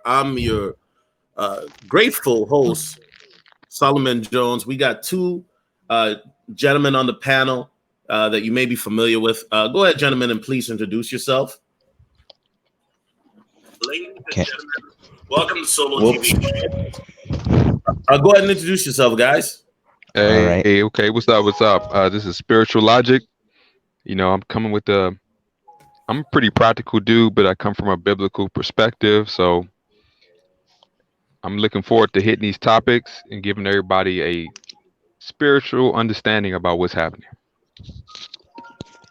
I'm your grateful host, Solomon Jones. We got two uh, gentlemen on the panel that you may be familiar with. Go ahead, gentlemen, and please introduce yourself. Ladies and Okay. gentlemen, welcome to Solo TV. Go ahead and introduce yourself, guys. All right. Okay. What's up? What's up? This is Spiritual Logic. I'm coming with I'm a pretty practical dude, but I come from a biblical perspective. So I'm looking forward to hitting these topics and giving everybody a spiritual understanding about what's happening.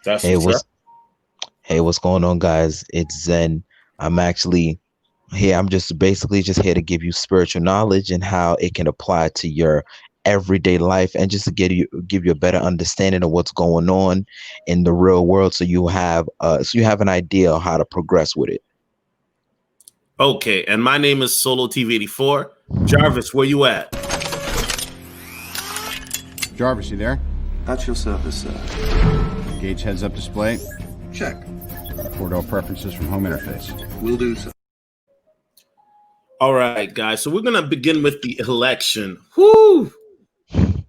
That's Hey, what's up. what's going on, guys? It's Zen. I'm actually here. I'm just basically just here to give you spiritual knowledge and how it can apply to your everyday life, and just to give you a better understanding of what's going on in the real world, so you have an idea of how to progress with it. Okay, and my name is Solo TV 84. Jarvis, where you at? Jarvis, you there? At your service, sir. Gauge heads up display. Check. 4-door preferences from home interface. Will do, sir. All right, guys. So we're gonna begin with the election. Whoo!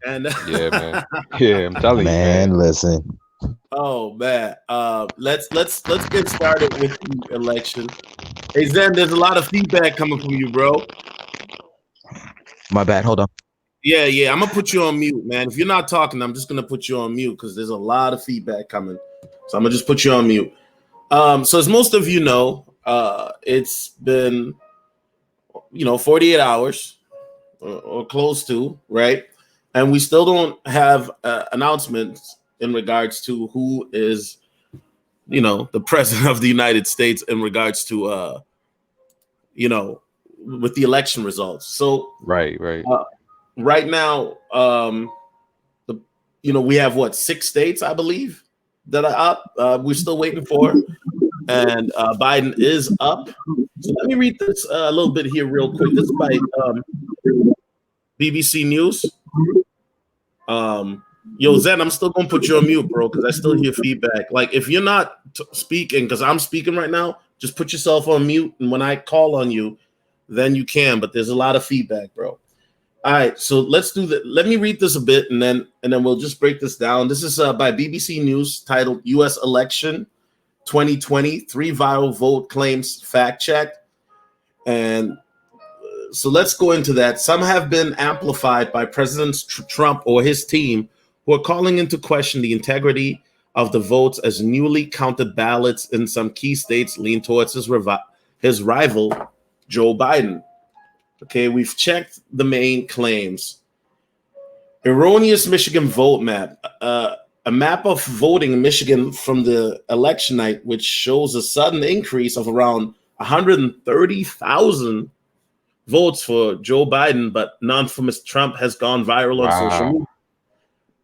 And Yeah, man. Yeah, I'm telling you, Man, man. listen. oh man, let's get started with the election. Hey Zen, there's a lot of feedback coming from you, bro. My bad. Hold on. Yeah. I'm gonna put you on mute, man. If you're not talking, I'm just gonna put you on mute because there's a lot of feedback coming. So I'm gonna just put you on mute. So as most of you know, it's been 48 hours or close to, right? And we still don't have announcements in regards to who is, the president of the United States in regards to, with the election results. So Right. right now, we have 6 states, I believe, that are up. We're still waiting for, and Biden is up. So let me read this a little bit here real quick. This is by BBC News. Yo, Zen, I'm still gonna put you on mute, bro, because I still hear feedback. Like, if you're not speaking, because I'm speaking right now, just put yourself on mute, and when I call on you, then you can. But there's a lot of feedback, bro. All right, so let's do that. Let me read this a bit, and then we'll just break this down. This is by BBC News, titled "U.S. Election 2020: 3 Viral Vote Claims Fact Checked." And so let's go into that. Some have been amplified by President Trump or his team, who are calling into question the integrity of the votes as newly counted ballots in some key states lean towards his rival, Joe Biden. Okay, we've checked the main claims. Erroneous Michigan vote map. A map of voting in Michigan from the election night, which shows a sudden increase of around 130,000 votes for Joe Biden, but none for Mr. Trump, has gone viral on social media.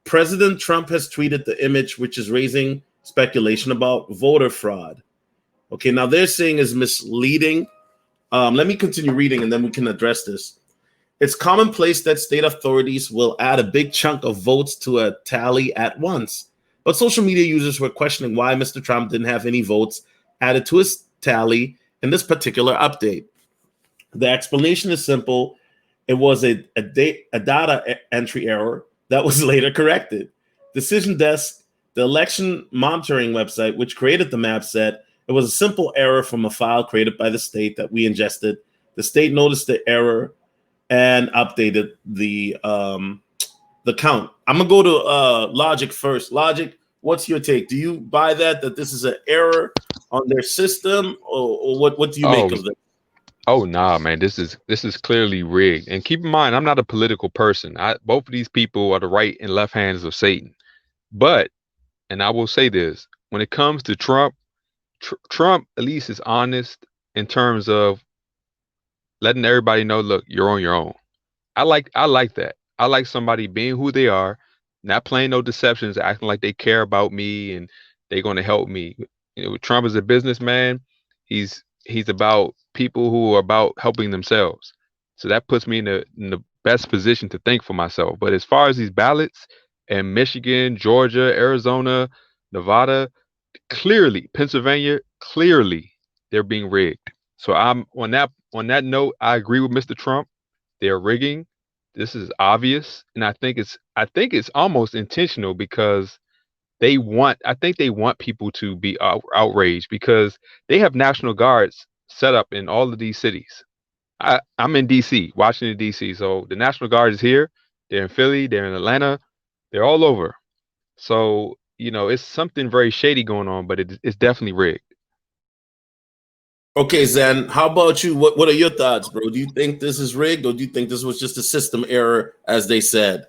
President Trump has tweeted the image, which is raising speculation about voter fraud. Okay, now they're saying is misleading. Let me continue reading and then we can address this. It's commonplace that state authorities will add a big chunk of votes to a tally at once. But social media users were questioning why Mr. Trump didn't have any votes added to his tally in this particular update. The explanation is simple. It was a data entry error that was later corrected. Decision Desk, the election monitoring website, which created the map, said it was a simple error from a file created by the state that we ingested. The state noticed the error and updated the count. I'm gonna go to Logic first. Logic, what's your take? Do you buy that this is an error on their system, or what do you make of this? Oh nah, man, this is clearly rigged. And keep in mind, I'm not a political person. Both of these people are the right and left hands of Satan. But, and I will say this, when it comes to Trump, Trump at least is honest in terms of letting everybody know, look, you're on your own. I like that. I like somebody being who they are, not playing no deceptions, acting like they care about me and they're going to help me. Trump is a businessman. He's about people who are about helping themselves. So that puts me in the best position to think for myself. But as far as these ballots in Michigan, Georgia, Arizona, Nevada, clearly, Pennsylvania, clearly they're being rigged. So I'm on that on that note, I agree with Mr. Trump. They're rigging. This is obvious, and I think it's almost intentional because I think they want people to be outraged because they have National Guards set up in all of these cities. I'm in DC, Washington DC, so the National Guard is here. They're in Philly, they're in Atlanta, they're all over. So it's something very shady going on, but it's definitely rigged. Okay, Zen, how about you? What are your thoughts, bro? Do you think this is rigged, or do you think this was just a system error, as they said?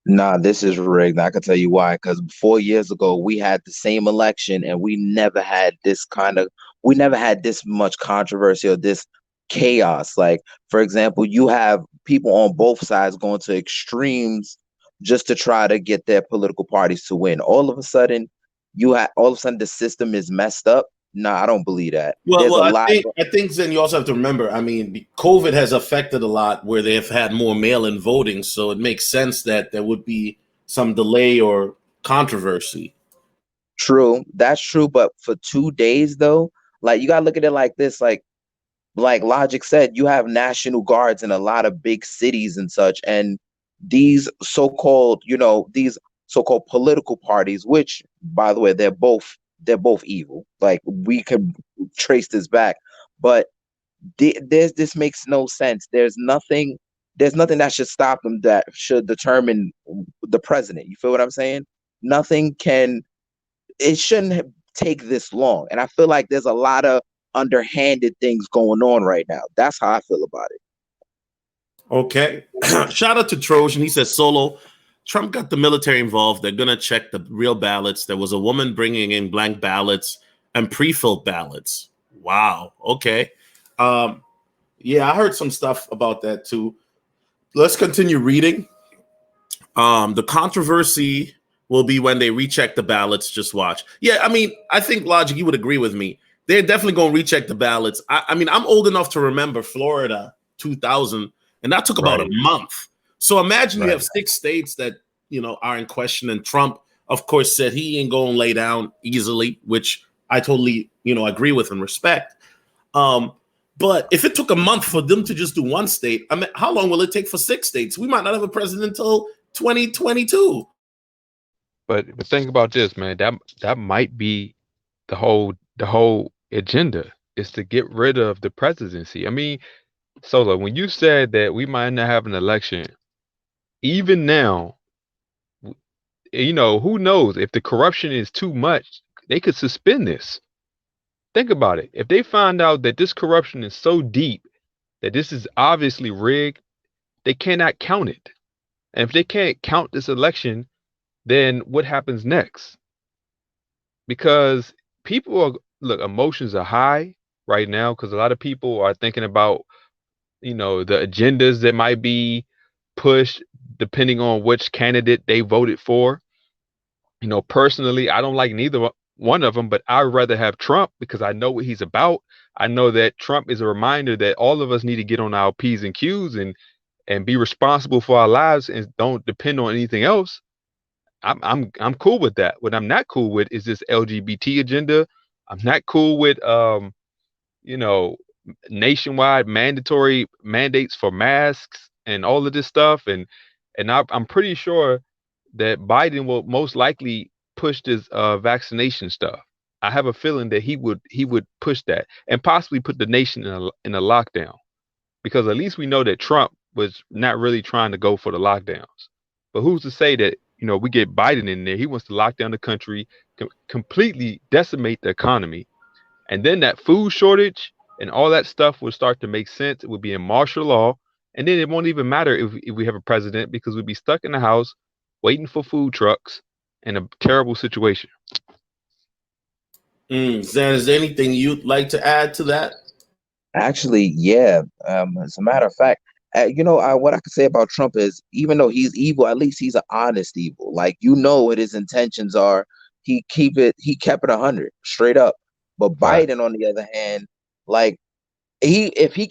Nah, this is rigged. I can tell you why. Because 4 years ago, we had the same election, and we never had this much controversy or this chaos. Like, for example, you have people on both sides going to extremes just to try to get their political parties to win. All of a sudden the system is messed up. Nah, I don't believe that. There's Well, a I lot. think I think Zen, you also have to remember. I mean, COVID has affected a lot where they have had more mail-in voting, so it makes sense that there would be some delay or controversy. True, that's true. But for 2 days though, like you gotta look at it like this, like Logic said, you have National Guards in a lot of big cities and such, and these so-called political parties, which by the way, they're both evil. Like we could trace this back, but this makes no sense. There's nothing that should stop them that should determine the president. You feel what I'm saying? Nothing can it shouldn't take this long. And I feel like there's a lot of underhanded things going on right now. That's how I feel about it. Okay. Shout out to Trojan. He says, Solo, Trump got the military involved. They're going to check the real ballots. There was a woman bringing in blank ballots and pre-filled ballots. Wow. Okay. Um, yeah, I heard some stuff about that too. Let's continue reading. The controversy will be when they recheck the ballots. Just watch. Yeah, I mean, I think Logic, you would agree with me. They're definitely going to recheck the ballots. I mean, I'm old enough to remember Florida 2000, and that took about a Right. month. So imagine you Right. have 6 states that are in question, and Trump, of course, said he ain't going to lay down easily, which I totally agree with and respect. Um, but if it took a month for them to just do one state, I mean, how long will it take for 6 states? We might not have a president until 2022. But think about this, man. That might be the whole agenda is to get rid of the presidency. I mean, Solo, when you said that we might not have an election, even now, who knows if the corruption is too much, they could suspend this. Think about it. If they find out that this corruption is so deep that this is obviously rigged, they cannot count it. And if they can't count this election, then what happens next? Because look, emotions are high right now because a lot of people are thinking about, the agendas that might be pushed depending on which candidate they voted for. Personally, I don't like neither one of them, but I'd rather have Trump because I know what he's about. I know that Trump is a reminder that all of us need to get on our P's and Q's and be responsible for our lives and don't depend on anything else. I'm cool with that. What I'm not cool with is this LGBT agenda. I'm not cool with you know, nationwide mandatory mandates for masks and all of this stuff. And I'm pretty sure that Biden will most likely push this vaccination stuff. I have a feeling that he would push that and possibly put the nation in a lockdown because at least we know that Trump was not really trying to go for the lockdowns. But who's to say that we get Biden in there? He wants to lock down the country, completely decimate the economy, and then that food shortage and all that stuff will start to make sense. It would be in martial law, and then it won't even matter if we have a president because we'd be stuck in the house waiting for food trucks in a terrible situation. Zan, is there anything you'd like to add to that? Actually, yeah. As a matter of fact, what I could say about Trump is, even though he's evil, at least he's an honest evil. Like what his intentions are. He kept it 100 straight up. But Right. Biden, on the other hand, like if he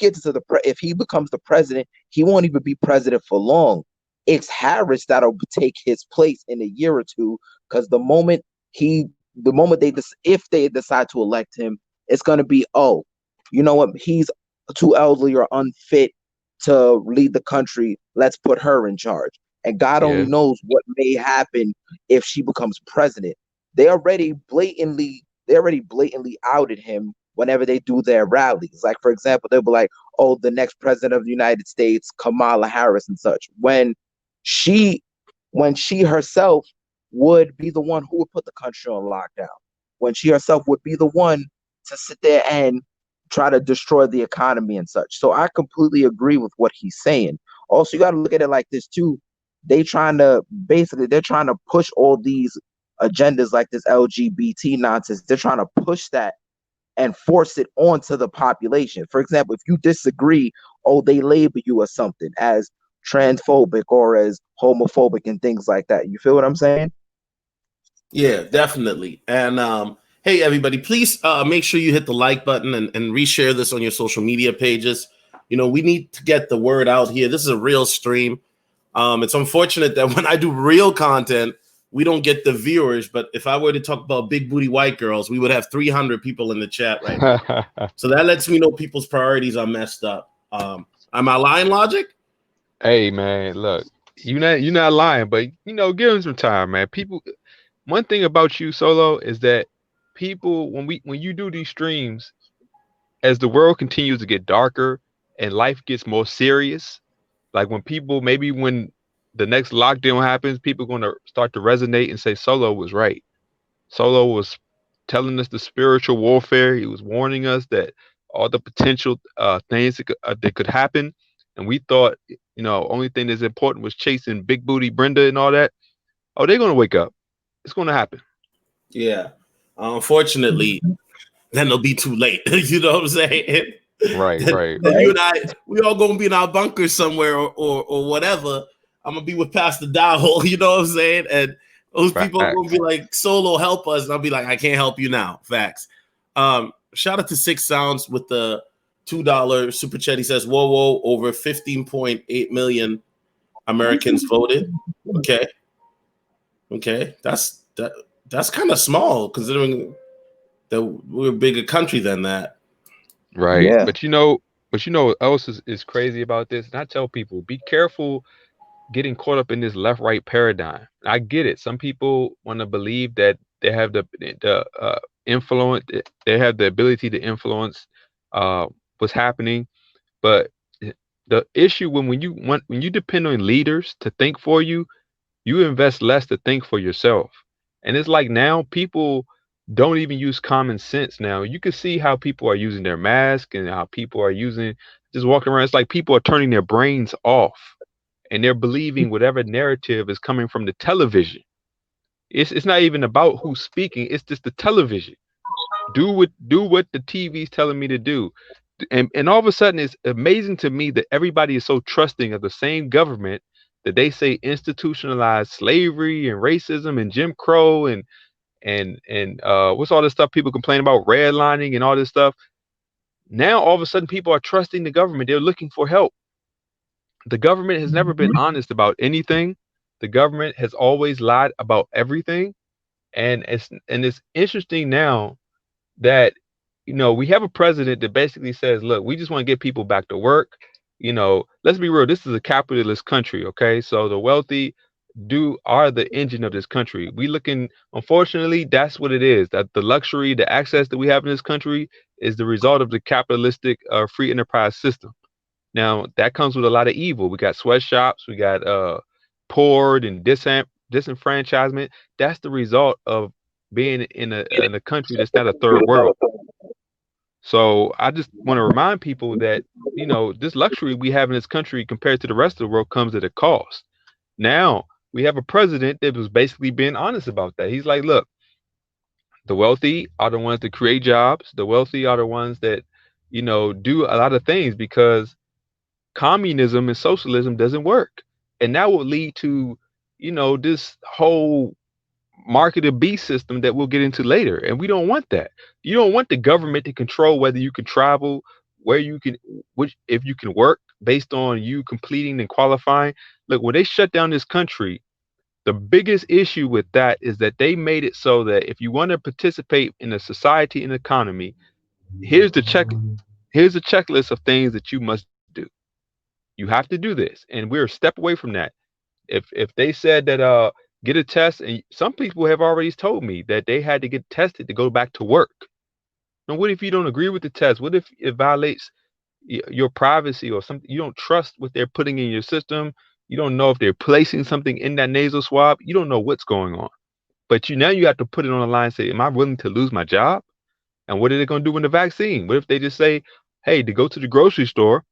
becomes the president, he won't even be president for long. It's Harris that'll take his place in a year or two, because if they decide to elect him, it's gonna be, oh, you know what, too elderly or unfit to lead the country. Let's put her in charge. And God only Yeah. knows what may happen if she becomes president. They already blatantly outed him whenever they do their rallies. Like, for example, they'll be like, oh, the next president of the United States, Kamala Harris and such. She when she herself would be the one who would put the country on lockdown. When she herself would be the one to sit there and try to destroy the economy and such. So I completely agree with what he's saying. Also, you got to look at it like this too. They're trying to push all these agendas like this LGBT nonsense. They're trying to push that and force it onto the population. For example, if you disagree, oh, they label you as something, as transphobic or as homophobic and things like that. You feel what I'm saying? Yeah, definitely. And hey, everybody, please make sure you hit the like button and reshare this on your social media pages. You know, we need to get the word out here. This is a real stream. It's unfortunate that when I do real content, we don't get the viewers. But if I were to talk about big booty white girls, we would have 300 people in the chat right now. So that lets me know people's priorities are messed up. Am I lying, Logic? Hey man, look, you're not lying, but give him some time, man. People, one thing about you, Solo, is that people, when you do these streams, as the world continues to get darker and life gets more serious, like when the next lockdown happens, people are gonna start to resonate and say Solo was right. Solo was telling us the spiritual warfare. He was warning us that all the potential things that could happen, and we thought, only thing that's important was chasing big booty Brenda and all that. Oh, they're gonna wake up. It's gonna happen. Yeah. Unfortunately, then it'll be too late. You know what I'm saying? Right. Then you and I, we all gonna be in our bunkers somewhere or whatever. I'm gonna be with Pastor Dowell, you know what I'm saying? And those people are gonna be like, Solo, help us. And I'll be like, I can't help you now. Facts. Shout out to Six Sounds with the $2 super chat. He says, whoa, over 15.8 million Americans voted. Okay. That's kind of small considering that we're a bigger country than that. Right. Yeah. But you know what else is crazy about this? And I tell people, be careful getting caught up in this left-right paradigm. I get it. Some people want to believe that they have the influence, they have the ability to influence what's happening. But the issue when you depend on leaders to think for you, you invest less to think for yourself. And it's like now people don't even use common sense now. You can see how people are using their mask and how people are just walking around. It's like people are turning their brains off and they're believing whatever narrative is coming from the television. It's not even about who's speaking. It's just the television. Do what the TV's telling me to do. And all of a sudden it's amazing to me that everybody is so trusting of the same government that they say institutionalized slavery and racism and Jim Crow and what's all this stuff people complain about, redlining and all this stuff. Now all of a sudden people are trusting the government. They're looking for help. The government has never been honest about anything. The government has always lied about everything. And it's interesting now that we have a president that basically says, look, we just want to get people back to work. Let's be real. This is a capitalist country. Okay. So the wealthy are the engine of this country. Unfortunately, that's what it is. That the luxury, the access that we have in this country is the result of the capitalistic free enterprise system. Now that comes with a lot of evil. We got sweatshops, we got poor and disenfranchisement. That's the result of being in a country that's not a third world. So I just want to remind people that this luxury we have in this country compared to the rest of the world comes at a cost. Now we have a president that was basically being honest about that. He's like, look, the wealthy are the ones that create jobs. The wealthy are the ones that do a lot of things because communism and socialism doesn't work. And that will lead to, this whole marketed beast system that we'll get into later. And we don't want that. You don't want the government to control whether you can travel, if you can work based on you completing and qualifying. Look, when they shut down this country, the biggest issue with that is that they made it so that if you want to participate in a society and economy, here's the check. here's a checklist of things that you must do. You have to do this, and we're a step away from that. If they said that get a test, and some people have already told me that they had to get tested to go back to work. And what if you don't agree with the test? What if it violates your privacy or something? You don't trust what they're putting in your system. You don't know if they're placing something in that nasal swab. You don't know what's going on. But now you have to put it on the line and say, am I willing to lose my job? And what are they going to do with the vaccine? What if they just say, hey, to go to the grocery store,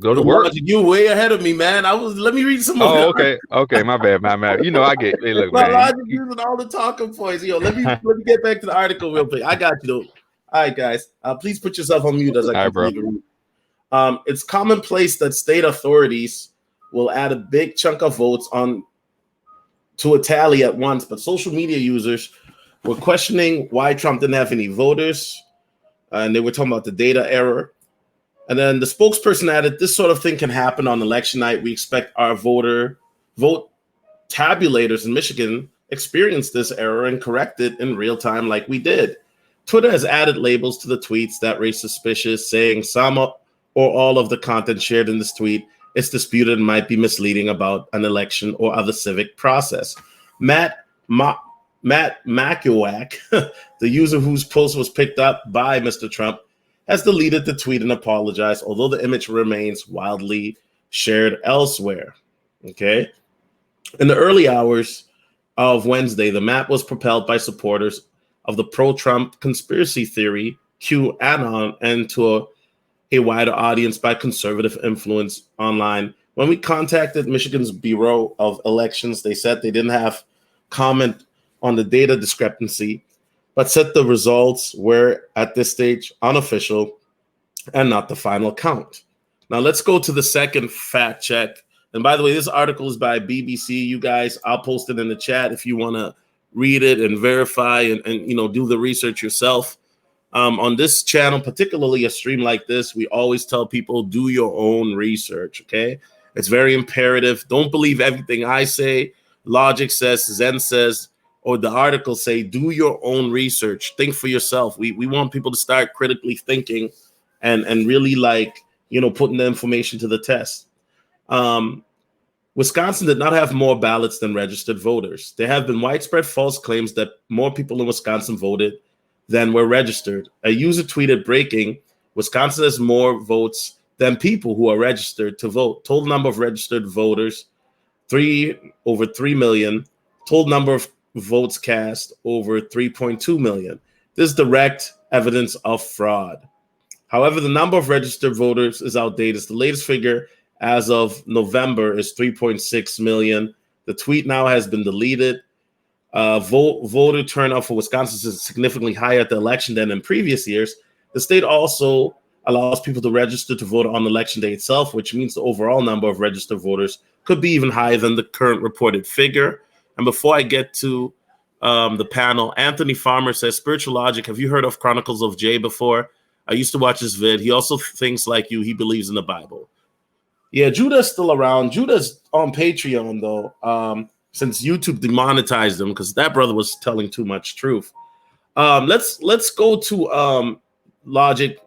go to work? Logic, you way ahead of me, man. Let me read some more. Oh, okay, my bad. You know, I get. Hey, look, man. Logic using all the talking points. Yo, let me get back to the article real quick. I got you though. All right, guys. Please put yourself on mute as I complete the read. It's commonplace that state authorities will add a big chunk of votes on to a tally at once, but social media users were questioning why Trump didn't have any voters, and they were talking about the data error. And then the spokesperson added, this sort of thing can happen on election night. We expect our vote tabulators in Michigan experience this error and correct it in real time like we did. Twitter has added labels to the tweets that raise suspicious, saying some or all of the content shared in this tweet is disputed and might be misleading about an election or other civic process. Matt Makiwak, the user whose post was picked up by Mr. Trump, has deleted the tweet and apologized, although the image remains widely shared elsewhere. Okay. In the early hours of Wednesday, the map was propelled by supporters of the pro-Trump conspiracy theory, QAnon, and to a wider audience by conservative influence online. When we contacted Michigan's Bureau of Elections, they said they didn't have comment on the data discrepancy, but said the results were at this stage unofficial and not the final count. Now let's go to the second fact check. And by the way, this article is by BBC. You guys, I'll post it in the chat if you want to read it and verify and do the research yourself. On this channel, particularly a stream like this, we always tell people do your own research, okay? It's very imperative. Don't believe everything I say, Logic says, Zen says, or the articles say. Do your own research. Think for yourself. We want people to start critically thinking and really putting the information to the test. Wisconsin did not have more ballots than registered voters. There have been widespread false claims that more people in Wisconsin voted than were registered. A user tweeted, breaking, Wisconsin has more votes than people who are registered to vote. Total number of registered voters, over 3 million. Total number of votes cast, over 3.2 million. This is direct evidence of fraud. However, the number of registered voters is outdated. The latest figure as of November is 3.6 million. The tweet now has been deleted. Voter turnout for Wisconsin is significantly higher at the election than in previous years. The state also allows people to register to vote on election day itself, which means the overall number of registered voters could be even higher than the current reported figure. And before I get to the panel, Anthony Farmer says, Spiritual Logic, have you heard of Chronicles of Jay before? I used to watch his vid. He also thinks like you. He believes in the Bible. Yeah, Judah's still around. Judah's on Patreon, though, since YouTube demonetized him because that brother was telling too much truth. Let's go to Logic.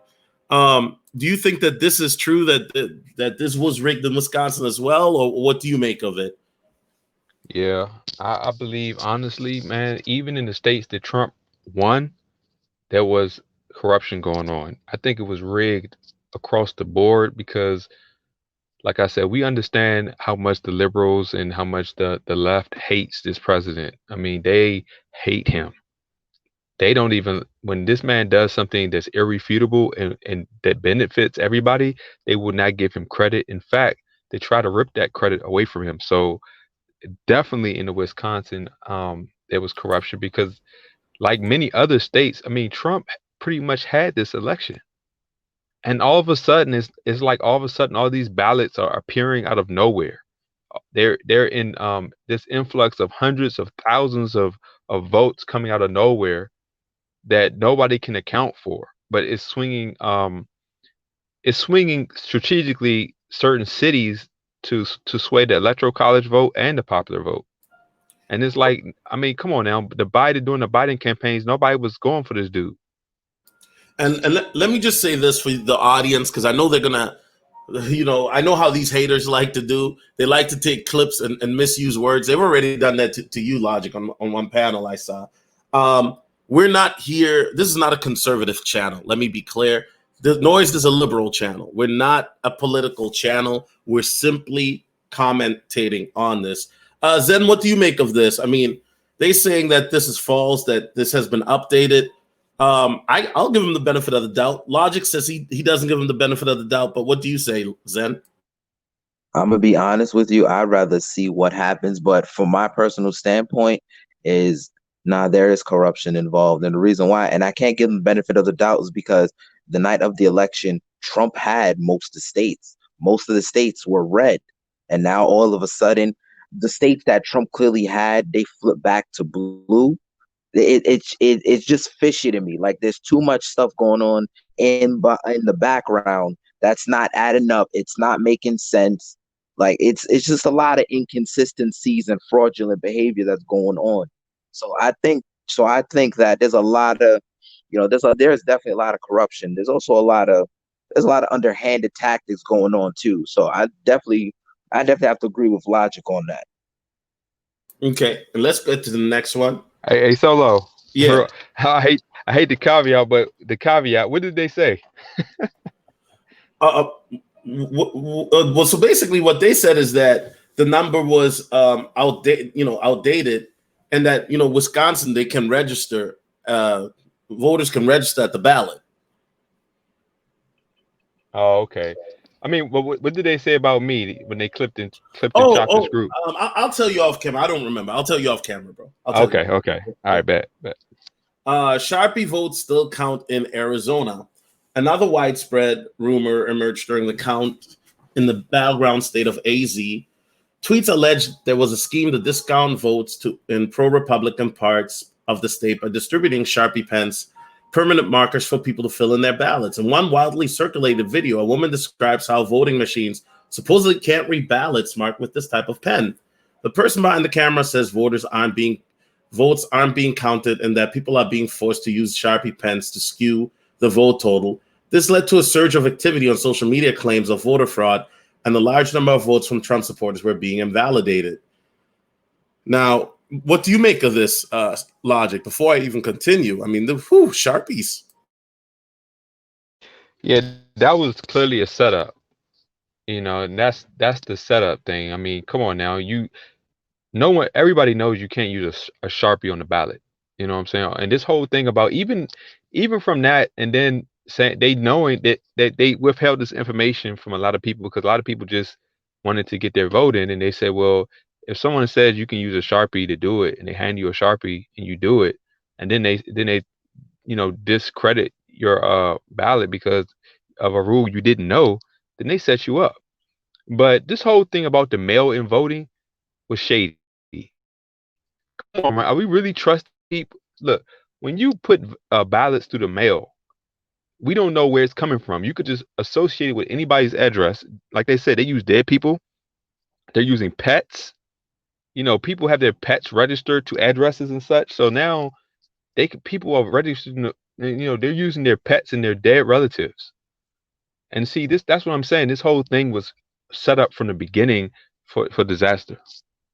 Do you think that this is true, that this was rigged in Wisconsin as well, or what do you make of it? Yeah, I believe, honestly, man, even in the states that Trump won, there was corruption going on. I think it was rigged across the board because, like I said, we understand how much the liberals and how much the left hates this president. I mean, they hate him. They don't even, when this man does something that's irrefutable and that benefits everybody, they will not give him credit. In fact, they try to rip that credit away from him. So definitely in the Wisconsin, there was corruption because, like many other states, I mean, Trump pretty much had this election. And all of a sudden, it's like all of a sudden, all these ballots are appearing out of nowhere. They're in this influx of hundreds of thousands of votes coming out of nowhere that nobody can account for. But it's swinging strategically certain cities to sway the electoral college vote and the popular vote. And it's like, I mean, come on now, during the Biden campaigns, nobody was going for this dude. And let me just say this for the audience, because I know they're gonna, I know how these haters like to do. They like to take clips and misuse words. They've already done that to you, Logic, on one panel I saw. We're not here. This is not a conservative channel. Let me be clear. The Noise is a liberal channel. We're not a political channel. We're simply commentating on this. Zen, what do you make of this? I mean, they saying that this is false, that this has been updated. I'll give him the benefit of the doubt. Logic says he doesn't give him the benefit of the doubt, but what do you say, Zen? I'm gonna be honest with you. I'd rather see what happens, but from my personal standpoint, is there is corruption involved, and the reason why, and I can't give him the benefit of the doubt, is because the night of the election, Trump had most of the states. Most of the states were red, and now all of a sudden, the states that Trump clearly had, they flip back to blue. It's just fishy to me. Like there's too much stuff going on in the background that's not adding up. It's not making sense. Like it's just a lot of inconsistencies and fraudulent behavior that's going on. So I think that there's a lot of, there's definitely a lot of corruption. There's a lot of underhanded tactics going on too. So I definitely have to agree with Logic on that. Okay, and let's get to the next one. Hey, Solo. Yeah. I hate the caveat, but the caveat. What did they say? Well, so basically, what they said is that the number was outdated, and that Wisconsin, they can register, voters can register at the ballot. Oh, okay. I mean, what did they say about me when they clipped and chopped this group? I'll tell you off camera. I don't remember. I'll tell you off camera, bro. Okay. All right, bet. Sharpie votes still count in Arizona. Another widespread rumor emerged during the count in the battleground state of AZ. Tweets alleged there was a scheme to discount votes in pro-Republican parts of the state by distributing Sharpie pens, permanent markers for people to fill in their ballots. In one widely circulated video, a woman describes how voting machines supposedly can't read ballots marked with this type of pen. The person behind the camera says votes aren't being counted and that people are being forced to use Sharpie pens to skew the vote total. This led to a surge of activity on social media claims of voter fraud, and a large number of votes from Trump supporters were being invalidated. Now, what do you make of this, Logic? Before I even continue, I mean, Sharpies. Yeah, that was clearly a setup. And that's the setup thing. I mean, come on now. Everybody knows you can't use a Sharpie on the ballot. You know what I'm saying? And this whole thing about even from that, and then saying they knowing that they withheld this information from a lot of people because a lot of people just wanted to get their vote in, and they said, well, if someone says you can use a Sharpie to do it, and they hand you a Sharpie and you do it, and then they discredit your ballot because of a rule you didn't know, then they set you up. But this whole thing about the mail-in voting was shady. Come on, man. Are we really trusting people? Look, when you put ballots through the mail, we don't know where it's coming from. You could just associate it with anybody's address. Like they said, they use dead people. They're using pets. People have their pets registered to addresses and such. So now people are registered. They're using their pets and their dead relatives. And see, that's what I'm saying. This whole thing was set up from the beginning for disaster.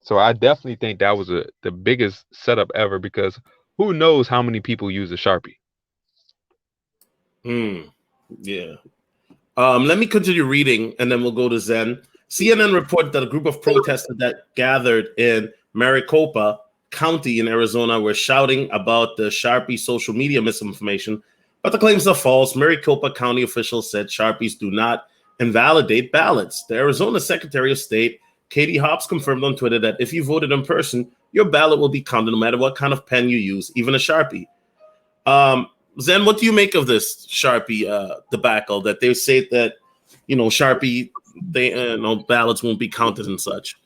So I definitely think that was the biggest setup ever, because who knows how many people use a Sharpie. Yeah. Let me continue reading, and then we'll go to Zen. CNN reported that a group of protesters that gathered in Maricopa County in Arizona were shouting about the Sharpie social media misinformation, but the claims are false. Maricopa County officials said Sharpies do not invalidate ballots. The Arizona Secretary of State, Katie Hobbs, confirmed on Twitter that if you voted in person, your ballot will be counted no matter what kind of pen you use, even a Sharpie. Zen, what do you make of this Sharpie debacle that they say that, Sharpie, ballots won't be counted and such?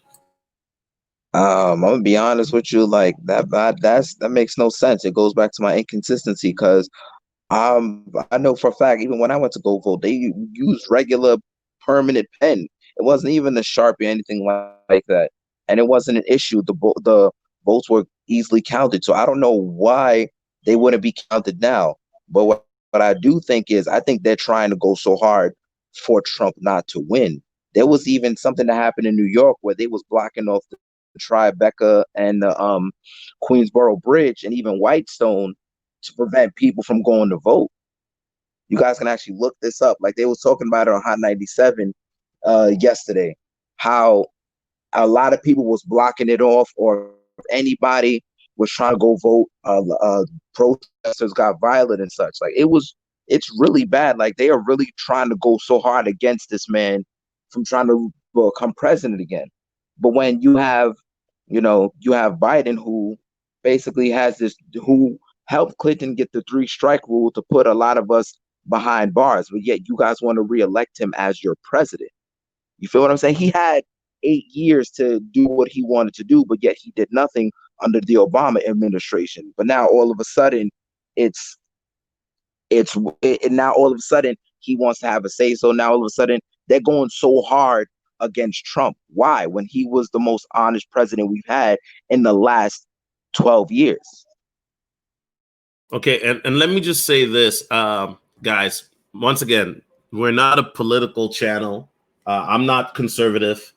I'm gonna be honest with you, like that makes no sense. It goes back to my inconsistency because I know for a fact, even when I went to go vote, they used regular permanent pen. It wasn't even a Sharpie or anything like that, and it wasn't an issue. The votes were easily counted, so I don't know why they wouldn't be counted now. But what I do think is, I think they're trying to go so hard for Trump not to win. There was even something that happened in New York where they was blocking off the Tribeca and the Queensboro Bridge and even Whitestone to prevent people from going to vote. You guys can actually look this up. Like they was talking about it on Hot 97 yesterday, how a lot of people was blocking it off, or if anybody was trying to go vote, protesters got violent and such. Like it's really bad. Like they are really trying to go so hard against this man from trying to become president again. But when you have, you have Biden, who basically has this, who helped Clinton get the 3-strike rule to put a lot of us behind bars, but yet you guys want to reelect him as your president. You feel what I'm saying? He had 8 years to do what he wanted to do, but yet he did nothing under the Obama administration. But now all of a sudden, now all of a sudden he wants to have a say. So now all of a sudden they're going so hard against Trump. Why? When he was the most honest president we've had in the last 12 years. Okay, and let me just say this, guys. Once again, we're not a political channel. I'm not conservative,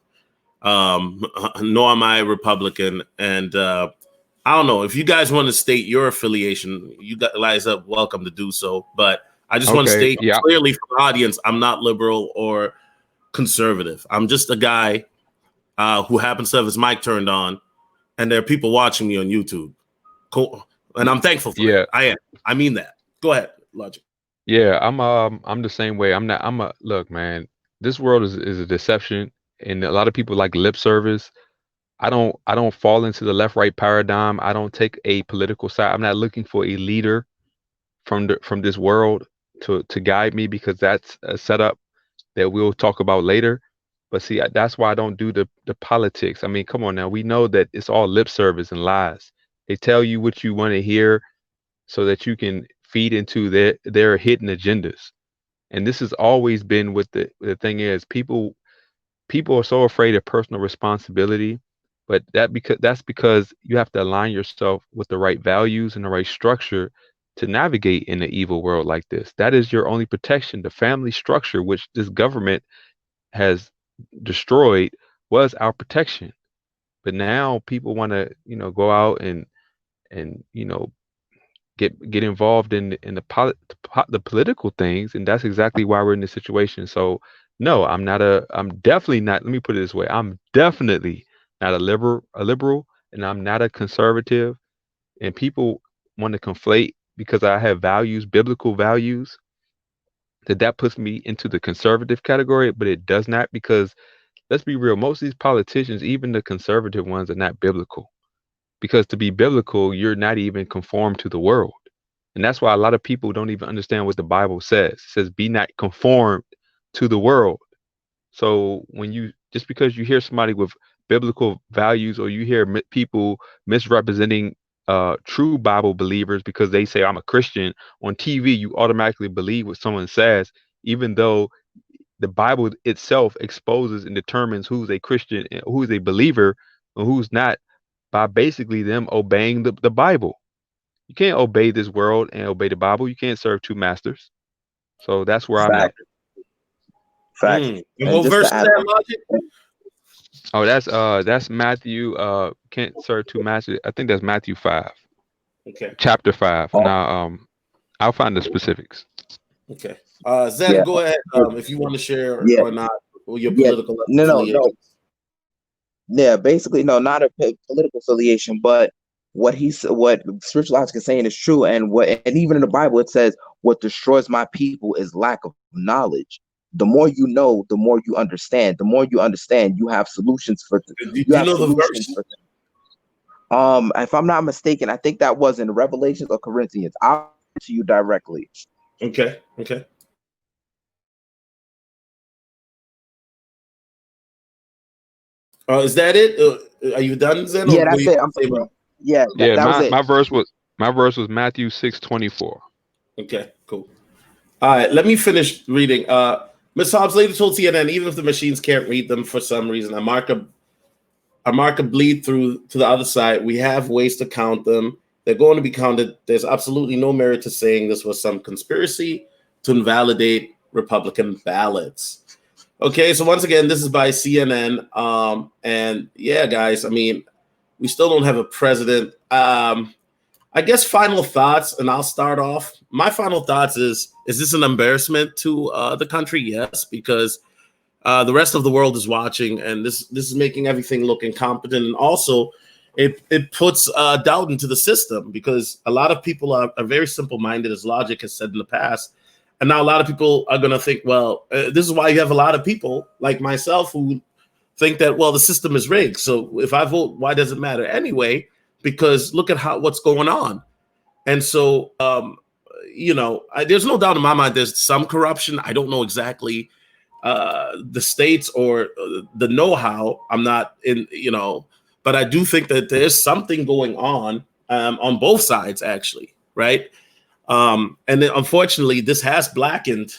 nor am I Republican. And I don't know, if you guys want to state your affiliation, you guys are welcome to do so. But I just want to state clearly for the audience, I'm not liberal or conservative. I'm just a guy who happens to have his mic turned on, and there are people watching me on YouTube. Cool. And I'm thankful for that. I am. I mean that. Go ahead, Logic. Yeah, I'm the same way. Look, man, this world is a deception, and a lot of people like lip service. I don't fall into the left-right paradigm. I don't take a political side. I'm not looking for a leader from this world to guide me, because that's a setup that we'll talk about later. But see, that's why I don't do the politics. I mean, come on now. We know that it's all lip service and lies. They tell you what you want to hear so that you can feed into their hidden agendas. And this has always been what the thing is. People are so afraid of personal responsibility, but that's because you have to align yourself with the right values and the right structure to navigate in an evil world like this. That is your only protection. The family structure, which this government has destroyed, was our protection. But now people want to, go out and get involved in the political things, and that's exactly why we're in this situation. So no, I'm definitely not. Let me put it this way: I'm definitely not a liberal, and I'm not a conservative. And people want to conflate because I have values, biblical values, that puts me into the conservative category, but it does not, because let's be real, most of these politicians, even the conservative ones, are not biblical. Because to be biblical, you're not even conformed to the world. And that's why a lot of people don't even understand what the Bible says. It says, be not conformed to the world. So just because you hear somebody with biblical values, or you hear people misrepresenting true Bible believers because they say I'm a Christian on TV, you automatically believe what someone says, even though the Bible itself exposes and determines who's a Christian and who's a believer and who's not, by basically them obeying the Bible. You can't obey this world and obey the Bible. You can't serve two masters. So that's where I'm at. Facts. What verse is that, Logic? Oh, that's Matthew. Can't serve two masters. I think that's Matthew 5. Okay. Chapter 5. Now, I'll find the specifics. Okay. Zen, go ahead if you want to share or not, or your political affiliation. No. Yeah, basically, no, not a political affiliation, but what spiritual logic is saying is true, and even in the Bible it says, "What destroys my people is lack of knowledge." The more you know, the more you understand. The more you understand, you have solutions for. Do you know the verse? If I'm not mistaken, I think that was in Revelations or Corinthians. I'll to you directly. Okay. Is that it? Are you done, Zen? Yeah, that's it. That was it. My verse was Matthew 6:24. Okay, cool. All right, let me finish reading. Ms. Hobbs later told CNN, even if the machines can't read them for some reason, I mark a bleed through to the other side. We have ways to count them they're going to be counted. There's absolutely no merit to saying this was some conspiracy to invalidate Republican ballots. Okay, so once again, this is by CNN. And yeah, guys, I mean, we still don't have a president. I guess final thoughts, and I'll start off. My final thoughts is this an embarrassment to the country? Yes, because the rest of the world is watching, and this is making everything look incompetent. And also, it puts doubt into the system, because a lot of people are very simple-minded, as Logic has said in the past. And now a lot of people are going to think, well, this is why you have a lot of people like myself who think that, well, the system is rigged. So if I vote, why does it matter anyway? Because look at what's going on. And so, there's no doubt in my mind there's some corruption. I don't know exactly the states or the know-how. I'm not in, but I do think that there's something going on both sides, actually, right? And then unfortunately, this has blackened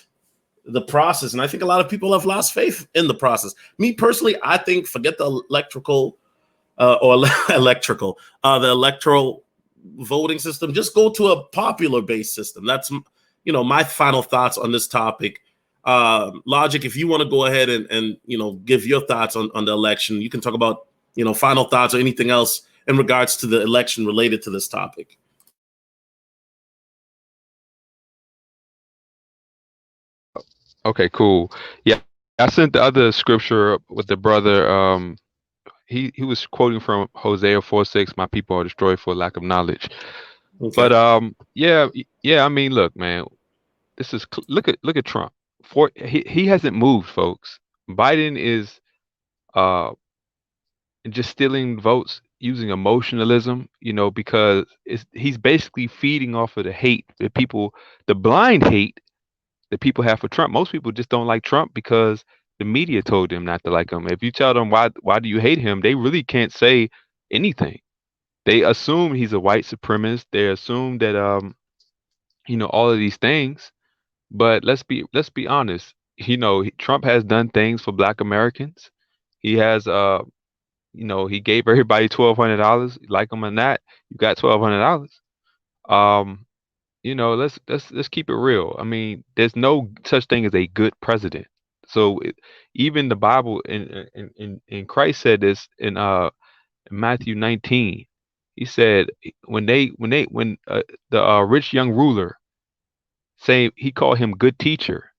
the process. And I think a lot of people have lost faith in the process. Me personally, I think forget the the electoral voting system. Just go to a popular based system. That's, my final thoughts on this topic. Logic, if you want to go ahead and give your thoughts on the election, you can talk about, final thoughts or anything else in regards to the election related to this topic. Okay, cool. Yeah, I sent the other scripture with the brother. He was quoting from Hosea 4:6. My people are destroyed for lack of knowledge. Okay. But yeah. I mean, look, man, this is look at Trump. He hasn't moved, folks. Biden is just stealing votes using emotionalism, because he's basically feeding off of the hate that people, the blind hate that people have for Trump. Most people just don't like Trump because the media told them not to like him. If you tell them why do you hate him, they really can't say anything. They assume he's a white supremacist. They assume that all of these things. But let's be honest. Trump has done things for Black Americans. He has he gave everybody $1,200. Like him or not, you got $1,200. Let's keep it real. I mean, there's no such thing as a good president. So even the Bible in Christ said this in Matthew 19. He said when the rich young ruler he called him good teacher,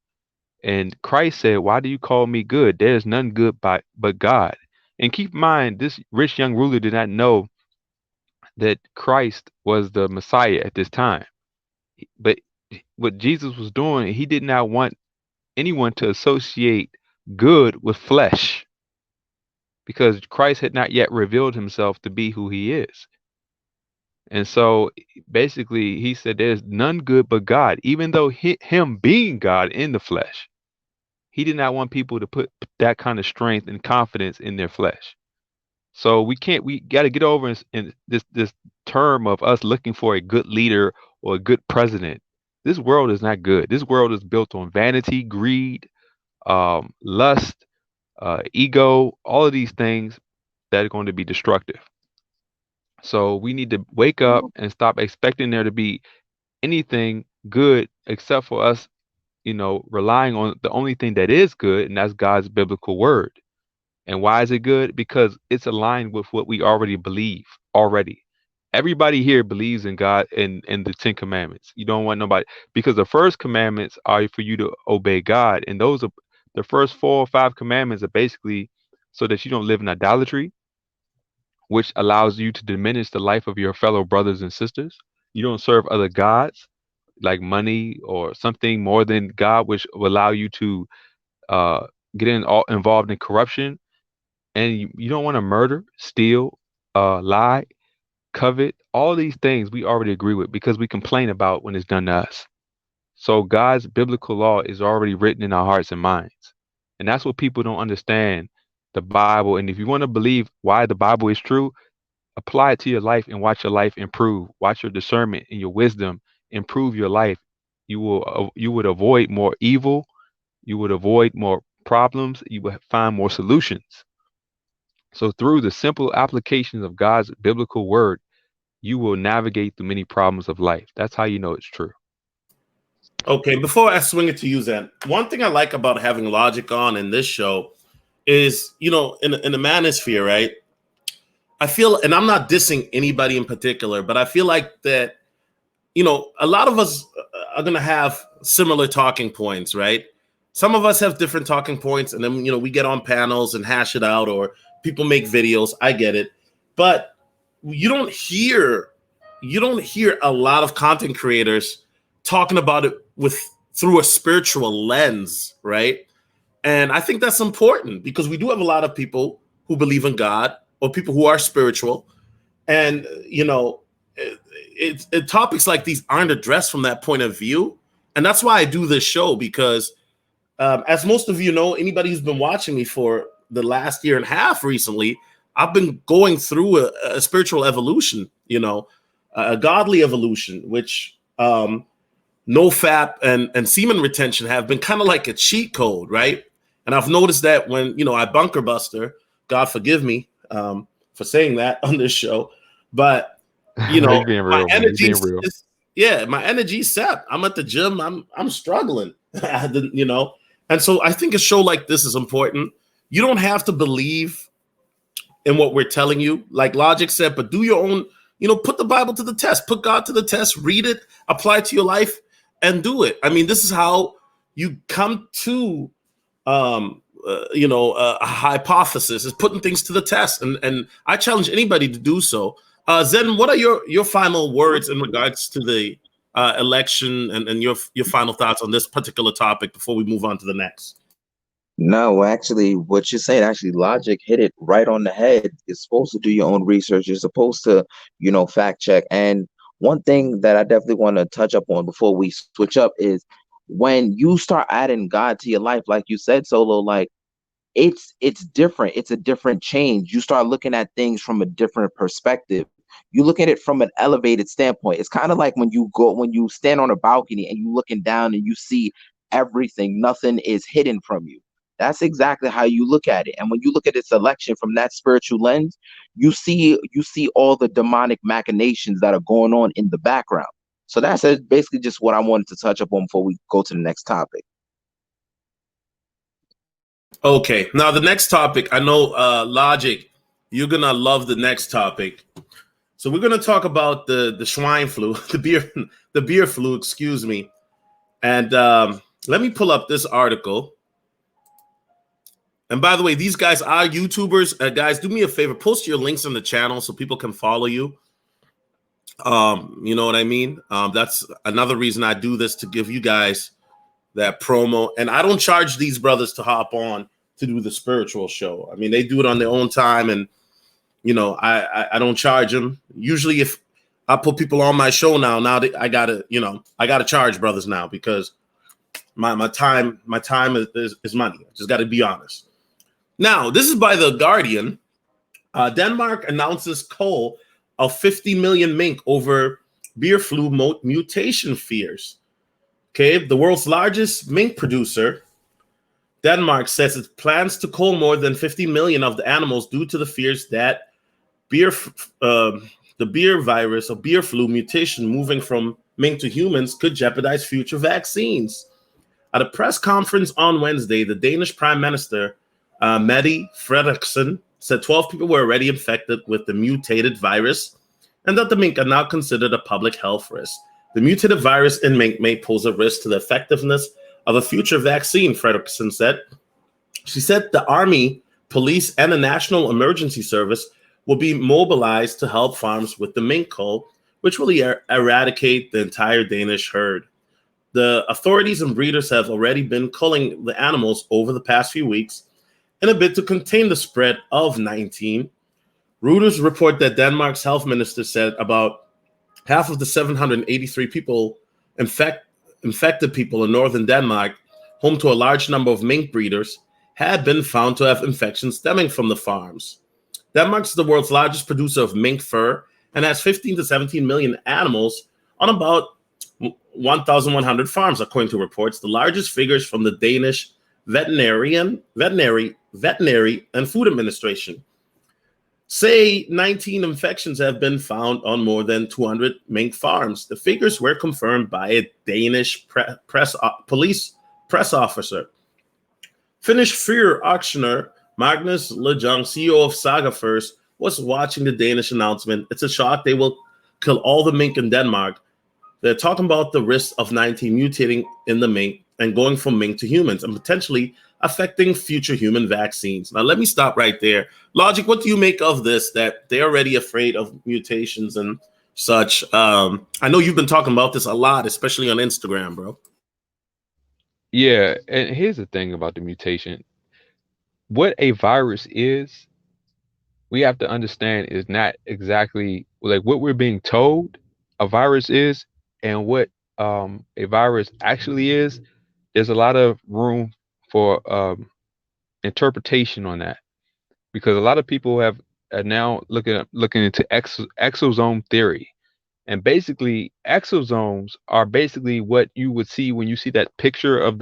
and Christ said, "Why do you call me good? There is none good but God." And keep in mind, this rich young ruler did not know that Christ was the Messiah at this time. But what Jesus was doing, he did not want anyone to associate good with flesh, because Christ had not yet revealed himself to be who he is. And so basically he said there's none good but God, even though him being God in the flesh, he did not want people to put that kind of strength and confidence in their flesh. So we got to get over in this term of us looking for a good leader or a good president. This world is not good. This world is built on vanity, greed, lust, ego, all of these things that are going to be destructive. So we need to wake up and stop expecting there to be anything good except for us, relying on the only thing that is good, and that's God's biblical word. And why is it good? Because it's aligned with what we already believe already. Everybody here believes in God and the 10 commandments. You don't want nobody, because the first commandments are for you to obey God. And those are the first 4 or 5 commandments are basically so that you don't live in idolatry, which allows you to diminish the life of your fellow brothers and sisters. You don't serve other gods like money or something more than God, which will allow you to get involved in corruption. And you don't want to murder, steal, lie, covet. All these things we already agree with because we complain about when it's done to us. So God's biblical law is already written in our hearts and minds. And that's what people don't understand, the Bible. And if you want to believe why the Bible is true, apply it to your life and watch your life improve. Watch your discernment and your wisdom improve your life. You would avoid more evil. You would avoid more problems. You would find more solutions. So through the simple applications of God's biblical word, you will navigate through many problems of life. That's how you know it's true. Okay, before I swing it to you, Zen, one thing I like about having Logic on in this show is, in the manosphere, right? I feel, and I'm not dissing anybody in particular, but I feel like that, a lot of us are going to have similar talking points, right? Some of us have different talking points, and then, we get on panels and hash it out, or people make videos. I get it. But you don't hear a lot of content creators talking about it through a spiritual lens, right? And I think that's important because we do have a lot of people who believe in God or people who are spiritual. And, topics like these aren't addressed from that point of view. And that's why I do this show, because as most of you know, anybody who's been watching me for the last year and a half recently, I've been going through a spiritual evolution, a godly evolution, which no fap and semen retention have been kind of like a cheat code, right? And I've noticed that when, I bunker buster, God forgive me for saying that on this show, but He's being real, my man. He's energy being real. my energy's set. I'm at the gym. I'm struggling, and so I think a show like this is important. You don't have to believe in what we're telling you, like Logic said, but do your own, put the Bible to the test, put God to the test, read it, apply it to your life, and do it. I mean, this is how you come to a hypothesis, is putting things to the test, and I challenge anybody to do so. Zen, what are your final words in regards to the election, and your final thoughts on this particular topic before we move on to the next? No, actually, what you're saying, actually, Logic hit it right on the head. You're supposed to do your own research. You're supposed to, fact check. And one thing that I definitely want to touch up on before we switch up is when you start adding God to your life, like you said, Solo, like it's different. It's a different change. You start looking at things from a different perspective. You look at it from an elevated standpoint. It's kind of like when you stand on a balcony and you looking down and you see everything. Nothing is hidden from you. That's exactly how you look at it. And when you look at its election from that spiritual lens, you see all the demonic machinations that are going on in the background. So that's basically just what I wanted to touch up on before we go to the next topic. Okay, now the next topic, I know, Logic, you're gonna love the next topic. So we're gonna talk about the swine flu, the beer flu, excuse me. And let me pull up this article. And by the way, these guys are YouTubers. Guys, do me a favor, post your links in the channel so people can follow you. You know what I mean? That's another reason I do this, to give you guys that promo. And I don't charge these brothers to hop on to do the spiritual show. I mean, they do it on their own time, and I don't charge them. Usually, if I put people on my show now I gotta charge brothers now, because my time is money. I just got to be honest. Now, this is by The Guardian. Denmark announces cull of 50 million mink over beer flu mutation fears. Okay, the world's largest mink producer, Denmark, says it plans to cull more than 50 million of the animals due to the fears that the beer virus or beer flu mutation moving from mink to humans could jeopardize future vaccines. At a press conference on Wednesday, the Danish Prime Minister, Mette Frederiksen, said 12 people were already infected with the mutated virus, and that the mink are now considered a public health risk. The mutated virus in mink may pose a risk to the effectiveness of a future vaccine, Frederiksen said. She said the army, police, and the National Emergency Service will be mobilized to help farms with the mink cull, which will eradicate the entire Danish herd. The authorities and breeders have already been culling the animals over the past few weeks in a bid to contain the spread of 19. Reuters report that Denmark's health minister said about half of the 783 people infected people in northern Denmark, home to a large number of mink breeders, had been found to have infections stemming from the farms. Denmark is the world's largest producer of mink fur and has 15 to 17 million animals on about 1,100 farms, according to reports. The largest figures from the Danish Veterinary and Food Administration. say 19 infections have been found on more than 200 mink farms. The figures were confirmed by a Danish police press officer. Finnish fear auctioneer Magnus Lejong, CEO of Saga First, was watching the Danish announcement. It's a shock. They will kill all the mink in Denmark. They're talking about the risk of 19 mutating in the mink and going from mink to humans and potentially affecting future human vaccines. Now, let me stop right there. Logic, what do you make of this, that they're already afraid of mutations and such? I know you've been talking about this a lot, especially on Instagram, bro. Yeah, and here's the thing about the mutation. What a virus is, we have to understand is not exactly like what we're being told a virus is and what a virus actually is. There's a lot of room for interpretation on that because a lot of people have are now looking into exosome theory. And basically, exosomes are basically what you would see when you see that picture of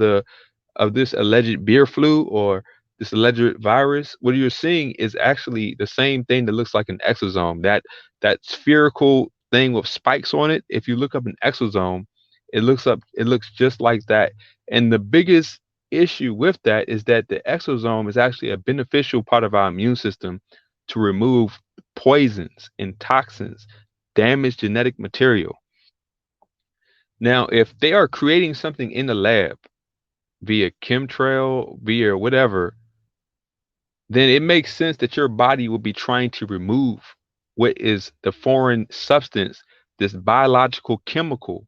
this alleged beer flu or this alleged virus. What you're seeing is actually the same thing that looks like an exosome. That spherical thing with spikes on it. If you look up an exosome, it looks just like that. And the biggest issue with that is that the exosome is actually a beneficial part of our immune system to remove poisons and toxins, damaged genetic material. Now, if they are creating something in the lab via chemtrail, via whatever, then it makes sense that your body will be trying to remove what is the foreign substance, this biological chemical,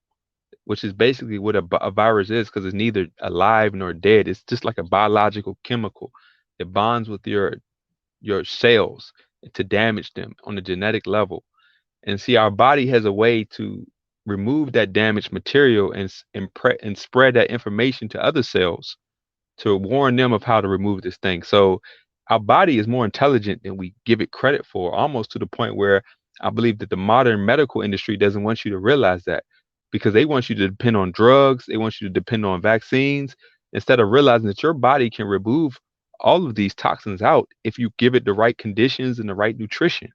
which is basically what a virus is because it's neither alive nor dead. It's just like a biological chemical. It bonds with your cells to damage them on a genetic level. And see, our body has a way to remove that damaged material and spread that information to other cells to warn them of how to remove this thing. So our body is more intelligent than we give it credit for, almost to the point where I believe that the modern medical industry doesn't want you to realize that because they want you to depend on drugs, they want you to depend on vaccines instead of realizing that your body can remove all of these toxins out if you give it the right conditions and the right nutrition.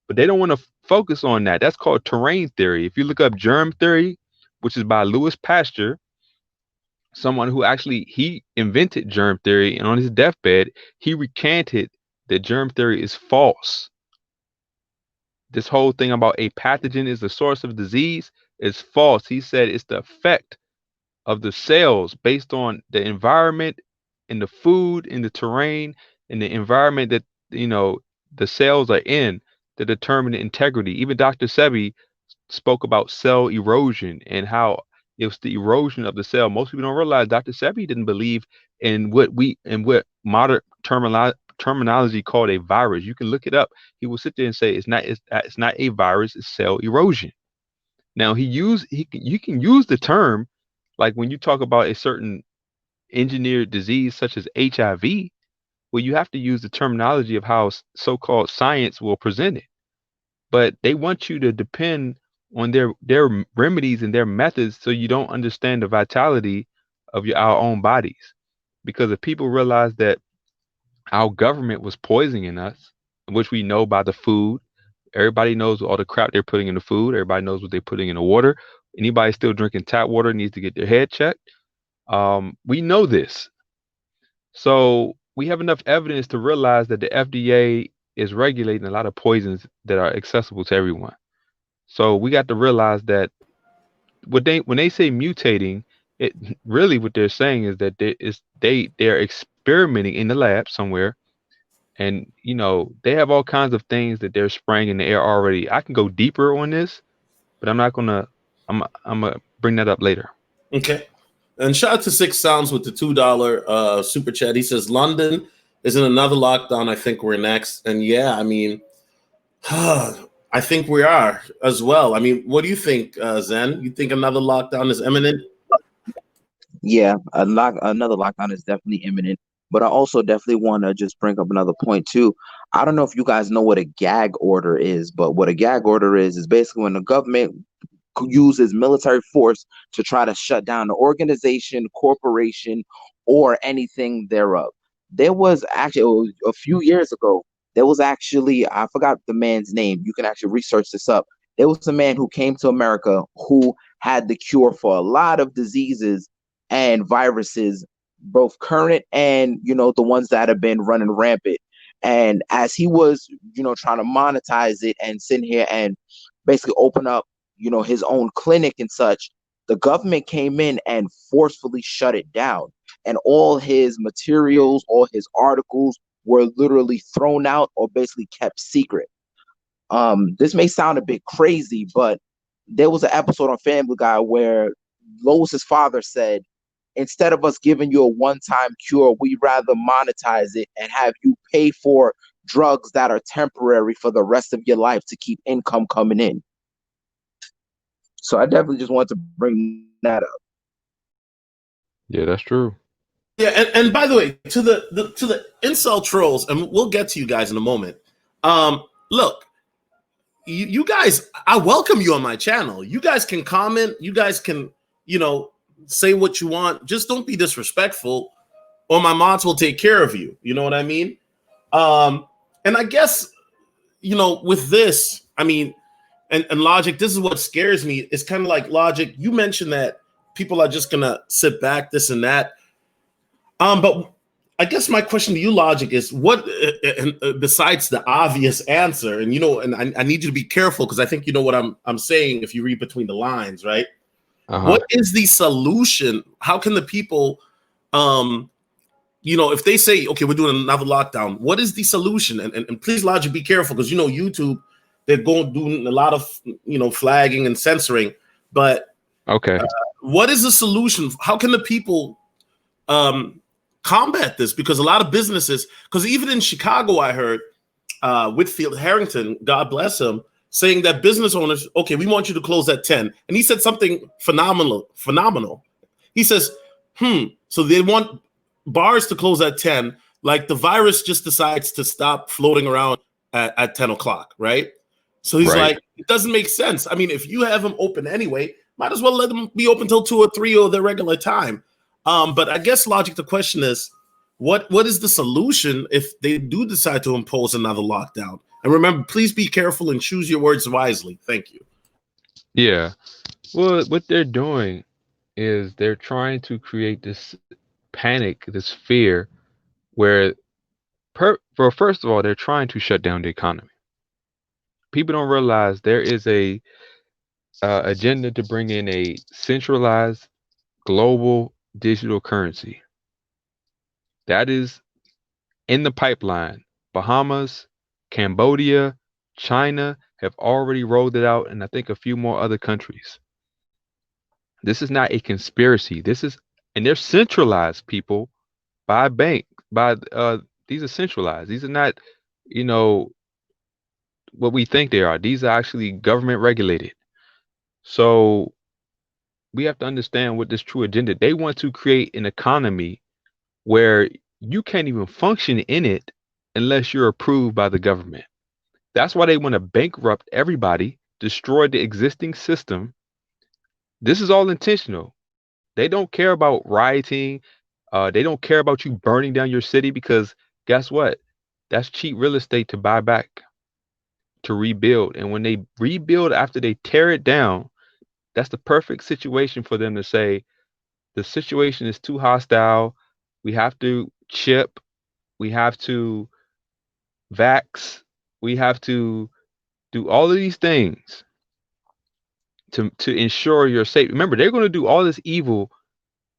But they don't want to focus on that. That's called terrain theory. If you look up germ theory, which is by Louis Pasteur, someone who actually he invented germ theory, and on his deathbed, he recanted that germ theory is false. This whole thing about a pathogen is the source of disease is false. He said it's the effect of the cells based on the environment and the food and the terrain and the environment that the cells are in to determine the integrity. Even Dr. Sebi spoke about cell erosion and how it was the erosion of the cell. Most people don't realize Dr. Sebi didn't believe in what modern terminology called a virus. You can look it up. He will sit there and say it's not a virus, it's cell erosion. Now you can use the term like when you talk about a certain engineered disease such as HIV, well, you have to use the terminology of how so-called science will present it. But they want you to depend on their remedies and their methods so you don't understand the vitality of our own bodies. Because if people realize that our government was poisoning us, which we know by the food, everybody knows all the crap they're putting in the food, everybody knows what they're putting in the water. Anybody still drinking tap water needs to get their head checked. We know this. So we have enough evidence to realize that the FDA is regulating a lot of poisons that are accessible to everyone. So we got to realize that when they say mutating, it really what they're saying is that they're experimenting in the lab somewhere, and they have all kinds of things that they're spraying in the air already. I can go deeper on this, but I'm not gonna. I'm gonna bring that up later. Okay. And shout out to Six Sounds with the $2 super chat. He says London is in another lockdown. I think we're next. And yeah, I mean, I think we are as well. I mean, what do you think, Zen? You think another lockdown is imminent? Yeah, another lockdown is definitely imminent. But I also definitely want to just bring up another point too. I don't know if you guys know what a gag order is, but what a gag order is basically when the government uses military force to try to shut down the organization, corporation, or anything thereof. There was actually a few years ago, There was actually, I forgot the man's name. You can actually research this up. There was a man who came to America who had the cure for a lot of diseases and viruses, both current and, the ones that have been running rampant. And as he was, trying to monetize it and sit here and basically open up, his own clinic and such, the government came in and forcefully shut it down. And all his materials, all his articles were literally thrown out or basically kept secret. This may sound a bit crazy, but there was an episode on Family Guy where Lois's father said, instead of us giving you a one-time cure, we'd rather monetize it and have you pay for drugs that are temporary for the rest of your life to keep income coming in. So I definitely just wanted to bring that up. Yeah, that's true. Yeah, and by the way, to the incel trolls, and we'll get to you guys in a moment. Look, you guys, I welcome you on my channel. You guys can comment. You guys can, say what you want. Just don't be disrespectful, or my mods will take care of you. You know what I mean? And I guess, with this, I mean, and Logic, this is what scares me. It's kind of like Logic. You mentioned that people are just gonna sit back, this and that. But I guess my question to you, Logic, is what besides the obvious answer, and I need you to be careful because I think you know what I'm saying if you read between the lines, right? What is the solution? How can the people, if they say, okay, we're doing another lockdown, what is the solution? And please, Logic, be careful because YouTube, they're doing a lot of flagging and censoring. But okay, what is the solution? How can the people combat this? Because a lot of businesses, because even in Chicago, I heard Whitfield Harrington, God bless him, saying that business owners, okay, we want you to close at 10. And he said something phenomenal. He says, so they want bars to close at 10, like the virus just decides to stop floating around at 10 o'clock, right? So he's like, it doesn't make sense. I mean, if you have them open anyway, might as well let them be open till 2 or 3 or their regular time. But I guess, Logic, the question is, what is the solution if they do decide to impose another lockdown? And remember, please be careful and choose your words wisely. Thank you. Yeah. Well, what they're doing is they're trying to create this panic, this fear, where, first of all, they're trying to shut down the economy. People don't realize there is a agenda to bring in a centralized global digital currency. That is in the pipeline. Bahamas, Cambodia, China have already rolled it out, and I think a few more other countries. This is not a conspiracy. And they're centralized, people, by bank, these are centralized. These are not, what we think they are. These are actually government regulated. So we have to understand what this true agenda. They want to create an economy where you can't even function in it unless you're approved by the government. That's why they want to bankrupt everybody, destroy the existing system. This is all intentional. They don't care about rioting. They don't care about you burning down your city because guess what? That's cheap real estate to buy back, to rebuild. And when they rebuild after they tear it down, that's the perfect situation for them to say, the situation is too hostile. We have to chip. We have to vax. We have to do all of these things to ensure you're safe. Remember, they're going to do all this evil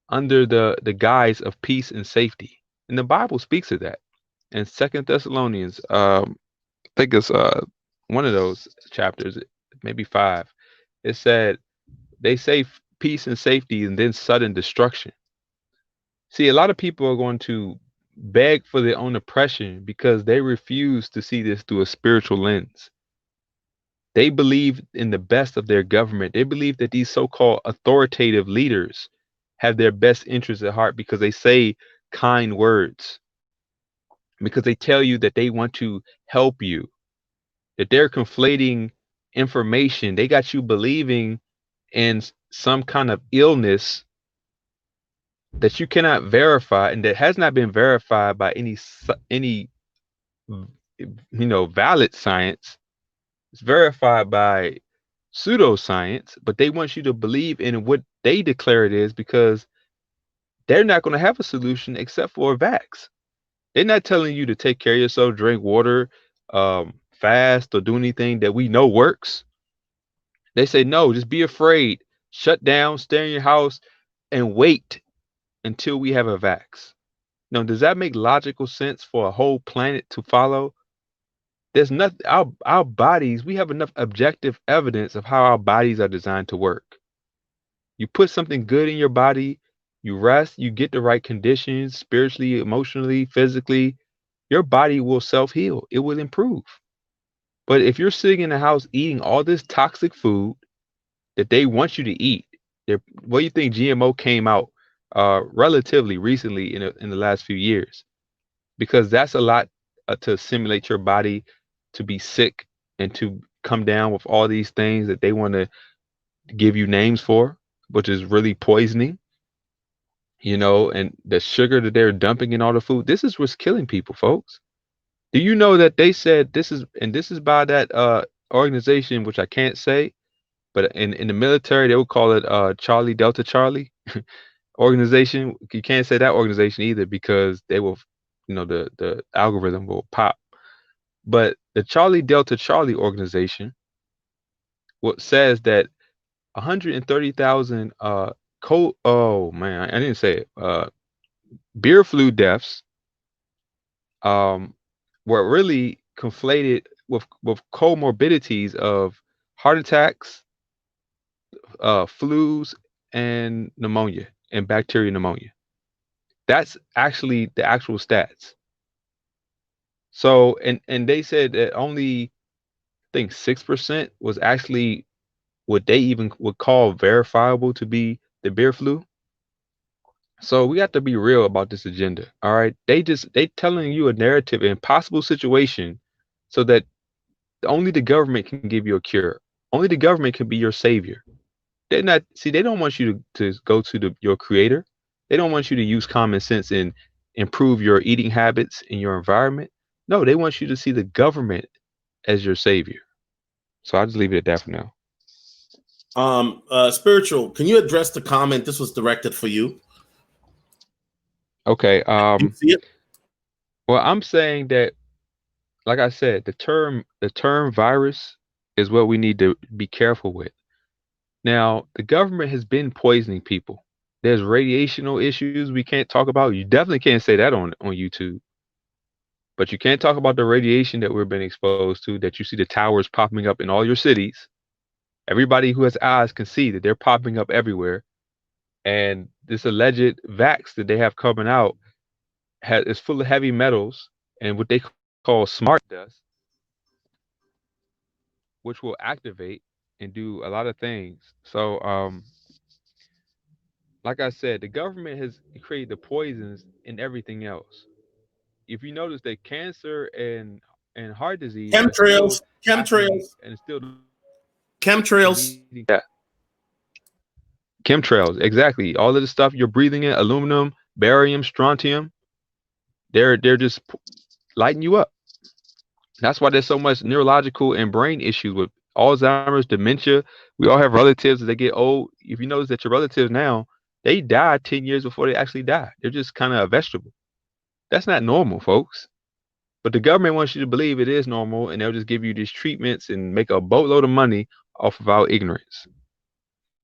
under the guise of peace and safety. And the Bible speaks of that. In 2 Thessalonians, I think it's one of those chapters, maybe 5. It said, they say peace and safety and then sudden destruction. See, a lot of people are going to beg for their own oppression because they refuse to see this through a spiritual lens. They believe in the best of their government. They believe that these so-called authoritative leaders have their best interests at heart because they say kind words, because they tell you that they want to help you, that they're conflating information. They got you believing in some kind of illness that you cannot verify and that has not been verified by any valid science. It's verified by pseudoscience, but they want you to believe in what they declare it is because they're not going to have a solution except for a vax. They're not telling you to take care of yourself, drink water, fast, or do anything that we know works. They say, no, just be afraid, shut down, stay in your house, and wait until we have a vax. Now, does that make logical sense for a whole planet to follow? There's nothing, our bodies, we have enough objective evidence of how our bodies are designed to work. You put something good in your body, you rest, you get the right conditions spiritually, emotionally, physically, your body will self heal. It will improve. But if you're sitting in the house eating all this toxic food that they want you to eat, what do you think GMO came out relatively recently in the last few years? Because that's a lot to simulate your body to be sick and to come down with all these things that they want to give you names for, which is really poisoning, and the sugar that they're dumping in all the food. This is what's killing people, folks. Do you know that they said this is by that organization, which I can't say, but in the military they would call it Charlie Delta Charlie organization. You can't say that organization either because they will, the algorithm will pop. But the Charlie Delta Charlie organization, what says that 130,000 oh man, I didn't say it. Beer flu deaths were really conflated with comorbidities of heart attacks, flus, and pneumonia and bacterial pneumonia. That's actually the actual stats. So, and they said that only, I think 6% was actually what they even would call verifiable to be the beer flu. So we have to be real about this agenda. All right. They telling you a narrative, an impossible situation so that only the government can give you a cure. Only the government can be your savior. They don't want you to go to your creator. They don't want you to use common sense and improve your eating habits in your environment. No, they want you to see the government as your savior. So I'll just leave it at that for now. Spiritual, can you address the comment? This was directed for you. Okay. You see it? Well, I'm saying that, like I said, the term virus is what we need to be careful with. Now, the government has been poisoning people. There's radiational issues we can't talk about. You definitely can't say that on YouTube. But you can't talk about the radiation that we've been exposed to, that you see the towers popping up in all your cities. Everybody who has eyes can see that they're popping up everywhere. And this alleged vax that they have coming out is full of heavy metals and what they call smart dust, which will activate and do a lot of things. So, like I said, the government has created the poisons in everything else. If you notice that cancer and heart disease are still happening and still Chemtrails. Yeah. Chemtrails, exactly. All of the stuff you're breathing in, aluminum, barium, strontium, they're just lighting you up. That's why there's so much neurological and brain issues with Alzheimer's, dementia. We all have relatives as they get old. If you notice that your relatives now, they die 10 years before they actually die. They're just kind of a vegetable. That's not normal, folks. But the government wants you to believe it is normal, and they'll just give you these treatments and make a boatload of money off of our ignorance.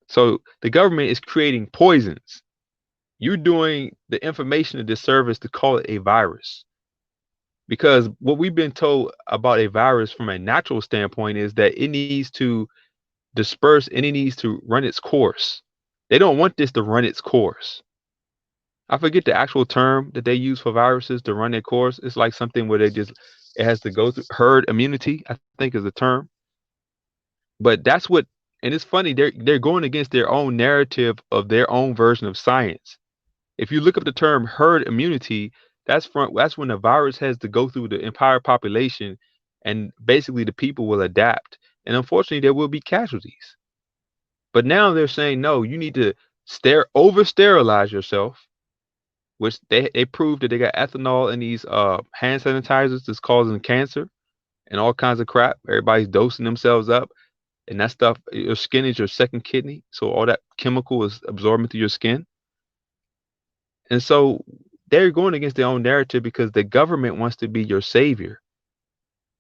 So the government is creating poisons. You're doing the information a disservice to call it a virus. Because what we've been told about a virus from a natural standpoint is that it needs to disperse and it needs to run its course. They don't want this to run its course. I forget the actual term that they use for viruses to run their course. It's like something where it has to go through herd immunity, I think is the term. But that's what, and it's funny, they're going against their own narrative of their own version of science. If you look up the term herd immunity, that's when the virus has to go through the entire population, and basically the people will adapt. And unfortunately, there will be casualties. But now they're saying, no, you need to over sterilize yourself which they proved that they got ethanol in these hand sanitizers that's causing cancer and all kinds of crap. Everybody's dosing themselves up, and that stuff, your skin is your second kidney, so all that chemical is absorbing through your skin. And so they're going against their own narrative because the government wants to be your savior.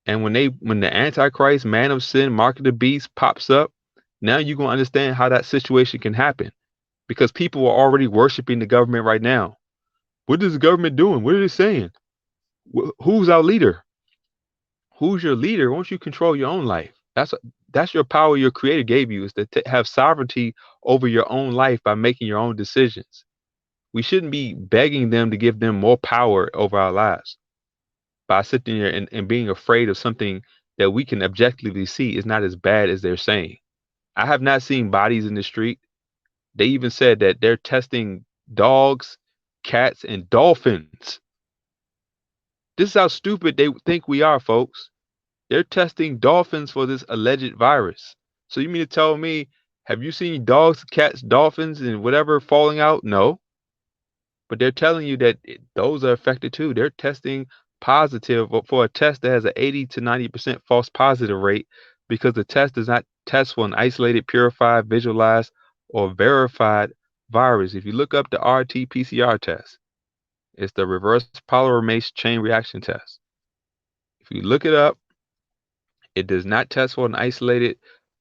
And when the Antichrist, man of sin, mark of the beast pops up, now you're gonna understand how that situation can happen. Because people are already worshiping the government right now. What is the government doing? What are they saying? Who's our leader? Who's your leader? Won't you control your own life? That's your power your creator gave you, is to have sovereignty over your own life by making your own decisions. We shouldn't be begging them to give them more power over our lives by sitting there and being afraid of something that we can objectively see is not as bad as they're saying. I have not seen bodies in the street. They even said that they're testing dogs, cats, and dolphins. This is how stupid they think we are, folks. They're testing dolphins for this alleged virus. So you mean to tell me, have you seen dogs, cats, dolphins, and whatever falling out? No. But they're telling you that those are affected too. They're testing positive for a test that has an 80 to 90% false positive rate, because the test does not test for an isolated, purified, visualized, or verified virus. If you look up the RT-PCR test, it's the reverse polymerase chain reaction test. If you look it up, it does not test for an isolated,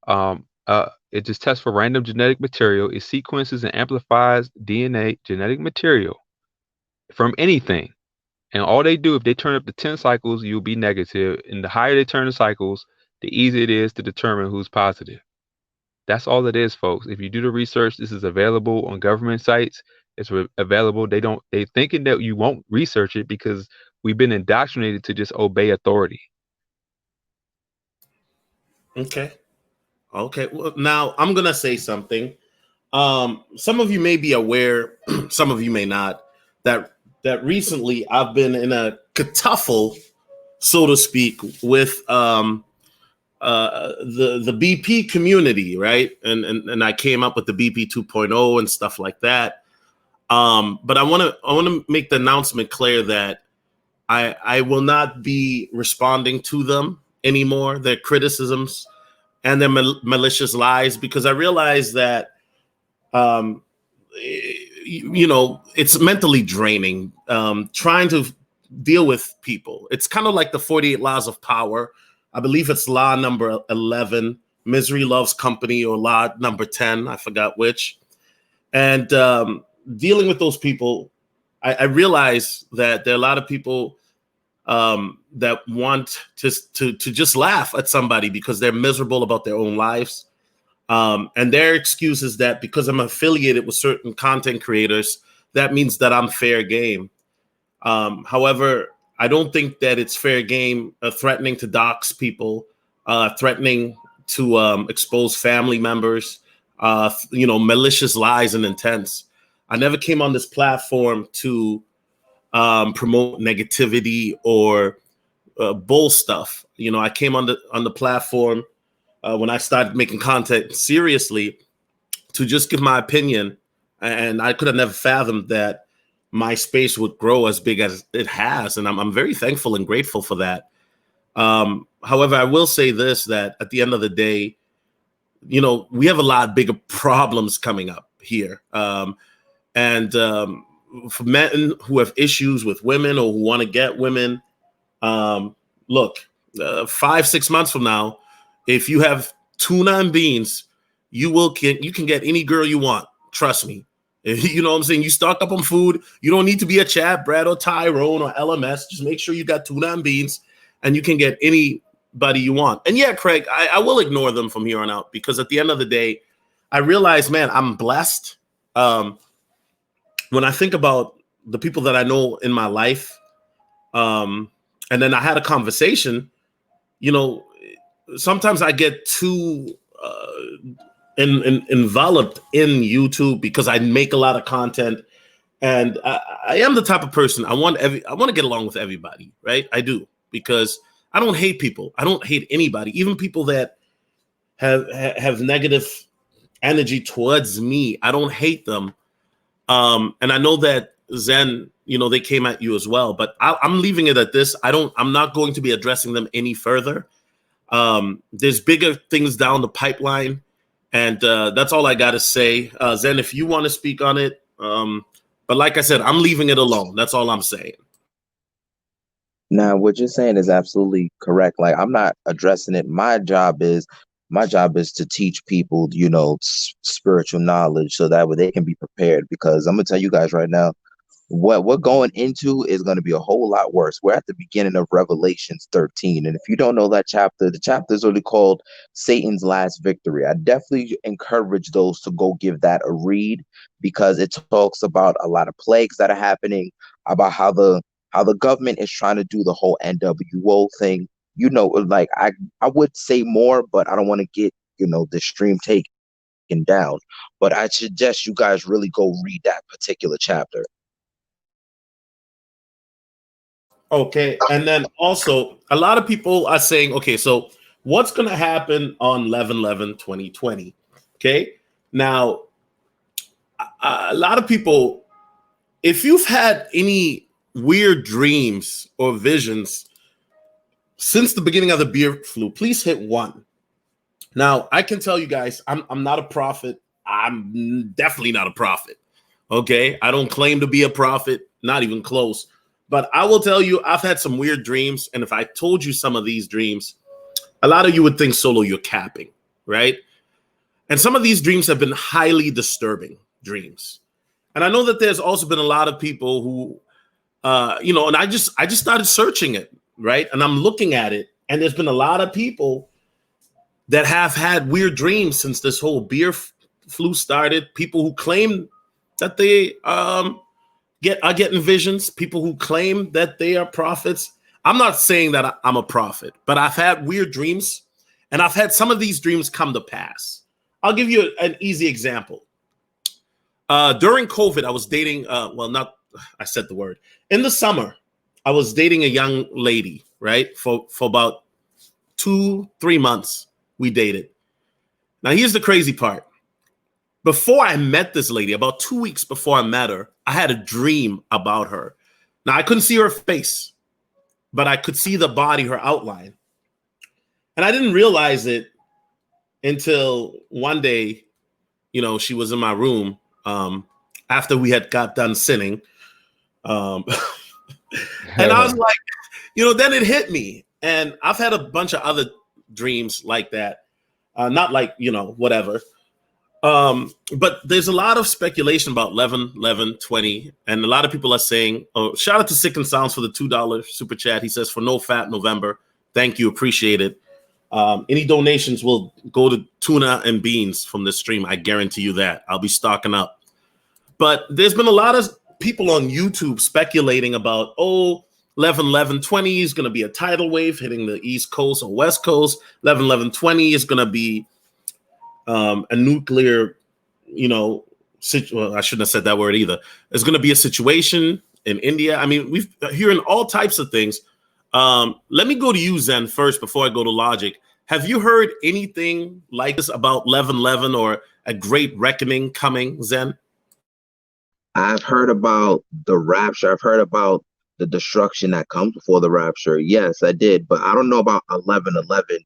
it just tests for random genetic material. It sequences and amplifies DNA genetic material from anything. And all they do, if they turn up to 10 cycles, you'll be negative. And the higher they turn the cycles, the easier it is to determine who's positive. That's all it is, folks. If you do the research, this is available on government sites. It's available. They thinking that you won't research it because we've been indoctrinated to just obey authority. Okay. Well, now I'm gonna say something. Some of you may be aware, some of you may not, that recently I've been in a kerfuffle, so to speak, with the BP community, right? And I came up with the BP 2.0 and stuff like that. But I want to make the announcement clear that I will not be responding to them anymore, their criticisms and their malicious lies, because I realize that it's mentally draining trying to deal with people. It's kind of like the 48 laws of power. I believe it's law number 11, misery loves company, or law number 10, I forgot which. And dealing with those people, I realize that there are a lot of people that want to just laugh at somebody because they're miserable about their own lives. And their excuse is that because I'm affiliated with certain content creators, that means that I'm fair game. However, I don't think that it's fair game threatening to dox people, threatening to expose family members, malicious lies and intents. I never came on this platform to promote negativity or bull stuff. I came on the platform when I started making content seriously to just give my opinion, and I could have never fathomed that my space would grow as big as it has, and I'm very thankful and grateful for that. However, I will say this, that at the end of the day, we have a lot bigger problems coming up here, and for men who have issues with women or who want to get women, look, 5-6 months from now, if you have tuna and beans, you can get any girl you want. Trust me. You know what I'm saying? You stock up on food. You don't need to be a Chad, Brad, or Tyrone or LMS. Just make sure you got tuna and beans, and you can get anybody you want. And yeah, Craig, I will ignore them from here on out, because at the end of the day, I realize, man, I'm blessed. When I think about the people that I know in my life, and then I had a conversation, sometimes I get too enveloped in YouTube because I make a lot of content, and I am the type of person I want to get along with everybody, right? I do, because I don't hate people. I don't hate anybody, even people that have negative energy towards me. I don't hate them. And I know that Zen, they came at you as well, but I'm leaving it at this. I'm not going to be addressing them any further. There's bigger things down the pipeline, and that's all I got to say. Zen, if you want to speak on it, but like I said, I'm leaving it alone. That's all I'm saying. Now, what you're saying is absolutely correct. Like, I'm not addressing it. My job is to teach people, spiritual knowledge so that way they can be prepared. Because I'm gonna tell you guys right now, what we're going into is going to be a whole lot worse. We're at the beginning of Revelations 13. And if you don't know that chapter, the chapter is really called Satan's Last Victory. I definitely encourage those to go give that a read, because it talks about a lot of plagues that are happening, about how the government is trying to do the whole NWO thing. Like I would say more, but I don't want to get, the stream taken down. But I suggest you guys really go read that particular chapter. Okay. And then also, a lot of people are saying, okay, so what's going to happen on 11/11/2020? Okay. Now, a lot of people, if you've had any weird dreams or visions since the beginning of the beer flu, please hit 1. Now, I can tell you guys, I'm not a prophet. I'm definitely not a prophet. Okay. I don't claim to be a prophet, not even close. But I will tell you, I've had some weird dreams. And if I told you some of these dreams, a lot of you would think, Solo, you're capping, right? And some of these dreams have been highly disturbing dreams. And I know that there's also been a lot of people who, and I just started searching it, right? And I'm looking at it. And there's been a lot of people that have had weird dreams since this whole beer flu started. People who claim that they are getting visions, people who claim that they are prophets. I'm not saying that I'm a prophet, but I've had weird dreams, and I've had some of these dreams come to pass. I'll give you an easy example. During COVID, I was dating, I said the word. In the summer, I was dating a young lady, right? For about 2-3 months, we dated. Now, here's the crazy part. Before I met this lady, about 2 weeks before I met her, I had a dream about her. Now, I couldn't see her face, but I could see the body, her outline. And I didn't realize it until one day, she was in my room after we had got done sinning. And I was like, then it hit me. And I've had a bunch of other dreams like that. Not like, whatever. But there's a lot of speculation about 11/11/20, and a lot of people are saying, shout out to Sick and Sounds for the $2 super chat. He says, for no fat November. Thank you. Appreciate it. Any donations will go to tuna and beans from this stream. I guarantee you that. I'll be stocking up. But there's been a lot of people on YouTube speculating about, 11/11/20 is going to be a tidal wave hitting the East Coast or West Coast. 11/11/20 is going to be a nuclear, I shouldn't have said that word either. There's going to be a situation in India. I mean, we've hearing all types of things. Let me go to you, Zen, first before I go to Logic. Have you heard anything like this about 11/11 or a great reckoning coming, Zen? I've heard about the rapture. I've heard about the destruction that comes before the rapture. Yes, I did. But I don't know about 11/11.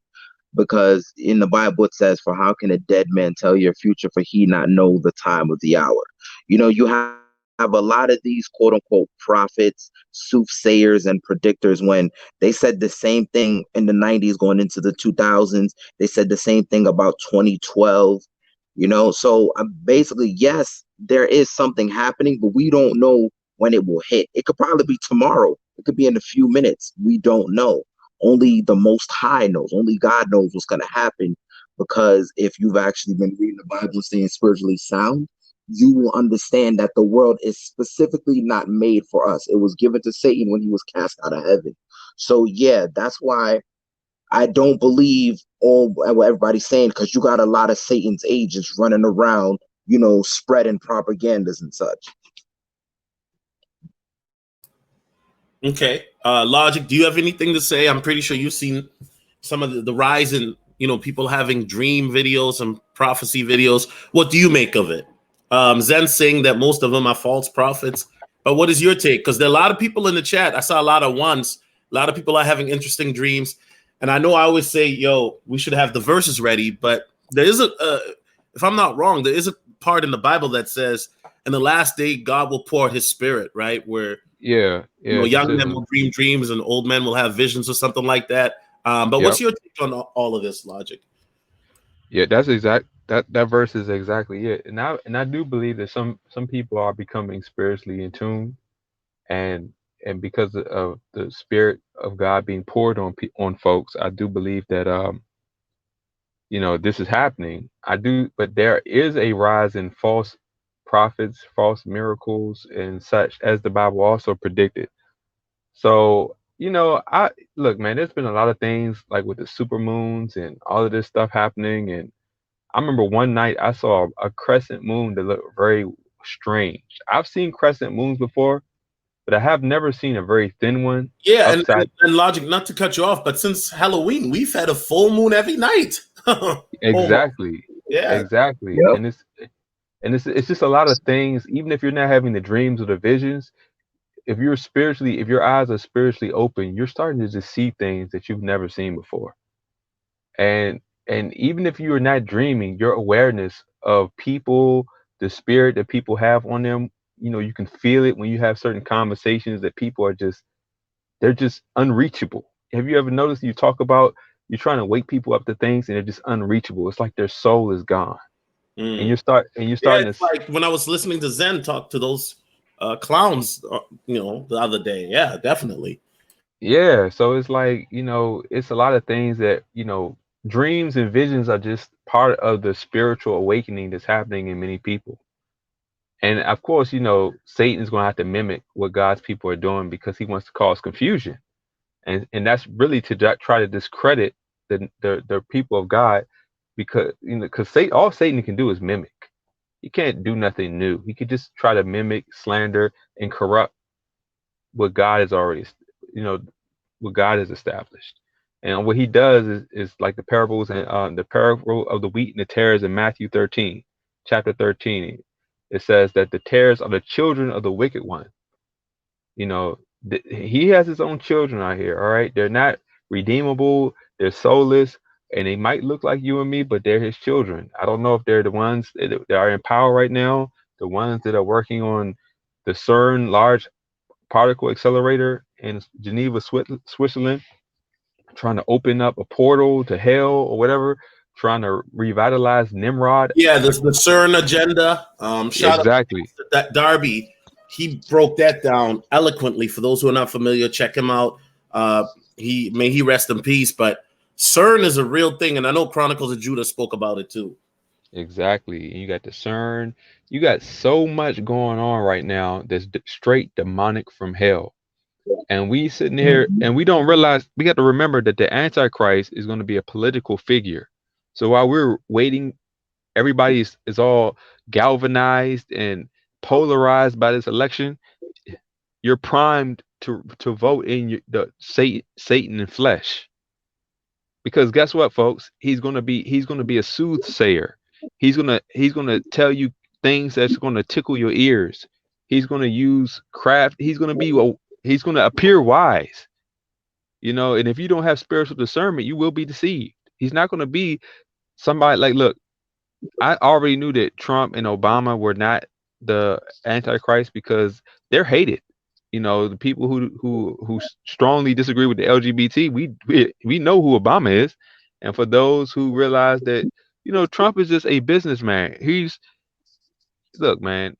Because in the Bible it says, for how can a dead man tell your future, for he not know the time of the hour? You have a lot of these quote unquote prophets, soothsayers, and predictors. When they said the same thing in the 90s going into the 2000s, they said the same thing about 2012. So basically, yes, there is something happening, but we don't know when it will hit. It could probably be tomorrow. It could be in a few minutes. We don't know. Only the Most High knows. Only God knows what's going to happen. Because if you've actually been reading the Bible and staying spiritually sound, you will understand that the world is specifically not made for us. It was given to Satan when he was cast out of heaven. So yeah, that's why I don't believe all what everybody's saying, because you got a lot of Satan's agents running around, spreading propagandas and such. Okay. Logic, do you have anything to say? I'm pretty sure you've seen some of the rise in, people having dream videos and prophecy videos. What do you make of it? Zen saying that most of them are false prophets, But what is your take? Because there are a lot of people in the chat. I saw a lot of ones. A lot of people are having interesting dreams. And I know I always say, yo, we should have the verses ready. But there is if I'm not wrong, there is a part in the Bible that says, in the last day, God will pour out his spirit, right? Where young men will dream dreams and old men will have visions or something like that. But what's your take on all of this logic? Yeah, that's that verse is exactly it. And I do believe that some people are becoming spiritually in tune, and because of the spirit of God being poured on folks, I do believe that this is happening. I do, but there is a rise in false prophets, false miracles, and such, as the Bible also predicted. So, I look, man, there's been a lot of things like with the super moons and all of this stuff happening. And I remember one night I saw a crescent moon that looked very strange. I've seen crescent moons before, but I have never seen a very thin one. Yeah, and logic, not to cut you off, but since Halloween, we've had a full moon every night. Exactly. Yeah. Exactly. Yep. And it's just a lot of things. Even if you're not having the dreams or the visions, if your eyes are spiritually open, you're starting to just see things that you've never seen before. And even if you are not dreaming, your awareness of people, the spirit that people have on them, you can feel it when you have certain conversations that people are they're just unreachable. Have you ever noticed you're trying to wake people up to things and they're just unreachable? It's like their soul is gone. And you're starting it's like when I was listening to Zen talk to those clowns, the other day. Yeah, definitely. Yeah. So it's like, it's a lot of things that, dreams and visions are just part of the spiritual awakening that's happening in many people. And of course, Satan is going to have to mimic what God's people are doing because he wants to cause confusion. And that's really to try to discredit the people of God, because all Satan can do is mimic. He can't do nothing new. He could just try to mimic, slander, and corrupt what God has already, what God has established. And what he does is like the parables and the parable of the wheat and the tares in Matthew 13, chapter 13. It says that the tares are the children of the wicked one. He has his own children out here. All right, they're not redeemable. They're soulless, and they might look like you and me, but they're his children. I don't know if they're the ones that are in power right now, the ones that are working on the CERN Large Particle Accelerator in Geneva, Switzerland, trying to open up a portal to hell or whatever, trying to revitalize Nimrod. Yeah, the CERN agenda. Shout exactly. out to that Darby. He broke that down eloquently. For those who are not familiar, check him out. May he rest in peace. But CERN is a real thing, and I know Chronicles of Judah spoke about it too. Exactly. You got the CERN. You got so much going on right now that's straight demonic from hell. And we sitting here and we don't realize, we got to remember that the Antichrist is going to be a political figure. So while we're waiting, everybody is all galvanized and polarized by this election. You're primed to vote in the Satan in flesh. Because guess what, folks? He's gonna be a soothsayer. He's gonna tell you things that's gonna tickle your ears. He's gonna use craft. He's gonna appear wise. And if you don't have spiritual discernment, you will be deceived. He's not gonna be somebody like, look, I already knew that Trump and Obama were not the Antichrist because they're hated. The people who strongly disagree with the LGBT, we know who Obama is. And for those who realize that, Trump is just a businessman. Look, man,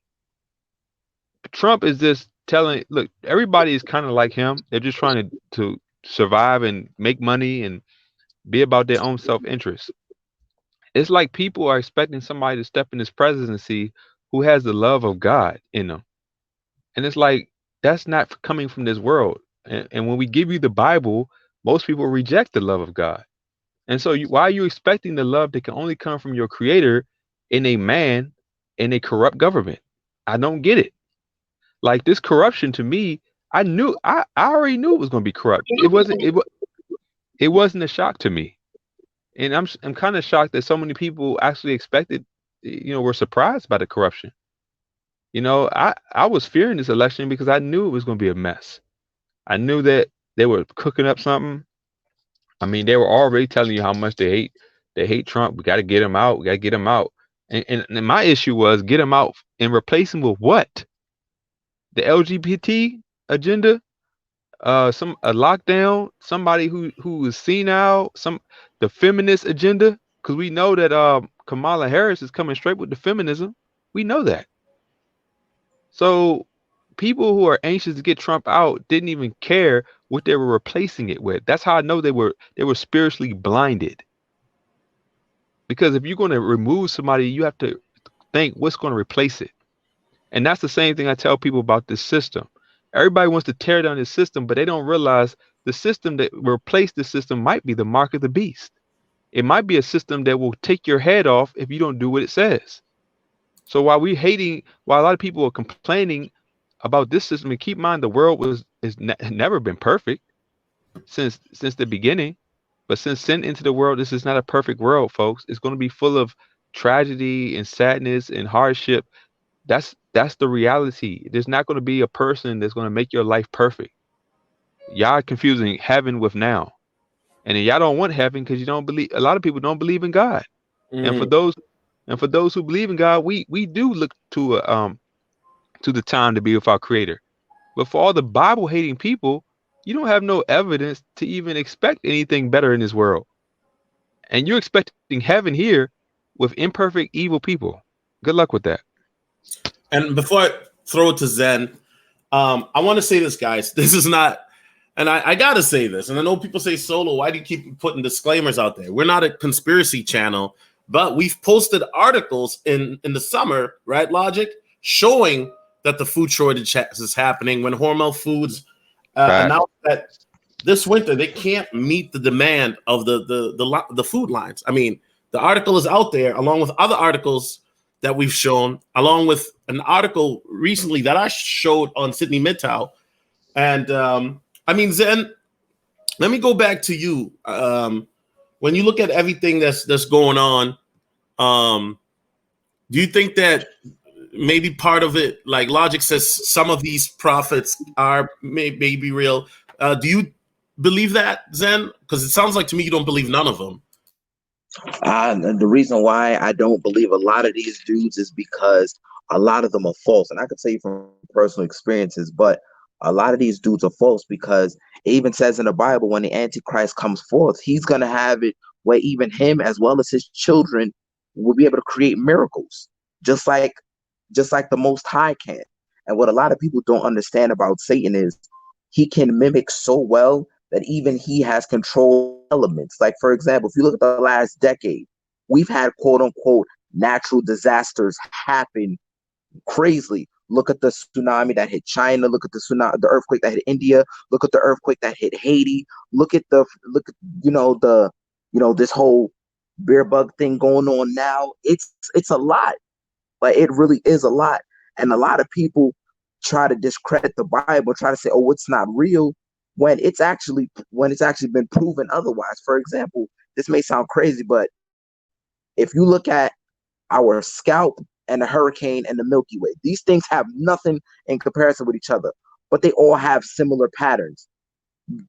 Trump is just look, everybody is kind of like him. They're just trying to survive and make money and be about their own self-interest. It's like people are expecting somebody to step in this presidency who has the love of God in them. And it's like, that's not coming from this world. And when we give you the Bible, most people reject the love of God. And so why are you expecting the love that can only come from your creator in a man in a corrupt government? I don't get it. Like, this corruption, to me, I already knew it was going to be corrupt. It wasn't a shock to me. And I'm kind of shocked that so many people actually expected, were surprised by the corruption. You know, I was fearing this election because I knew it was going to be a mess. I knew that they were cooking up something. I mean, they were already telling you how much they hate Trump. We got to get him out. We got to get him out. And my issue was get him out and replace him with what? The LGBT agenda? Some a lockdown? Somebody who is senile? The feminist agenda? Because we know that Kamala Harris is coming straight with the feminism. We know that. So people who are anxious to get Trump out didn't even care what they were replacing it with. That's how I know they were spiritually blinded. Because if you're going to remove somebody, you have to think what's going to replace it. And that's the same thing I tell people about this system. Everybody wants to tear down this system, but they don't realize the system that replaced the system might be the mark of the beast. It might be a system that will take your head off if you don't do what it says. So while a lot of people are complaining about this system, and keep in mind the world never been perfect since the beginning. But since sin into the world, this is not a perfect world, folks. It's going to be full of tragedy and sadness and hardship. That's the reality. There's not going to be a person that's going to make your life perfect. Y'all are confusing heaven with now, and then y'all don't want heaven because you don't believe. A lot of people don't believe in God. And for those who believe in God, we do look to the time to be with our Creator. But for all the Bible hating people, you don't have no evidence to even expect anything better in this world. And you're expecting heaven here with imperfect, evil people. Good luck with that. And before I throw it to Zen, I want to say this, guys. This is not, and I got to say this, and I know people say, Solo, why do you keep putting disclaimers out there? We're not a conspiracy channel, but we've posted articles in the summer, right, Logic, showing that the food shortage is happening when Hormel Foods announced that this winter they can't meet the demand of the food lines. I mean, the article is out there along with other articles that we've shown, along with an article recently that I showed on Sydney Midtown. And I mean, Zen, let me go back to you. When you look at everything that's going on, do you think that maybe part of it, like Logic says, some of these prophets are maybe real? Do you believe that, Zen? Because it sounds like to me you don't believe none of them. The reason why I don't believe a lot of these dudes is because a lot of them are false. And I can tell you from personal experiences, but a lot of these dudes are false because it even says in the Bible when the Antichrist comes forth, he's going to have it where even him as well as his children will be able to create miracles, just like the Most High can. And what a lot of people don't understand about Satan is he can mimic so well that even he has control elements. Like, for example, if you look at the last decade, we've had quote unquote natural disasters happen crazily. Look at the tsunami that hit China. Look at the earthquake that hit India. Look at the earthquake that hit Haiti. Look at this whole bear bug thing going on now. It's a lot. Like, it really is a lot. And a lot of people try to discredit the Bible, try to say, oh, it's not real, when it's actually been proven otherwise. For example, this may sound crazy, but if you look at our scalp and the hurricane and the Milky Way, these things have nothing in comparison with each other, but they all have similar patterns,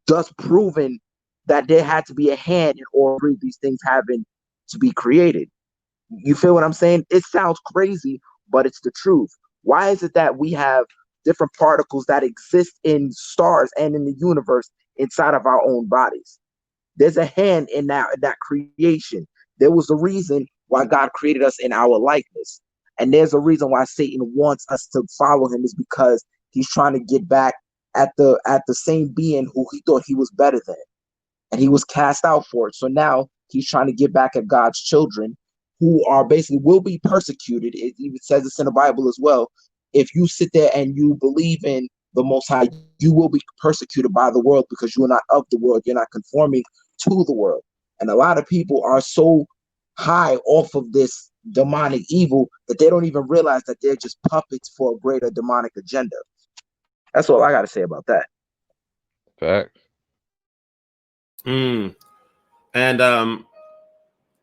thus proving that there had to be a hand in all three of these things having to be created. You feel what I'm saying? It sounds crazy, but it's the truth. Why is it that we have different particles that exist in stars and in the universe inside of our own bodies? There's a hand in that creation. There was a reason why God created us in our likeness. And there's a reason why Satan wants us to follow him, is because he's trying to get back at the same being who he thought he was better than. And he was cast out for it. So now he's trying to get back at God's children, who are basically will be persecuted. It even says this in the Bible as well. If you sit there and you believe in the Most High, you will be persecuted by the world because you are not of the world. You're not conforming to the world. And a lot of people are so high off of this demonic evil that they don't even realize that they're just puppets for a greater demonic agenda. That's all I got to say about that. Fact. And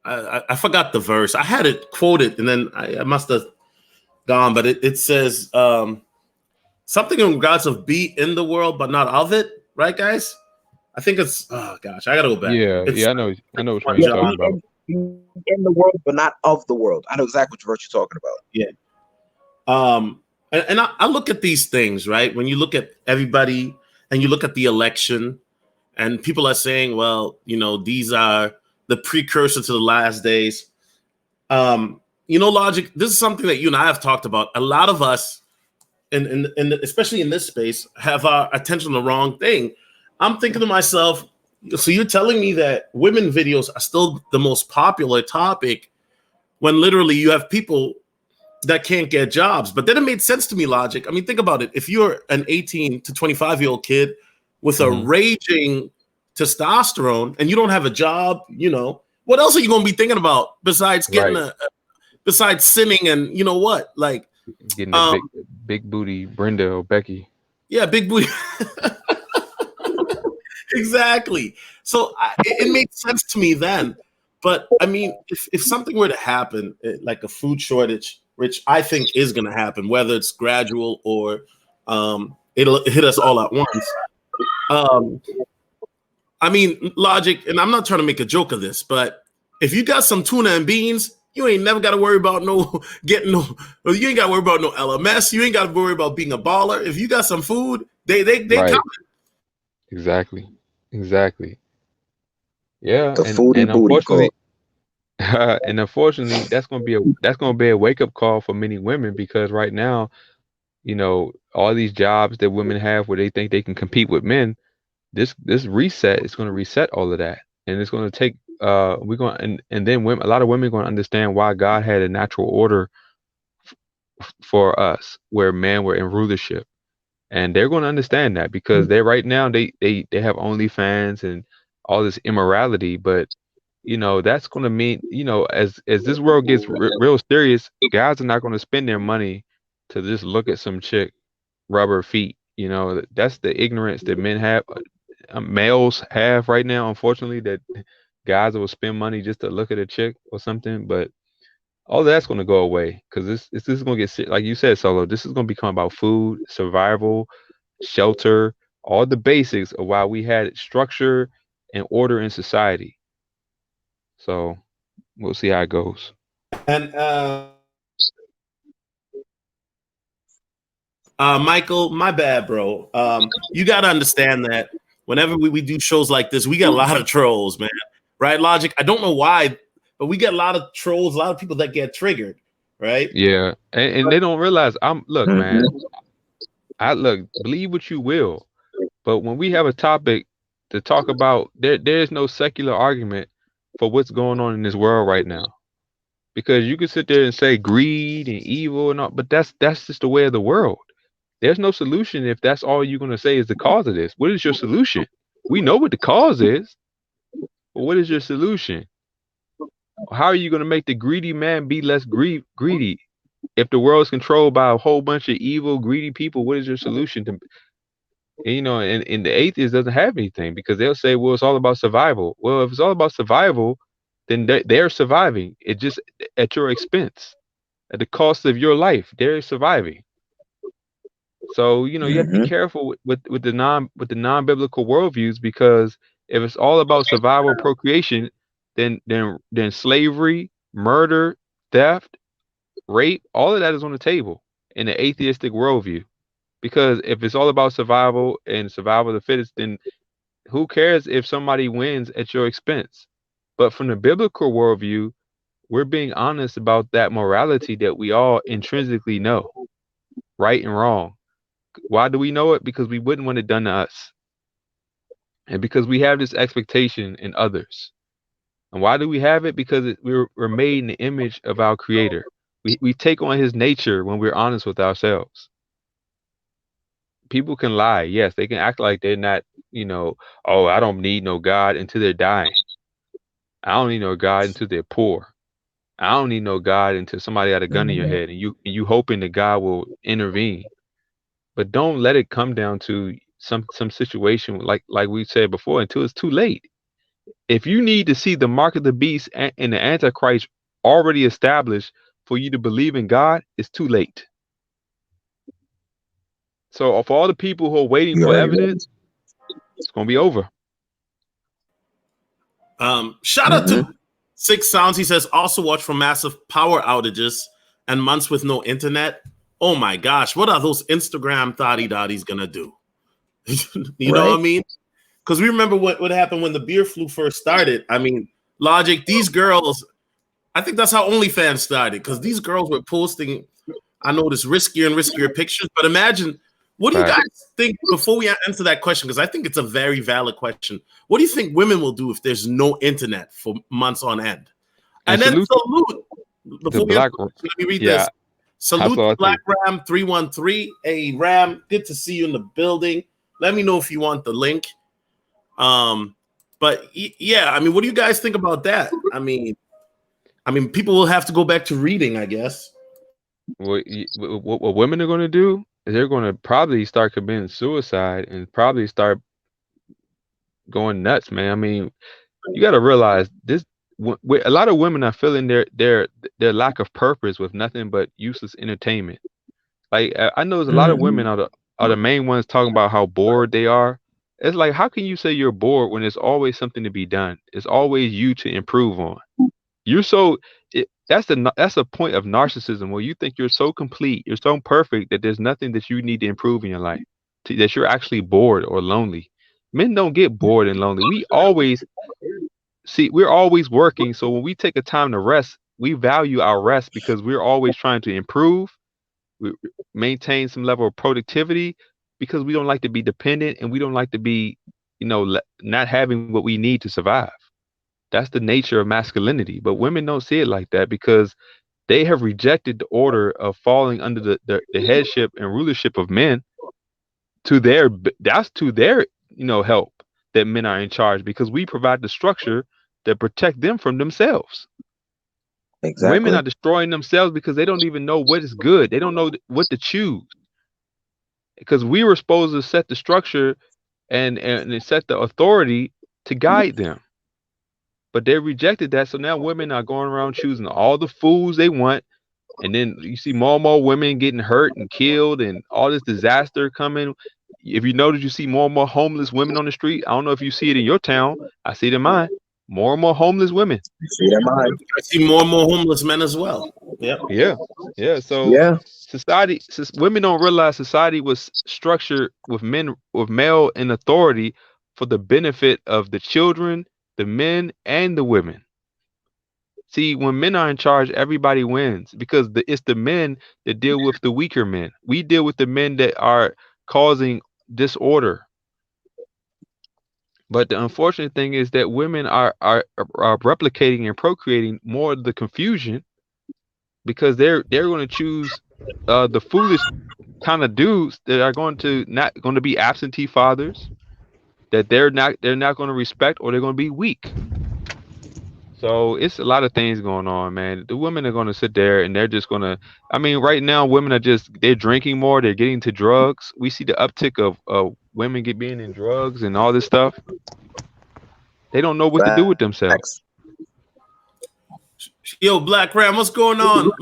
I forgot the verse. I had it quoted, and then I must have gone, but it says something in regards of be in the world but not of it, right, guys? I think it's oh gosh, I gotta go back. Yeah, It's yeah, I know which one one you're Yeah, John. talking about. be in the world, but not of the world. I know exactly which verse you're talking about. Yeah. And I look at these things, right? When you look at everybody and you look at the election, and people are saying, well, you know, these are the precursor to the last days. You know, Logic, this is something that you and I have talked about. A lot of us, especially in this space, have our attention on the wrong thing. I'm thinking to myself, so you're telling me that women videos are still the most popular topic when literally you have people that can't get jobs. But then it made sense to me, Logic. I mean, think about it. If you're an 18 to 25-year-old kid with a raging testosterone and you don't have a job, you know, what else are you going to be thinking about besides getting besides sinning and you know what? Like getting a big booty Brenda or Becky. Yeah, big booty. Exactly. So it made sense to me then. But I mean, if something were to happen, like a food shortage, which I think is going to happen, whether it's gradual or it'll hit us all at once. I mean, Logic, and I'm not trying to make a joke of this, but if you got some tuna and beans, you ain't never got to worry about you ain't got to worry about no LMS. You ain't got to worry about being a baller. If you got some food, they Right. come. Exactly. Yeah, The foodie and booty unfortunately, call. and unfortunately, that's gonna be a wake up call for many women because right now, you know, all these jobs that women have where they think they can compete with men, this reset is gonna reset all of that, and it's gonna take we're going and then women, a lot of women are gonna understand why God had a natural order for us where men were in rulership. And they're going to understand that because they're right now they have OnlyFans and all this immorality, but you know that's going to mean, you know, as this world gets real serious, guys are not going to spend their money to just look at some chick rubber feet. You know, that's the ignorance that men have, males have right now, unfortunately, that guys will spend money just to look at a chick or something. But all that's going to go away because this is going to get like you said, Solo. This is going to become about food, survival, shelter, all the basics of why we had structure and order in society. So we'll see how it goes. And Michael, my bad, bro. You got to understand that whenever we do shows like this, we get a lot of trolls, man. Right, Logic? I don't know why, but we get a lot of trolls, a lot of people that get triggered, right? Yeah, and they don't realize look, man. Believe what you will, but when we have a topic to talk about, there's no secular argument for what's going on in this world right now. Because you can sit there and say greed and evil and all, but that's just the way of the world. There's no solution if that's all you're gonna say is the cause of this. What is your solution? We know what the cause is, but what is your solution? How are you gonna make the greedy man be less greedy? If the world is controlled by a whole bunch of evil, greedy people, what is your solution to? And, you know, and the atheist doesn't have anything because they'll say, well, it's all about survival. Well, if it's all about survival, then they're surviving. It just at your expense, at the cost of your life. They're surviving. So, you know, you have to be careful with the non-biblical worldviews because if it's all about survival procreation, then slavery, murder, theft, rape, all of that is on the table in the atheistic worldview. Because if it's all about survival and survival of the fittest, then who cares if somebody wins at your expense? But from the biblical worldview, we're being honest about that morality that we all intrinsically know, right and wrong. Why do we know it? Because we wouldn't want it done to us. And because we have this expectation in others. And why do we have it? Because we're made in the image of our Creator. We take on His nature when we're honest with ourselves. People can lie. Yes, they can act like they're not, you know, oh, I don't need no God until they're dying. I don't need no God until they're poor. I don't need no God until somebody got a gun in your head and you hoping that God will intervene. But don't let it come down to some situation like we said before until it's too late. If you need to see the mark of the beast and the Antichrist already established for you to believe in God, it's too late. So for all the people who are waiting for evidence, it's gonna be over. Shout out to Six Sounds. He says also watch for massive power outages and months with no internet. Oh my gosh, what are those Instagram thotty dotties gonna do? You know what I mean? Because we remember what happened when the beer flu first started. I mean, Logic, these girls, I think that's how OnlyFans started, because these girls were posting, I know, this riskier and riskier pictures. But imagine, what do you guys think, before we answer that question, because I think it's a very valid question, what do you think women will do if there's no internet for months on end? And then salute, before we answer the question, let me read this. Salute BlackRam313. Hey, Ram, good to see you in the building. Let me know if you want the link. But yeah, I mean, what do you guys think about that? I mean, people will have to go back to reading, I guess. What women are going to do is they're going to probably start committing suicide and probably start going nuts, man. I mean, you got to realize this. A lot of women are feeling their lack of purpose with nothing but useless entertainment. Like I know there's a lot of women are the main ones talking about how bored they are. It's like, how can you say you're bored when there's always something to be done? It's always you to improve on. You're so that's a point of narcissism where you think you're so complete, you're so perfect that there's nothing that you need to improve in your life, that you're actually bored or lonely. Men don't get bored and lonely. We're always working. So when we take a time to rest, we value our rest because we're always trying to improve, we maintain some level of productivity, because we don't like to be dependent and we don't like to be, not having what we need to survive. That's the nature of masculinity. But women don't see it like that because they have rejected the order of falling under the headship and rulership of men to their help that men are in charge, because we provide the structure that protect them from themselves. Exactly. Women are destroying themselves because they don't even know what is good. They don't know what to choose. Because we were supposed to set the structure and set the authority to guide them. But they rejected that. So now women are going around choosing all the foods they want. And then you see more and more women getting hurt and killed and all this disaster coming. If you notice, you see more and more homeless women on the street. I don't know if you see it in your town. I see it in mine. More and more homeless women. I see more and more homeless men as well. Yeah. So society, since women don't realize society was structured with male in authority for the benefit of the children, the men, and the women. See, when men are in charge, everybody wins because it's the men that deal with the weaker men. We deal with the men that are causing disorder. But the unfortunate thing is that women are replicating and procreating more of the confusion because they're going to choose the foolish kind of dudes that are not going to be absentee fathers, that they're not going to respect, or they're going to be weak. So it's a lot of things going on, man. The women are going to sit there and they're just going to, I mean, right now, women they're drinking more. They're getting to drugs. We see the uptick of women being in drugs and all this stuff. They don't know what to do with themselves. Yo, Black Ram, what's going on?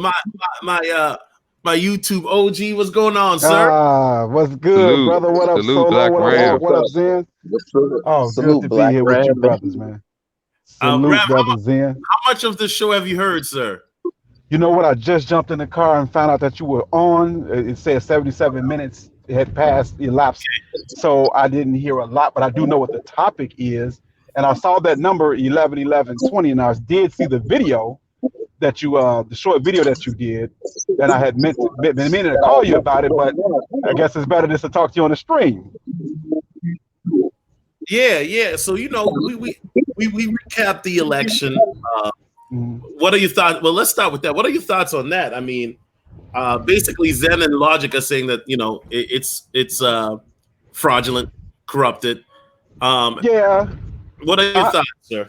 My YouTube OG, what's going on, sir? What's good, brother? What up, Solo? Black Ram. What up, Zen? Oh, good to be here with you brothers, man. Salute, Ram, brother Zen. How much of this show have you heard, sir? You know what? I just jumped in the car and found out that you were on. It said 77 minutes had passed, elapsed. So I didn't hear a lot, but I do know what the topic is. And I saw that number 111120, and I did see the video that you, the short video that you did. And I had been meaning to call you about it, but I guess it's better just to talk to you on the stream. Yeah. So we recapped the election. What are your thoughts? Well, let's start with that. What are your thoughts on that? I mean, basically, Zen and Logic are saying that it's fraudulent, corrupted. Yeah. What are your thoughts, sir?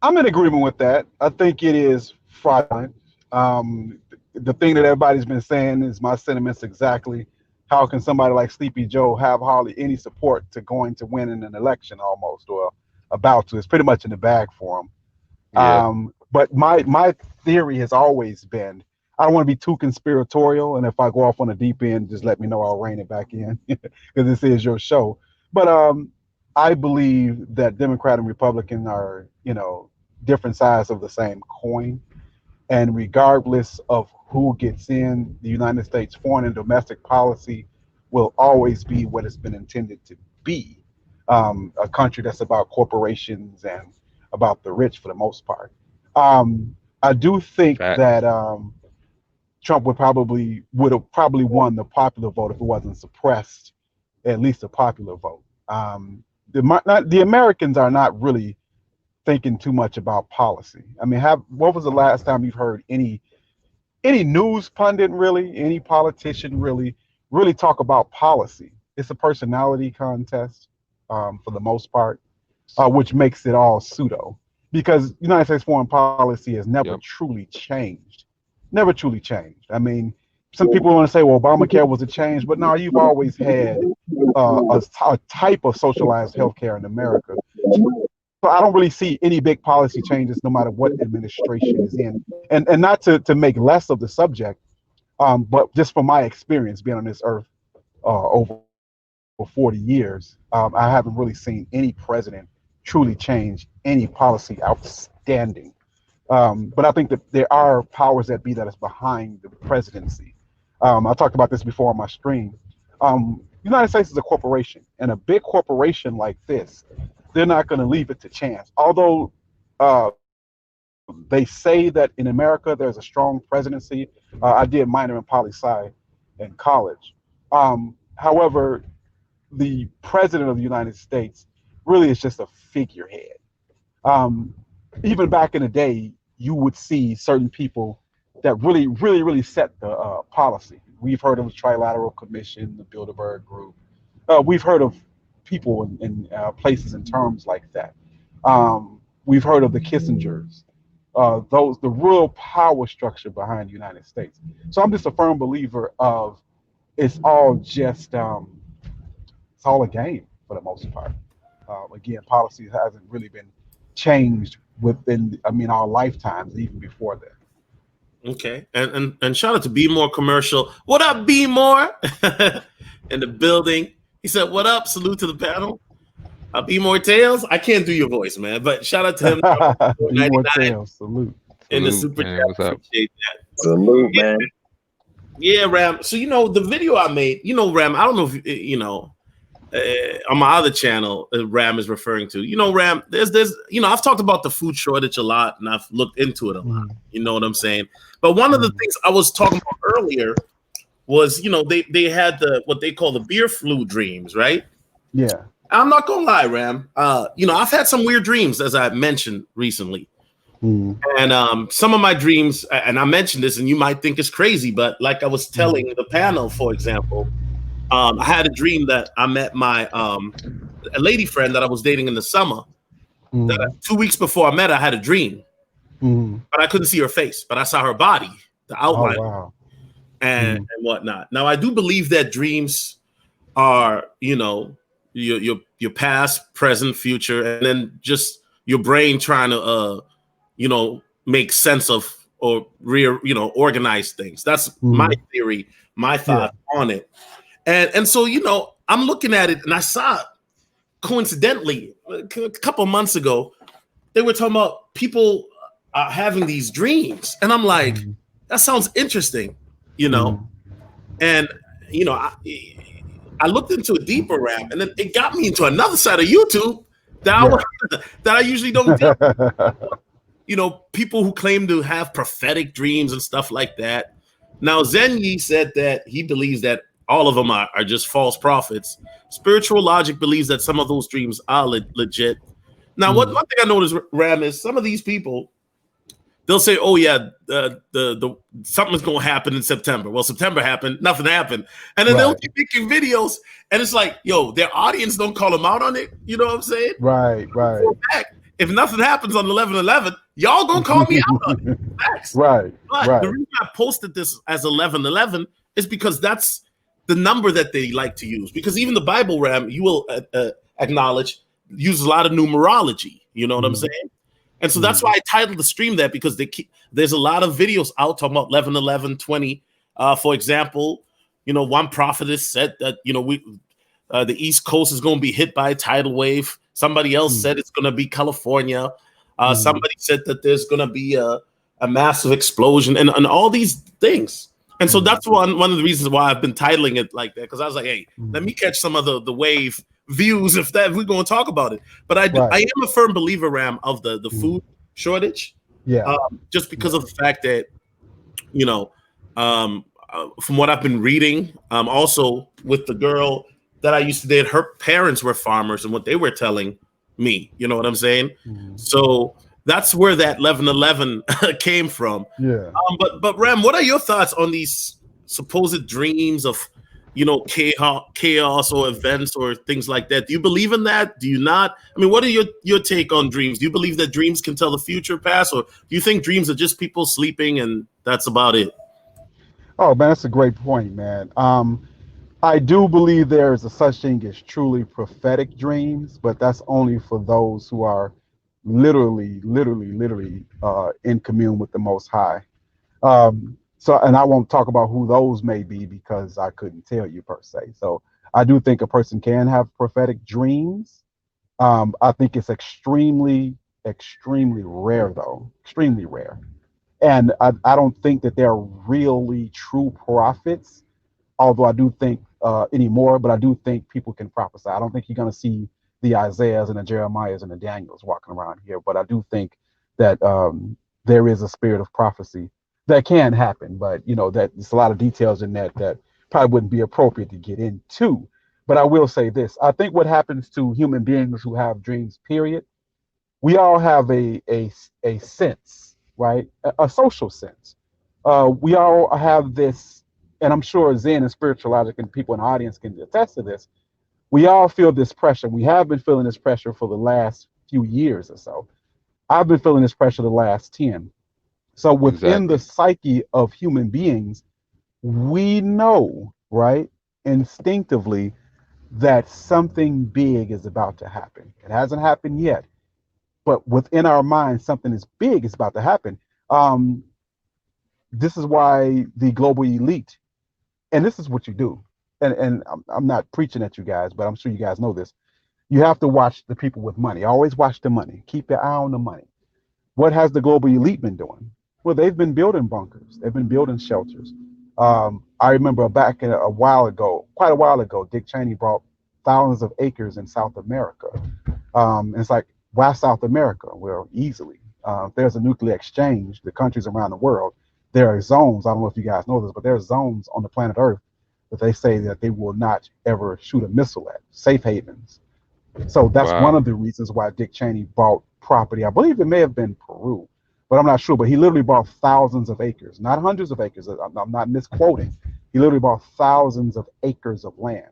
I'm in agreement with that. I think it is fraudulent. The thing that everybody's been saying is my sentiments exactly. How can somebody like Sleepy Joe have hardly any support to going to win in an election almost, or about to? It's pretty much in the bag for him. Yeah. But my theory has always been, I don't want to be too conspiratorial, and if I go off on a deep end, just let me know. I'll rein it back in because this is your show. But I believe that Democrat and Republican are, different sides of the same coin. And regardless of who gets in, the United States foreign and domestic policy will always be what it's been intended to be, a country that's about corporations and about the rich for the most part. I do think that Trump would have probably won the popular vote if it wasn't suppressed, at least a popular vote. The Americans are not really thinking too much about policy. I mean, what was the last time you've heard any news pundit, really, any politician really talk about policy? It's a personality contest for the most part, which makes it all pseudo, because United States foreign policy has never truly changed. Never truly changed. I mean, some people want to say, well, Obamacare was a change, but no, you've always had a type of socialized healthcare in America. So I don't really see any big policy changes, no matter what administration is in. And not to make less of the subject, but just from my experience being on this earth over 40 years, I haven't really seen any president truly change any policy outstanding. But I think that there are powers that be that is behind the presidency. I talked about this before on my stream. United States is a corporation, and a big corporation like this, they're not going to leave it to chance. Although they say that in America there's a strong presidency. I did minor in poli-sci in college. However, the president of the United States really is just a figurehead. Even back in the day, you would see certain people that really set the policy. We've heard of the Trilateral Commission, the Bilderberg Group. We've heard of people in places and terms like that. We've heard of the Kissingers, the real power structure behind the United States. So I'm just a firm believer of it's all just it's all a game for the most part. Again, policy hasn't really been changed within our lifetimes, even before that. Okay, and shout out to Be More Commercial. What up, Be More? In the building. He said, "What up?" Salute to the panel. Be More Tails. I can't do your voice, man, but shout out to him. Be More Tails. Salute. In the super chat. Appreciate that. Salute, man. Yeah, Ram. So the video I made. Ram. I don't know if on my other channel, Ram is referring to. Ram. There's I've talked about the food shortage a lot, and I've looked into it a lot. You know what I'm saying? But one of the things I was talking about earlier was, they had what they call the beer flu dreams, right? Yeah. I'm not gonna lie, Ram. I've had some weird dreams, as I mentioned recently. And some of my dreams, and I mentioned this, and you might think it's crazy, but like I was telling the panel, for example, I had a dream that I met my a lady friend that I was dating in the summer. That 2 weeks before I met her, I had a dream, but I couldn't see her face, but I saw her body, the outline. Oh, wow. And whatnot. Now, I do believe that dreams are, your past, present, future, and then just your brain trying to, make sense of or organize things. That's my theory, my thought on it. And so, I'm looking at it, and I saw, coincidentally, a couple months ago, they were talking about people having these dreams, and I'm like, that sounds interesting. And I looked into a deeper Ram, and then it got me into another side of YouTube that I usually don't deal. People who claim to have prophetic dreams and stuff like that. Now, Zenyi said that he believes that all of them are just false prophets. Spiritual Logic believes that some of those dreams are legit. Now, one thing I noticed, Ram, is some of these people, they'll say, "Oh yeah, the something's gonna happen in September." Well, September happened, nothing happened, and then they'll keep making videos, and it's like, yo, their audience don't call them out on it. You know what I'm saying? Right. If nothing happens on 11/11, y'all gonna call me out on it. Facts. Right. But the reason I posted this as 11/11 is because that's the number that they like to use. Because even the Bible, Ram, you will acknowledge, uses a lot of numerology. You know what I'm saying? And so that's why I titled the stream that, because there's a lot of videos out talking about 11, 11, 20. For example, one prophetess said that, the East Coast is going to be hit by a tidal wave. Somebody else said it's going to be California. Somebody said that there's going to be a massive explosion and all these things. And so that's one of the reasons why I've been titling it like that, because I was like, hey, let me catch some of the wave views if we're going to talk about it. But I am a firm believer, Ram, of the food shortage. Yeah. Just because of the fact that, from what I've been reading, also with the girl that I used to date, her parents were farmers, and what they were telling me, you know what I'm saying? So that's where that 11/11 came from. Yeah. But Ram, what are your thoughts on these supposed dreams of, chaos or events or things like that? Do you believe in that? Do you not? I mean, what are your take on dreams? Do you believe that dreams can tell the future, past, or do you think dreams are just people sleeping and that's about it? Oh man, that's a great point, man. I do believe there is a such thing as truly prophetic dreams, but that's only for those who are literally in commune with the Most High. And I won't talk about who those may be because I couldn't tell you per se. So I do think a person can have prophetic dreams. I think it's extremely rare, though, extremely rare. And I don't think that they're really true prophets, although I do think anymore, but I do think people can prophesy. I don't think you're going to see the Isaiahs and the Jeremiahs and the Daniels walking around here, but I do think that there is a spirit of prophecy that can happen, but that there's a lot of details in that probably wouldn't be appropriate to get into. But I will say this: I think what happens to human beings who have dreams, period, we all have a sense, right? A social sense. We all have this, and I'm sure Zen and spiritual logic and people in the audience can attest to this. We all feel this pressure. We have been feeling this pressure for the last few years or so. I've been feeling this pressure the last 10. So within the psyche of human beings, we know, right, instinctively, that something big is about to happen. It hasn't happened yet, but within our minds, something is big is about to happen. This is why the global elite, and this is what you do, and I'm not preaching at you guys, but I'm sure you guys know this. You have to watch the people with money. Always watch the money. Keep your eye on the money. What has the global elite been doing? Well, they've been building bunkers. They've been building shelters. I remember back quite a while ago, Dick Cheney bought thousands of acres in South America. It's like, why South America? Well, easily. If there's a nuclear exchange, the countries around the world, there are zones. I don't know if you guys know this, but there are zones on the planet Earth that they say that they will not ever shoot a missile at, safe havens. So that's one of the reasons why Dick Cheney bought property. I believe it may have been Peru, but I'm not sure. But he literally bought thousands of acres, not hundreds of acres. I'm not misquoting. He literally bought thousands of acres of land.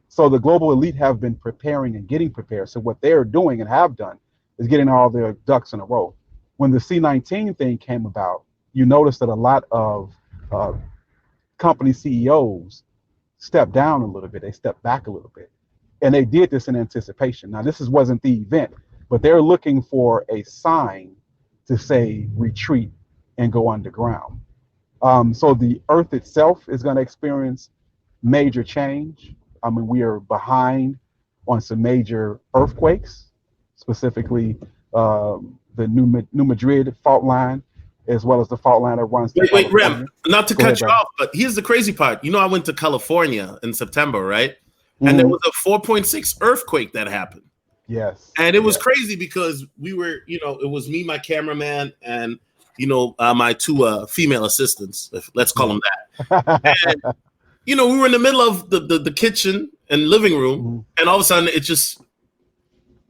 So the global elite have been preparing and getting prepared. So what they're doing and have done is getting all their ducks in a row. When the C-19 thing came about, you notice that a lot of company CEOs stepped down a little bit. They stepped back a little bit. And they did this in anticipation. Now, this wasn't the event, but they're looking for a sign to say retreat and go underground. So the earth itself is going to experience major change. I mean, we are behind on some major earthquakes, specifically the New Madrid fault line, as well as the fault line that runs through Wait, Rem, not to cut you off, but here's the crazy part. I went to California in September, right? And there was a 4.6 earthquake that happened. Yes. And it was crazy because we were, it was me, my cameraman, and, my two female assistants, let's call them that. And, we were in the middle of the kitchen and living room, and all of a sudden it just,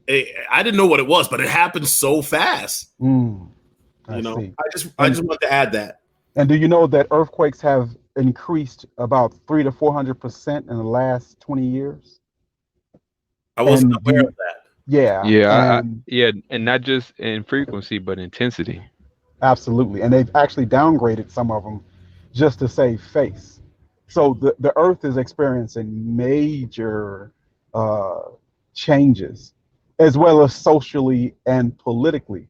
I didn't know what it was, but it happened so fast. I just want to add that. And do you know that earthquakes have increased about 300 to 400% in the last 20 years? I wasn't aware of that. Yeah. And not just in frequency, but intensity. Absolutely. And they've actually downgraded some of them just to save face. So the earth is experiencing major changes. as well as socially and politically.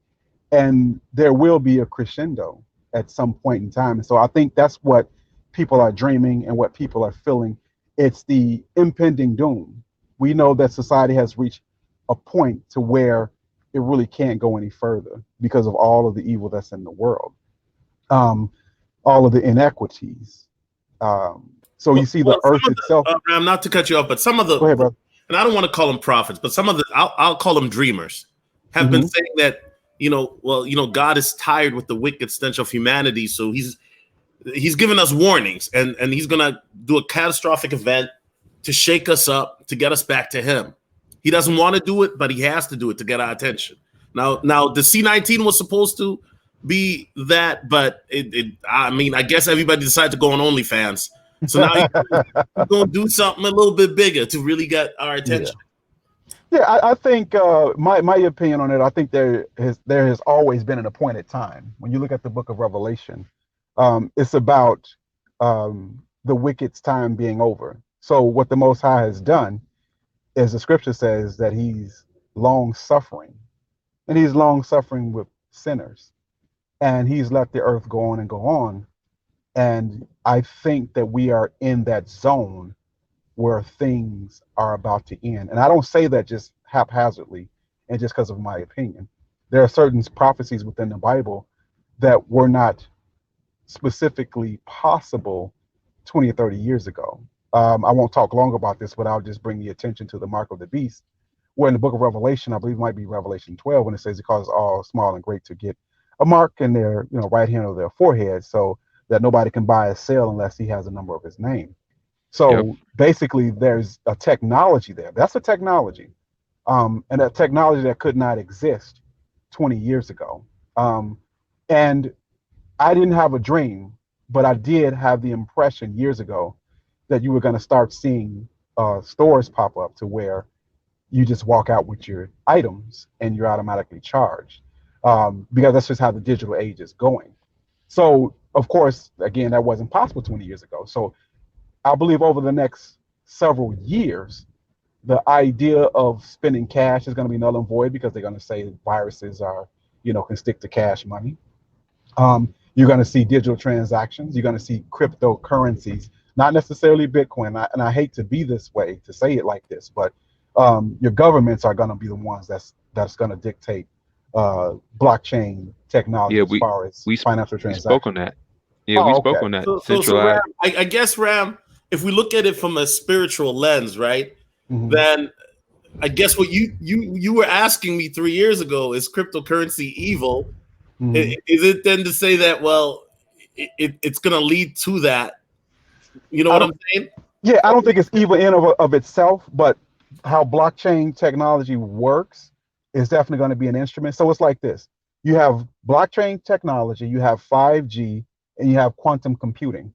And there will be a crescendo at some point in time. And so I think that's what people are dreaming and what people are feeling. It's the impending doom. We know that society has reached a point to where it really can't go any further because of all of the evil that's in the world, all of the inequities. So you see the earth itself. Ram, not to cut you off, but some of the, Go ahead, brother. and I don't want to call them prophets, but some of the, I'll call them dreamers, have been saying that, God is tired with the wicked stench of humanity, so he's given us warnings, and he's gonna do a catastrophic event to shake us up, to get us back to him. He doesn't want to do it, but he has to do it to get our attention. Now the C-19 was supposed to be that, but I guess everybody decided to go on OnlyFans. So now he's going to do something a little bit bigger to really get our attention. Yeah, I think my opinion on it, I think there has always been an appointed time. When you look at the book of Revelation, it's about the wicked's time being over. So what the Most High has done is the scripture says that he's long suffering, and he's long suffering with sinners, and he's let the earth go on and go on. And I think that we are in that zone where things are about to end. And I don't say that just haphazardly and just because of my opinion. There are certain prophecies within the Bible that were not specifically possible 20 or 30 years ago. I won't talk long about this, but I'll just bring the attention to the mark of the beast, where in the book of Revelation, I believe it might be Revelation 12, when it says it causes all small and great to get a mark in their right hand of their forehead, so that nobody can buy or sell unless he has a number of his name. So basically, there's a technology there. That's a technology, and a technology that could not exist 20 years ago. And I didn't have a dream, but I did have the impression years ago that you were going to start seeing stores pop up to where you just walk out with your items and you're automatically charged, because that's just how the digital age is going. So, of course, again, that wasn't possible 20 years ago. So I believe over the next several years, the idea of spending cash is going to be null and void, because they're going to say viruses are, can stick to cash money. You're going to see digital transactions. You're going to see cryptocurrencies, not necessarily Bitcoin. And I hate to be this way, to say it like this, but your governments are going to be the ones that's going to dictate blockchain technology as far as financial transactions. We spoke on that. Yeah, we spoke on that. So Ram, I guess, Ram, if we look at it from a spiritual lens, right, then I guess what you were asking me 3 years ago, is cryptocurrency evil? Is it then to say that, well, it's going to lead to that? You know what I'm saying? Yeah, I don't think it's evil in of itself, but how blockchain technology works is definitely going to be an instrument. So it's like this. You have blockchain technology, you have 5G, and you have quantum computing.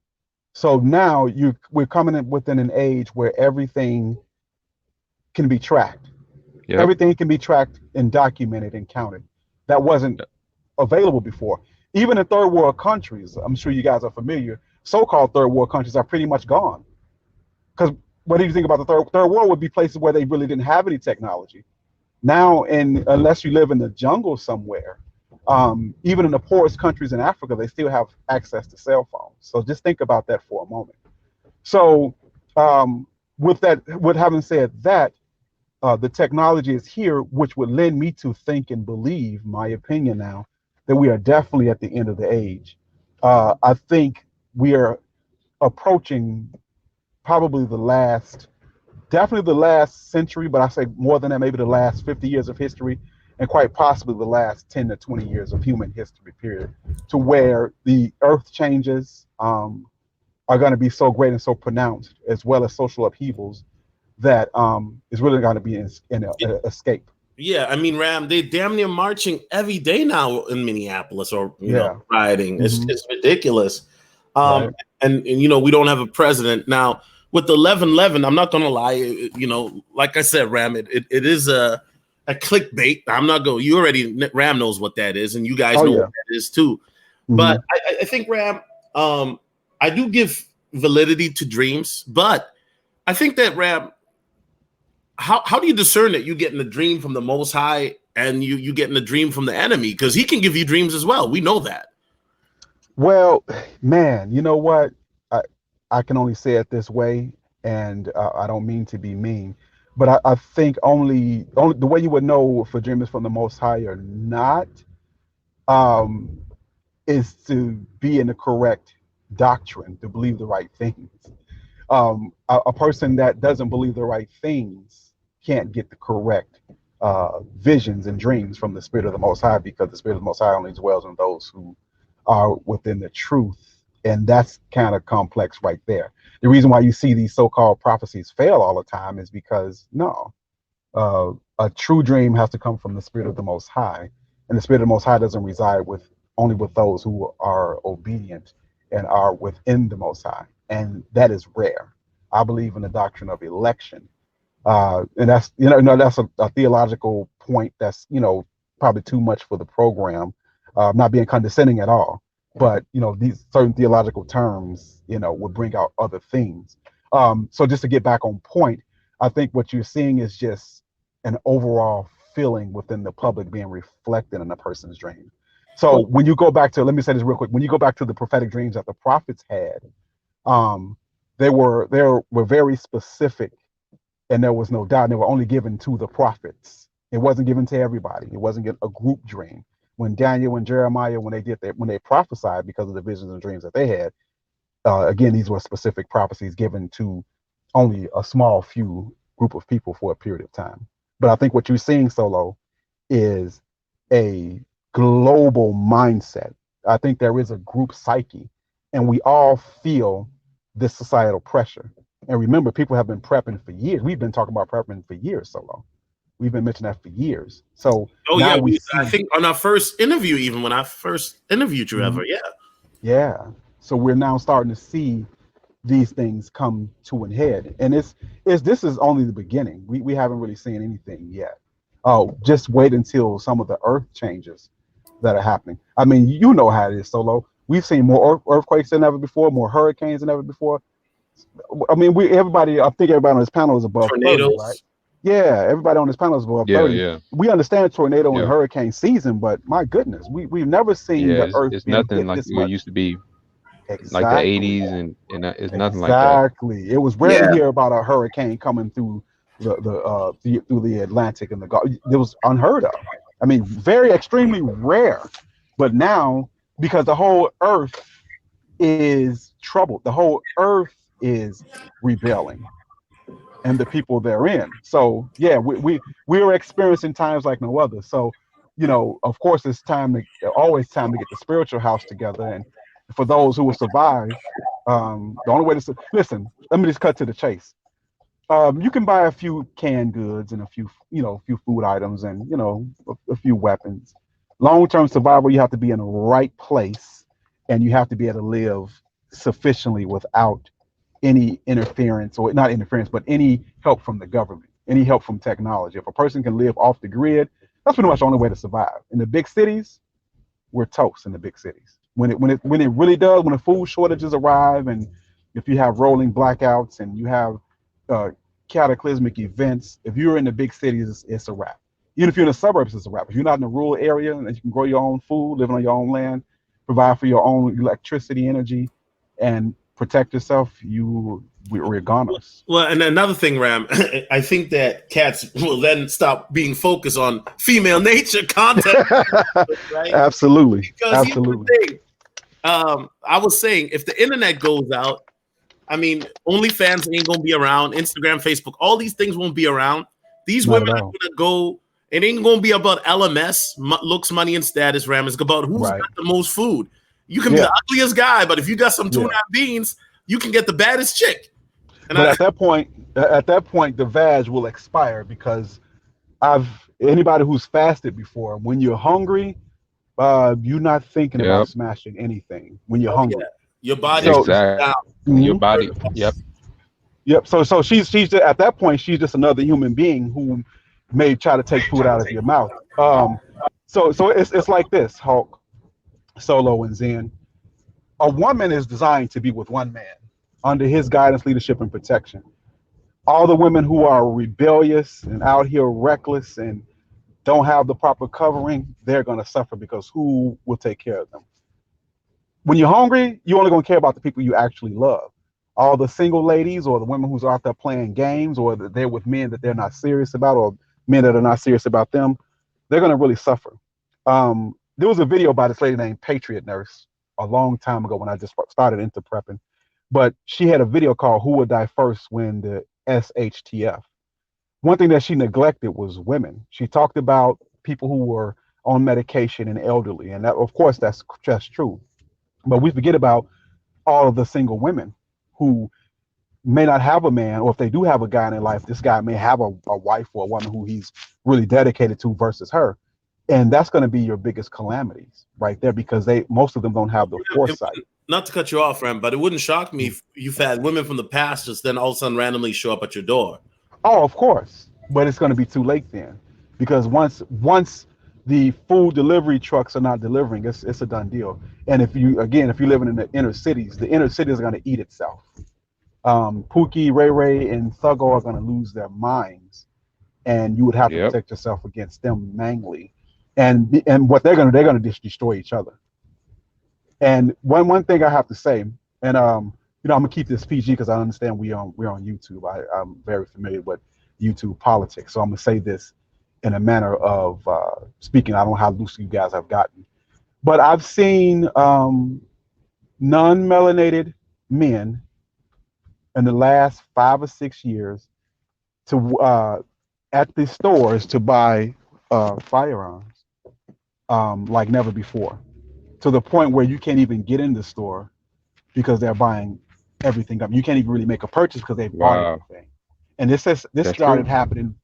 So now we're coming in within an age where everything can be tracked. Yep. Everything can be tracked and documented and counted. That wasn't available before. Even in third world countries, I'm sure you guys are familiar, so-called third world countries are pretty much gone. Because what do you think about the third world would be places where they really didn't have any technology. Now, unless you live in the jungle somewhere, even in the poorest countries in Africa, they still have access to cell phones. So just think about that for a moment. So with having said that, the technology is here, which would lend me to think and believe, my opinion now, that we are definitely at the end of the age. I think we are approaching probably definitely the last century, but I say more than that, maybe the last 50 years of history, and quite possibly the last 10 to 20 years of human history period, to where the earth changes are going to be so great and so pronounced, as well as social upheavals, that is really going to be an escape. Yeah, I mean, Ram, they damn near marching every day now in Minneapolis, or rioting. It's ridiculous. Right. And we don't have a president now. With the 11/11, I'm not gonna lie. Like I said, Ram, it is a clickbait. I'm not going. You already, Ram knows what that is, and you guys know what that is too. But I think, Ram, I do give validity to dreams, but I think that, Ram, how do you discern that you getting a dream from the Most High and you getting a dream from the enemy? Because he can give you dreams as well. We know that. Well, man, you know what? I can only say it this way, and I don't mean to be mean, but I think only the way you would know if a dream is from the Most High or not, um, is to be in the correct doctrine, to believe the right things. A person that doesn't believe the right things can't get the correct visions and dreams from the Spirit of the Most High, because the Spirit of the Most High only dwells in those who are within the truth. And that's kind of complex right there. The reason why you see these so-called prophecies fail all the time is because a true dream has to come from the Spirit of the Most High, and the Spirit of the Most High doesn't reside only with those who are obedient and are within the Most High, and that is rare. I believe in the doctrine of election, and that's that's a theological point that's probably too much for the program. Not being condescending at all, but these certain theological terms would bring out other things. So just to get back on point, I think what you're seeing is just an overall feeling within the public being reflected in a person's dream. So when you go back to, let me say this real quick, when you go back to the prophetic dreams that the prophets had, they were very specific, and there was no doubt. They were only given to the prophets. It wasn't given to everybody. It wasn't a group dream. When Daniel and Jeremiah, when they prophesied because of the visions and dreams that they had, again, these were specific prophecies given to only a small few group of people for a period of time. But I think what you're seeing, Solo, is a global mindset. I think there is a group psyche, and we all feel this societal pressure. And remember, people have been prepping for years. We've been talking about prepping for years, Solo. We've been mentioning that for years. So I think on our first interview, even when I first interviewed you ever, yeah. So we're now starting to see these things come to an head, and this is only the beginning. We haven't really seen anything yet. Oh, just wait until some of the earth changes that are happening. I mean, you know how it is, Solo. We've seen more earthquakes than ever before, more hurricanes than ever before. I mean, I think everybody on this panel is above tornadoes. 30, right? Yeah, everybody on this panel is above 30. Yeah. We understand tornado and hurricane season, but my goodness, we've never seen the earth. It's nothing like it used to be. Exactly. Like the 80s, and it's nothing like that. Exactly. It was rare to hear about a hurricane coming through through the Atlantic and the Gulf. It was unheard of. I mean, very extremely rare. But now, because the whole earth is troubled, the whole earth is rebelling, and the people therein. So yeah, we're experiencing times like no other. So, of course, it's always time to get the spiritual house together. And for those who will survive, the only way to listen. Let me just cut to the chase. You can buy a few canned goods and a few food items and a few weapons. Long-term survival, you have to be in the right place, and you have to be able to live sufficiently without any interference, or not interference, but any help from the government, any help from technology. If a person can live off the grid, that's pretty much the only way to survive. In the big cities, we're toast in the big cities. When it really does, when the food shortages arrive, and if you have rolling blackouts and you have cataclysmic events, if you're in the big cities, it's a wrap. Even if you're in the suburbs, it's a wrap. If you're not in a rural area and you can grow your own food, living on your own land, provide for your own electricity, energy, and protect yourself, we're goners. Well, and another thing, Ram, I think that cats will then stop being focused on female nature content. Right? Absolutely. Because here's the thing. I was saying, if the internet goes out, I mean, OnlyFans ain't gonna be around. Instagram, Facebook, all these things won't be around. These women are gonna go. It ain't gonna be about LMS, looks, money, and status. Ram, it's about who's got the most food. You can be the ugliest guy, but if you got some tuna and beans, you can get the baddest chick. And at that point, the vag will expire, because anybody who's fasted before, when you're hungry, you're not thinking about smashing anything when you're hungry. Your body, your body, yep. So she's just, at that point, she's just another human being who may try to take food out of your mouth. So it's like this, Hulk, Solo, and Zen. A woman is designed to be with one man under his guidance, leadership, and protection. all the women who are rebellious and out here reckless and don't have the proper covering, they're going to suffer because who will take care of them? When you're hungry, you're only going to care about the people you actually love. All the single ladies or the women who's out there playing games or they're with men that they're not serious about or men that are not serious about them, they're going to really suffer. There was a video by this lady named Patriot Nurse a long time ago when I just started into prepping, but she had a video called Who Would Die First When the SHTF. One thing that she neglected was women. She talked about people who were on medication and elderly, and that, of course, that's just true. But we forget about all of the single women who may not have a man, or if they do have a guy in their life, this guy may have a wife or a woman who he's really dedicated to versus her. And that's going to be your biggest calamities right there because most of them don't have the foresight. Not to cut you off, Ram, but it wouldn't shock me if you've had women from the past just then all of a sudden randomly show up at your door. Oh, of course. But it's going to be too late then because once the food delivery trucks are not delivering, it's a done deal. And if you're living in the inner cities are going to eat itself. Pookie, Ray Ray, and Thuggo are going to lose their minds, and you would have to protect yourself against them mainly. And what they're going to just destroy each other. And one thing I have to say, and I'm gonna keep this PG because I understand we're on YouTube. I'm very familiar with YouTube politics, so I'm gonna say this in a manner of speaking. I don't know how loose you guys have gotten, but I've seen non-melanated men in the last 5 or 6 years to at the stores to buy firearms like never before, to the point where you can't even get in the store because they're buying everything up. You can't even really make a purchase because they've bought everything. And this started happening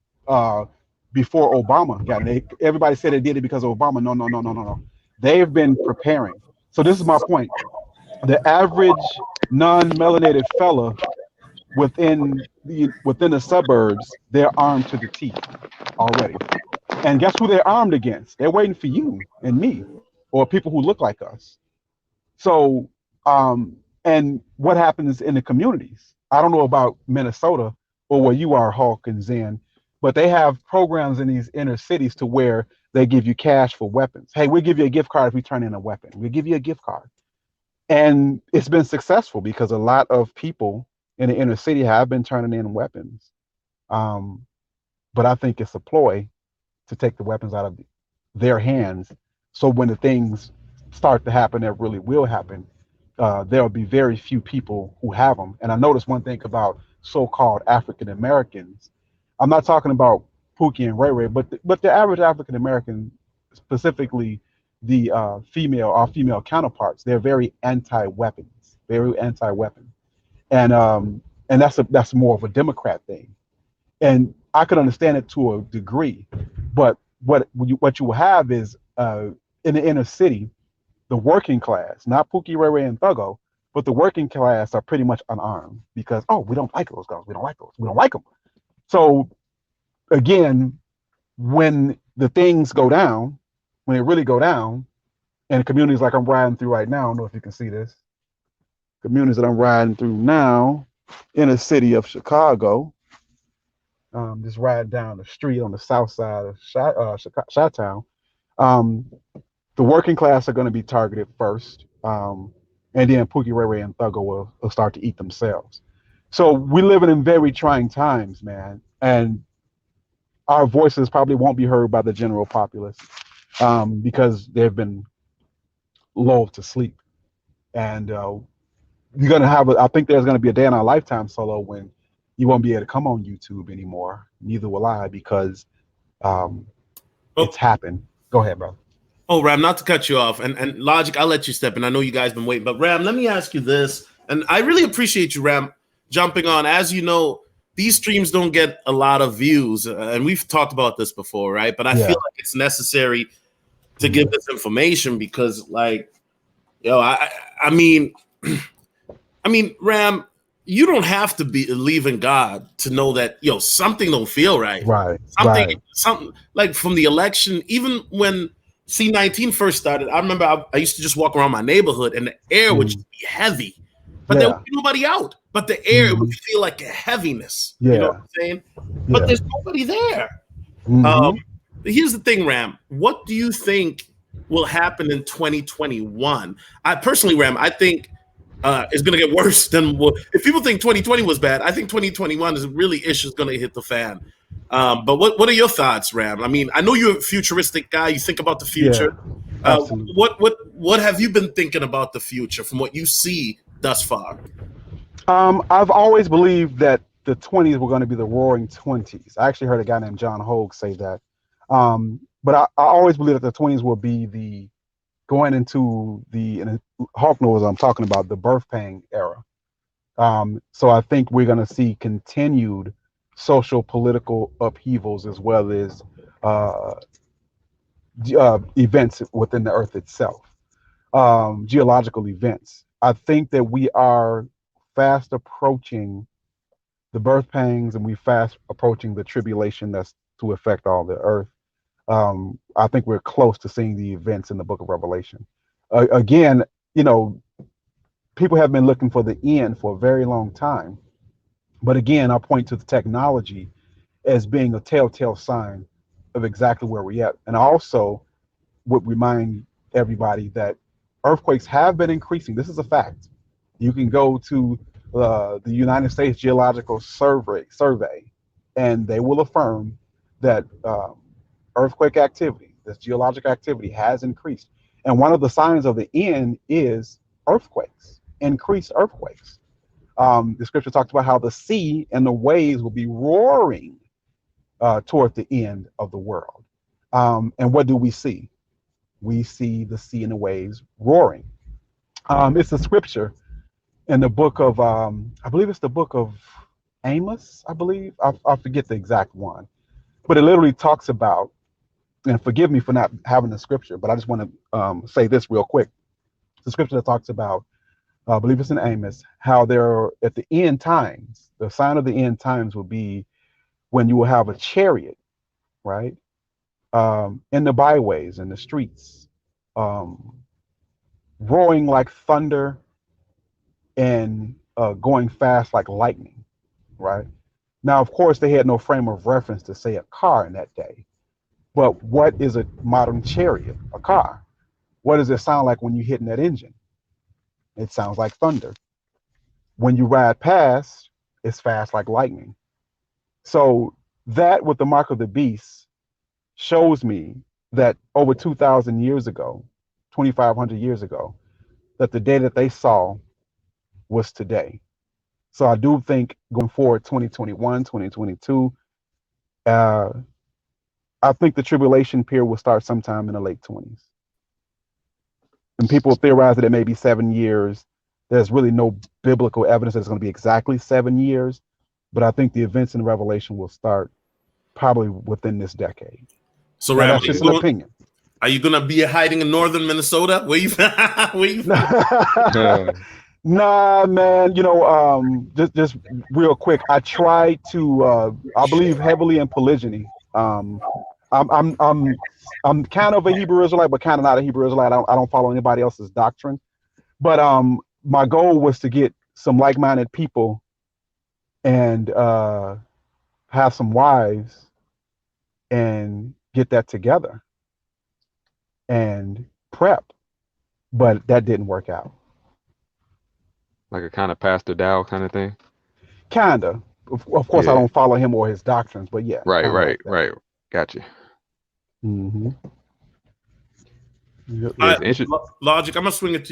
before Obama got it. Everybody said they did it because of Obama. No. They've been preparing. So this is my point. The average non-melanated fella within the suburbs, they're armed to the teeth already. And guess who they're armed against? They're waiting for you and me or people who look like us. So, and what happens in the communities? I don't know about Minnesota or where you are, Hulk and Zen, but they have programs in these inner cities to where they give you cash for weapons. Hey, we'll give you a gift card if we turn in a weapon. We'll give you a gift card. And it's been successful because a lot of people in the inner city have been turning in weapons. But I think it's a ploy to take the weapons out of their hands. So when the things start to happen that really will happen, there'll be very few people who have them. And I noticed one thing about so-called African Americans. I'm not talking about Pookie and Ray Ray, but the average African American, specifically the female counterparts, they're very anti-weapons, and that's more of a Democrat thing. And I could understand it to a degree, but what you will have is in the inner city, the working class, not Pookie, Ray Ray, and Thuggo, but the working class are pretty much unarmed because, we don't like those guys. We don't like them. So again, when the things go down, when it really go down, and communities like I'm riding through right now, I don't know if you can see this, communities that I'm riding through now in the city of Chicago, just riding down the street on the south side of Chi-Town, the working class are going to be targeted first, and then Pookie, Ray Ray, and Thuggo will start to eat themselves. So we're living in very trying times, man, and our voices probably won't be heard by the general populace because they've been lulled to sleep. And you're going to have, I think there's going to be a day in our lifetime, Solo, when you won't be able to come on YouTube anymore. Neither will I, because it's happened. Go ahead, brother. Oh, Ram, not to cut you off, and Logic, I'll let you step in. I know you guys been waiting, but Ram, let me ask you this, and I really appreciate you, Ram, jumping on. As you know, these streams don't get a lot of views, and we've talked about this before, right? But I feel like it's necessary to give this information because, like, I mean, Ram, you don't have to believe in God to know that something don't feel right. Right. Something like from the election, even when C-19 first started, I remember I used to just walk around my neighborhood and the air would just be heavy. but there would be nobody out. But the air, it would feel like a heaviness. You know what I'm saying? But there's nobody there. Here's the thing, Ram. What do you think will happen in 2021? I personally, Ram, I think it's going to get worse than if people think 2020 was bad. I think 2021 is really issues going to hit the fan. But what are your thoughts, Ram? I mean, I know you're a futuristic guy. You think about the future. What have you been thinking about the future from what you see thus far? I've always believed that the 20s were going to be the roaring 20s. I actually heard a guy named John Hogue say that. But I always believe that the 20s will be the going into and Hawk knows I'm talking about, the birth pang era. So I think we're going to see continued social political upheavals as well as events within the earth itself, geological events. I think that we are fast approaching the birth pangs, and we fast approaching the tribulation that's to affect all the earth. I think we're close to seeing the events in the book of Revelation. Again, people have been looking for the end for a very long time. But again, I point to the technology as being a telltale sign of exactly where we're at. And I also would remind everybody that earthquakes have been increasing. This is a fact. You can go to the United States Geological Survey, and they will affirm that earthquake activity, this geologic activity, has increased. And one of the signs of the end is earthquakes, increased earthquakes. The scripture talks about how the sea and the waves will be roaring toward the end of the world. And what do we see? We see the sea and the waves roaring. It's a scripture in the book of, I believe it's the book of Amos, I believe. I forget the exact one. But it literally talks about, and forgive me for not having the scripture, but I just want to say this real quick. The scripture that talks about, I believe it's in Amos, how there at the end times, the sign of the end times will be when you will have a chariot, right, in the byways, in the streets, roaring like thunder and going fast like lightning, right? Now, of course, they had no frame of reference to say a car in that day. But what is a modern chariot, a car? What does it sound like when you're hitting that engine? It sounds like thunder. When you ride past, it's fast like lightning. So that with the mark of the beast shows me that over 2,000 years ago, 2,500 years ago, that the day that they saw was today. So I do think going forward, 2021, 2022, I think the tribulation period will start sometime in the late 20s. And people theorize that it may be 7 years. There's really no biblical evidence that it's going to be exactly 7 years, but I think the events in Revelation will start probably within this decade. So, Ram, that's just an opinion. Are you going to be hiding in northern Minnesota? Where you? Nah, man. Just real quick. I try to. I believe heavily in polygyny. I'm kind of a Hebrew Israelite, but kind of not a Hebrew Israelite. I don't follow anybody else's doctrine. But my goal was to get some like-minded people and have some wives and get that together and prep. But that didn't work out. Like a kind of Pastor Dow kind of thing? Kinda. Of course, yeah. I don't follow him or his doctrines, but yeah. Right. Gotcha. Mm-hmm. Logic, I'm gonna swing it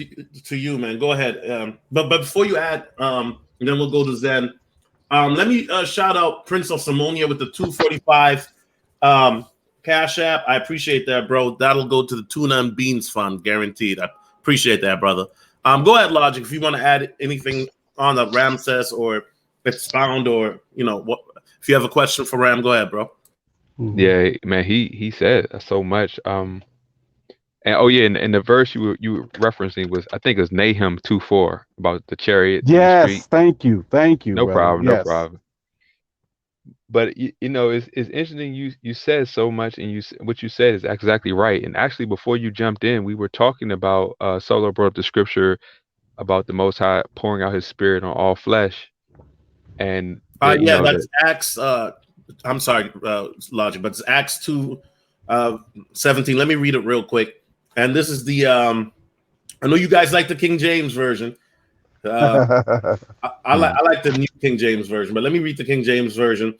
to you, man. Go ahead. But before you add, then we'll go to Zen. Let me shout out Prince of Simonia with the 245 Cash App. I appreciate that, bro. That'll go to the Tuna and Beans Fund, guaranteed. I appreciate that, brother. Go ahead, Logic, if you want to add anything on the Ram says or expound, or what. If you have a question for Ram, go ahead, bro. Yeah, man, he said so much. And the verse you were referencing was, I think it was Nahum 2:4 about the chariot. Yes, thank you. No brother. problem, yes. No problem. But it's interesting. You said so much, and what you said is exactly right. And actually, before you jumped in, we were talking about Solo brought up the scripture about the Most High pouring out His Spirit on all flesh, and that Yeah, that's Acts. I'm sorry, Logic, but it's Acts 2:17. Let me read it real quick. And this is the I know you guys like the King James version. I like the New King James version, but let me read the King James version.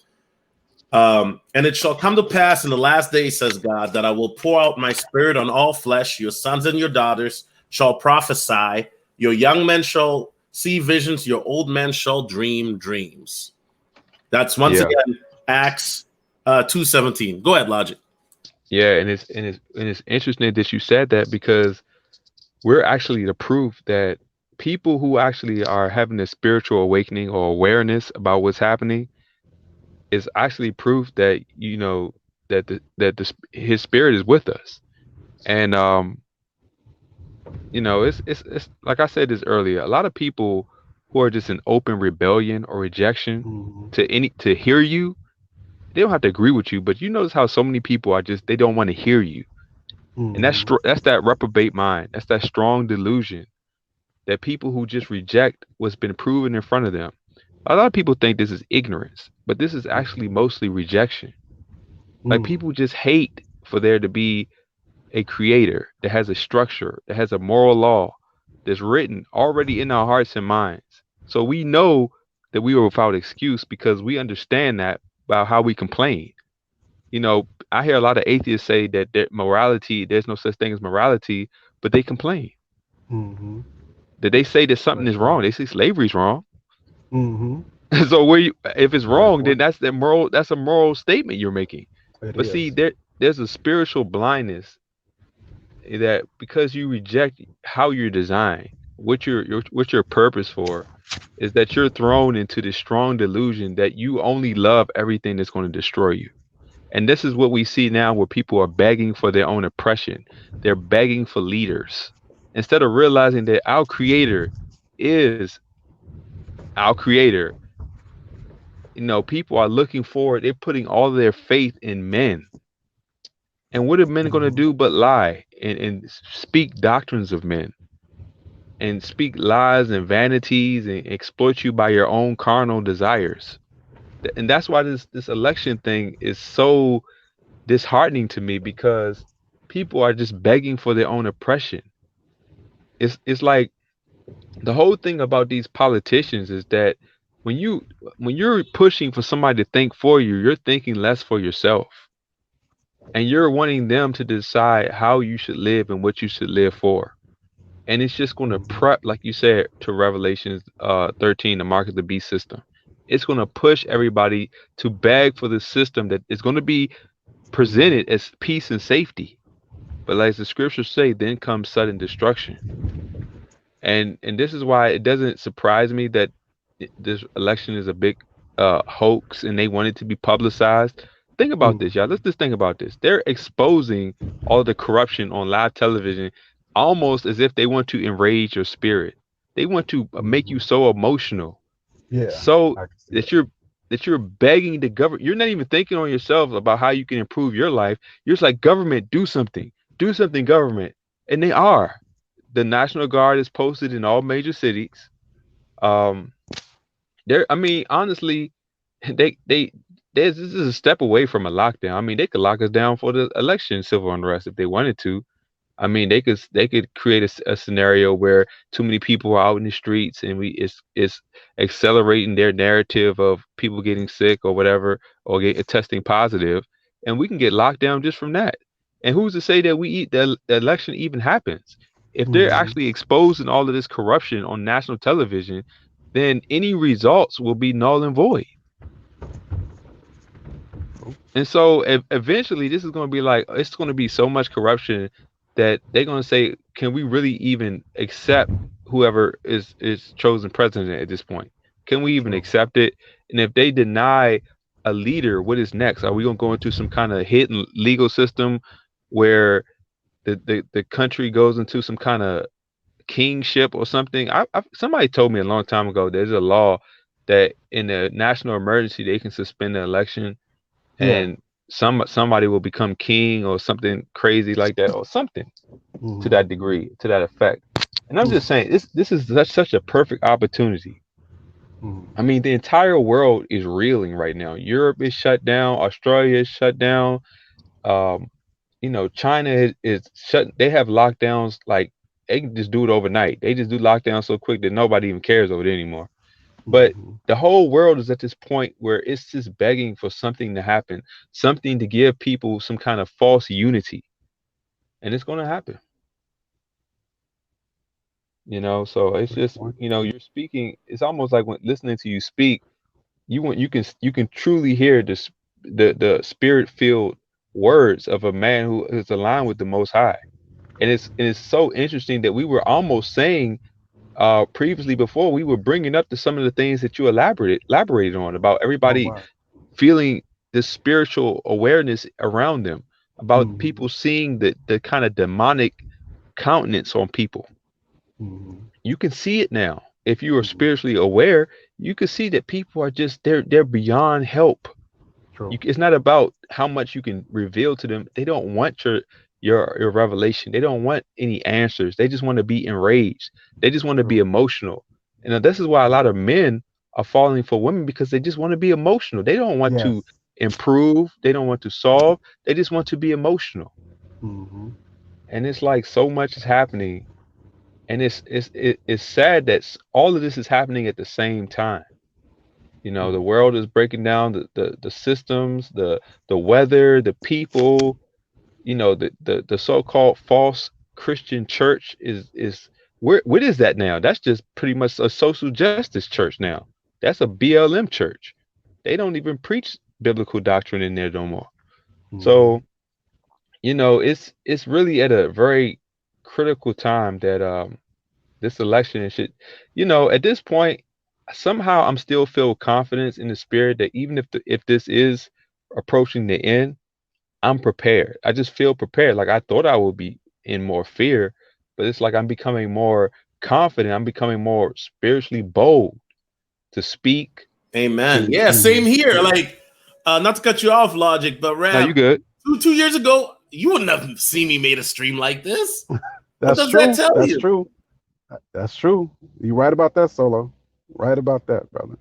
And it shall come to pass in the last days, says God, that I will pour out my spirit on all flesh. Your sons and your daughters shall prophesy. Your young men shall see visions. Your old men shall dream dreams. That's once again Acts 2:17. Go ahead, Logic. Yeah, and it's interesting that you said that, because we're actually the proof that people who actually are having a spiritual awakening or awareness about what's happening is actually proof that, that His Spirit is with us. And it's like I said this earlier, a lot of people who are just in open rebellion or rejection to hear you, they don't have to agree with you, but you notice how so many people are just, they don't want to hear you. And that's that reprobate mind. That's that strong delusion that people who just reject what's been proven in front of them. A lot of people think this is ignorance, but this is actually mostly rejection. Like, people just hate for there to be a creator that has a structure, that has a moral law that's written already in our hearts and minds. So we know that we are without excuse because we understand that about how we complain. I hear a lot of atheists say that there's no such thing as morality, but they complain. That they say that something is wrong. They say slavery's wrong. So if it's wrong, then that's a moral statement you're making. But see, there's a spiritual blindness that, because you reject how you're designed, what your purpose for, is that you're thrown into this strong delusion that you only love everything that's going to destroy you. And this is what we see now, where people are begging for their own oppression. They're begging for leaders instead of realizing that our creator is our creator. People are looking forward. They're putting all of their faith in men. And what are men going to do but lie and speak doctrines of men and speak lies and vanities and exploit you by your own carnal desires? And that's why this election thing is so disheartening to me, because people are just begging for their own oppression. It's like, the whole thing about these politicians is that when you're pushing for somebody to think for you, you're thinking less for yourself. And you're wanting them to decide how you should live and what you should live for. And it's just going to prep, like you said, to Revelations 13, the mark of the beast system. It's going to push everybody to beg for the system that is going to be presented as peace and safety. But like the scriptures say, then comes sudden destruction. And this is why it doesn't surprise me that this election is a big hoax and they want it to be publicized. Think about this, y'all. Let's just think about this. They're exposing all the corruption on live television almost as if they want to enrage your spirit. They want to make you so emotional. So that you're begging the government. You're not even thinking on yourself about how you can improve your life. You're just like, government, do something. Do something, government. And they are. The National Guard is posted in all major cities. Honestly, this is a step away from a lockdown. I mean, they could lock us down for the election civil unrest if they wanted to. I mean, they could create a scenario where too many people are out in the streets, and it's accelerating their narrative of people getting sick or whatever, or testing positive, and we can get locked down just from that. And who's to say that the election even happens? If they're actually exposing all of this corruption on national television, then any results will be null and void. And so eventually this is going to be like, it's going to be so much corruption that they're going to say, can we really even accept whoever is chosen president at this point? Can we even accept it? And if they deny a leader, what is next? Are we going to go into some kind of hidden legal system where the country goes into some kind of kingship or something? Somebody told me a long time ago, there's a law that in a national emergency, they can suspend the election and somebody will become king or something crazy like that, or something to that degree, to that effect. And I'm just saying, this is such a perfect opportunity. Mm. I mean, the entire world is reeling right now. Europe is shut down. Australia is shut down. Um, China is shut. They have lockdowns like they can just do it overnight. They just do lockdowns so quick that nobody even cares over it anymore. But Mm-hmm. the whole world is at this point where it's just begging for something to happen, something to give people some kind of false unity, and it's going to happen. So it's Good just point. you're speaking. It's almost like when listening to you speak, you can truly hear the spirit filled words of a man who is aligned with the Most High. And it's so interesting that we were almost saying previously before we were bringing up some of the things that you elaborated on about Oh everybody wow. feeling this spiritual awareness around them, about Mm-hmm. people seeing the kind of demonic countenance on people. Mm-hmm. You can see it now. If you are Mm-hmm. spiritually aware, you can see that people are just they're beyond help. True. It's not about how much you can reveal to them. They don't want your revelation. They don't want any answers. They just want to be enraged. They just want to be True. emotional. And this is why a lot of men are falling for women, because they just want to be emotional. They don't want Yes. to improve. They don't want to solve. They just want to be emotional. Mm-hmm. And it's like so much is happening, and it's sad that all of this is happening at the same time. The world is breaking down, the systems, the weather, the people. The so-called false Christian church is what is that now? That's just pretty much a social justice church now. That's a BLM church. They don't even preach biblical doctrine in there no more. Mm-hmm. So it's really at a very critical time that this election should, at this point, somehow I'm still feel confidence in the spirit that even if this is approaching the end, I'm prepared. I just feel prepared. Like I thought I would be in more fear, but it's like I'm becoming more confident. I'm becoming more spiritually bold to speak. Amen. To Yeah, Mm-hmm. same here. Like, not to cut you off, Logic, but No, you Ram, good. two years ago, you wouldn't have seen me made a stream like this. What That's does that true. tell That's you? true. That's true. You right about that, Solo. Right about that, brother.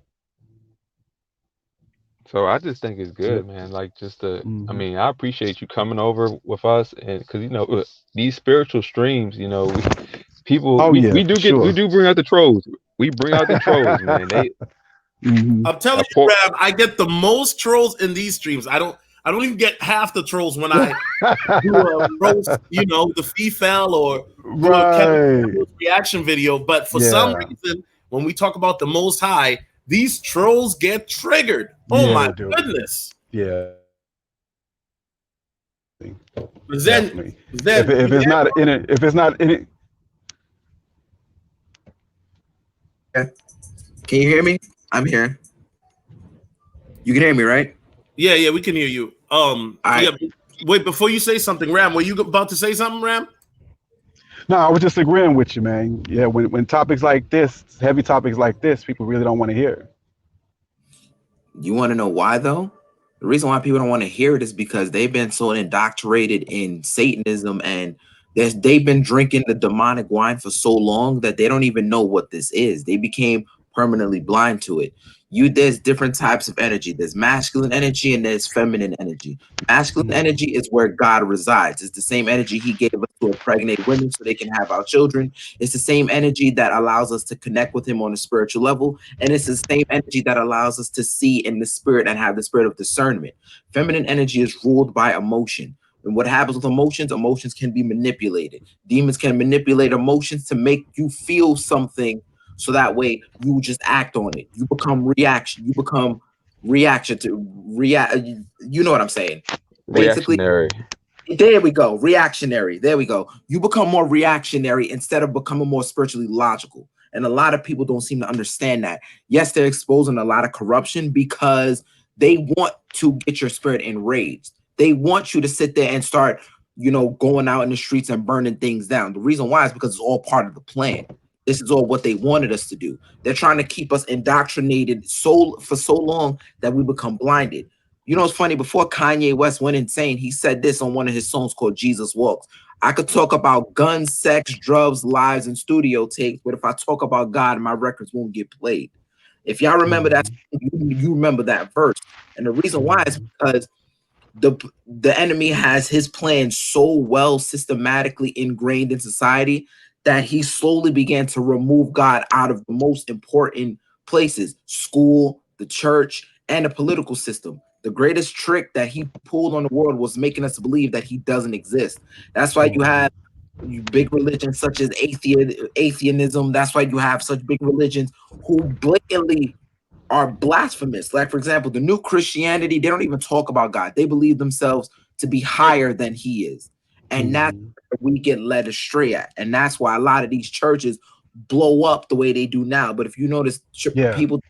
So I just think it's Yep. good, man. Like just I Mm-hmm. mean, I appreciate you coming over with us, and because look, these spiritual streams, people Oh yeah, for we sure. do bring out the trolls. We bring out the trolls, man. They Mm-hmm. I'm telling a you, poor Ram, I get the most trolls in these streams. I don't even get half the trolls when I do a roast, the FIFAL or do a Kevin Right. Samuels reaction video. But for some Yeah. reason, when we talk about the Most High, these trolls get triggered. Oh Yeah, my they do. goodness! Yeah. But Definitely. If then if we it's have not in it, if it's not in it, Can you hear me? I'm here. You can hear me, right? yeah, we can hear you. All right. Yeah. Wait, before you say something, Ram, were you about to say something, Ram? no, I was just agreeing with you, man. Yeah, when topics like this, heavy topics like this, people really don't want to hear. You want to know why, though? The reason why people don't want to hear it is because they've been so indoctrinated in Satanism, and they've been drinking the demonic wine for so long that they don't even know what this is. They became permanently blind to it. There's different types of energy. There's masculine energy and there's feminine energy. Masculine Mm-hmm. energy is where God resides. It's the same energy he gave us to impregnate women so they can have our children. It's the same energy that allows us to connect with him on a spiritual level. And it's the same energy that allows us to see in the spirit and have the spirit of discernment. Feminine energy is ruled by emotion. And what happens with emotions, emotions can be manipulated. Demons can manipulate emotions to make you feel something so that way you just act on it. You become reaction. You become reaction to react. You know what I'm saying? Basically, reactionary. there we go. Reactionary. There we go. You become more reactionary instead of becoming more spiritually logical. And a lot of people don't seem to understand that. Yes, they're exposing a lot of corruption because they want to get your spirit enraged. They want you to sit there and start, going out in the streets and burning things down. The reason why is because it's all part of the plan. This is all what they wanted us to do. They're trying to keep us indoctrinated for so long that we become blinded. You know, it's funny, before Kanye West went insane, he said this on one of his songs called Jesus Walks. I could talk about guns, sex, drugs, lives, and studio tapes, but if I talk about God, my records won't get played. If y'all remember that, you remember that verse. And the reason why is because the enemy has his plan so well systematically ingrained in society that he slowly began to remove God out of the most important places: school, the church, and the political system. The greatest trick that he pulled on the world was making us believe that he doesn't exist. That's why you have big religions such as atheism. That's why you have such big religions who blatantly are blasphemous. Like, for example, the new Christianity, they don't even talk about God. They believe themselves to be higher than he is. And that's where we get led astray at. And that's why a lot of these churches blow up the way they do now. But if you notice, people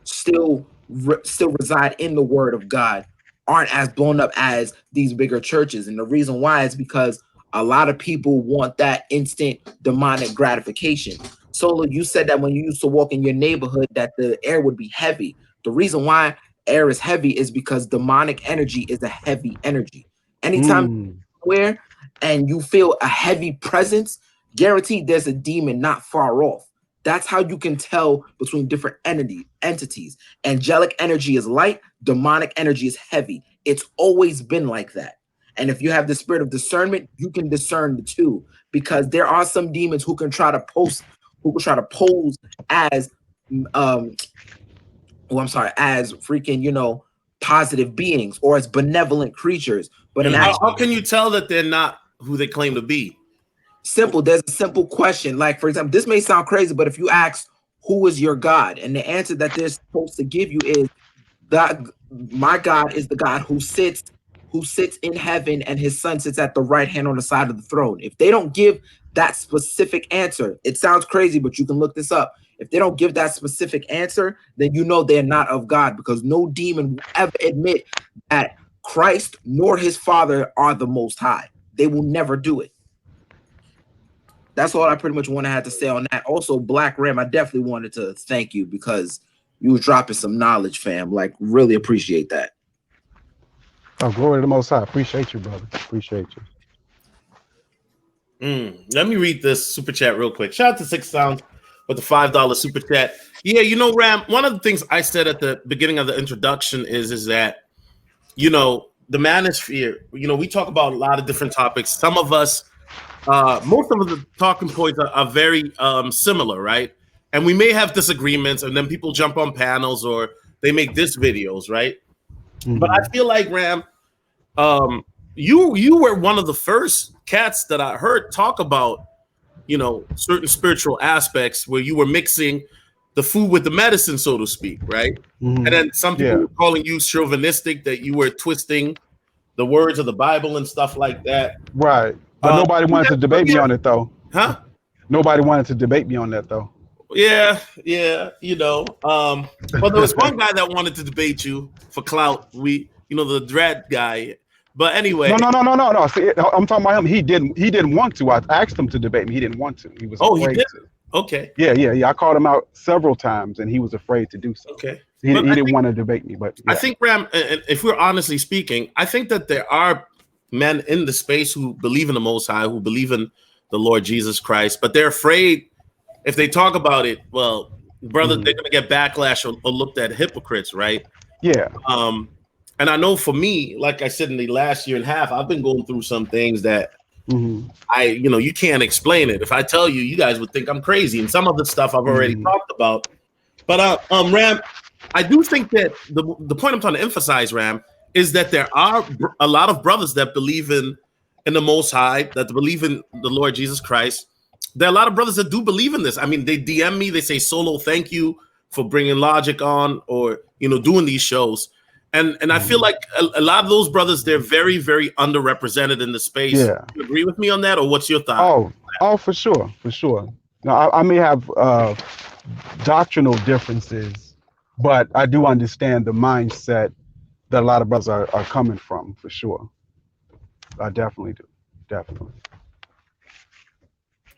still reside in the word of God aren't as blown up as these bigger churches. And the reason why is because a lot of people want that instant demonic gratification. Solo, you said that when you used to walk in your neighborhood that the air would be heavy. The reason why air is heavy is because demonic energy is a heavy energy. Anytime where and you feel a heavy presence, guaranteed there's a demon not far off. That's how you can tell between different entities. Angelic energy is light, demonic energy is heavy. It's always been like that. And if you have the spirit of discernment, you can discern the two, because there are some demons who can try to pose as as freaking, positive beings or as benevolent creatures. But how can you tell that they're not who they claim to be? Simple. There's a simple question. Like, for example, this may sound crazy, but if you ask, who is your God? And the answer that they're supposed to give you is that my God is the God who sits in heaven, and his son sits at the right hand on the side of the throne. If they don't give that specific answer, it sounds crazy, but you can look this up. If they don't give that specific answer, then you know they're not of God, because no demon will ever admit that Christ nor his father are the most high. They will never do it. That's all I pretty much want to have to say on that. Also, Black Ram, I definitely wanted to thank you because you were dropping some knowledge, fam. Like, really appreciate that. Oh, glory to the Most High. Appreciate you, brother. Appreciate you. Let me read this super chat real quick. Shout out to 6 Sounds with the $5 super chat. Yeah, Ram, one of the things I said at the beginning of the introduction is that, the manosphere, we talk about a lot of different topics. Some of us, most of the talking points are very similar, right? And we may have disagreements, and then people jump on panels or they make diss videos, right? But I feel like, Ram, you were one of the first cats that I heard talk about, certain spiritual aspects where you were mixing the food with the medicine, so to speak, right? And then some people were calling you chauvinistic, that you were twisting the words of the Bible and stuff like that. Right. But nobody wanted to debate me on it, though. Huh? Nobody wanted to debate me on that, though. Yeah. Well, there was one guy that wanted to debate you for clout. The dread guy. But anyway. No. See, I'm talking about him. He didn't want to. I asked him to debate me. He didn't want to. He was afraid he did? to. Okay. Yeah. I called him out several times, and he was afraid to do so. Okay. He didn't want to debate me, but yeah. I think, Ram, if we're honestly speaking, I think that there are men in the space who believe in the Most High, who believe in the Lord Jesus Christ, but they're afraid if they talk about it, well, brother, they're going to get backlash or looked at hypocrites, right? Yeah. And I know for me, like I said, in the last year and a half, I've been going through some things that you can't explain it. If I tell you, you guys would think I'm crazy. And some of the stuff I've already talked about. But Ram, I do think that the point I'm trying to emphasize, Ram, is that there are a lot of brothers that believe in the Most High, that believe in the Lord Jesus Christ. There are a lot of brothers that do believe in this. I mean, they DM me, they say, Solo, thank you for bringing Logic on, or, doing these shows. And I feel like a lot of those brothers, they're very, very underrepresented in the space. Yeah. You agree with me on that, or what's your thought? Oh, for sure. Now, I may have doctrinal differences, but I do understand the mindset that a lot of brothers are coming from, for sure. I definitely do. Definitely.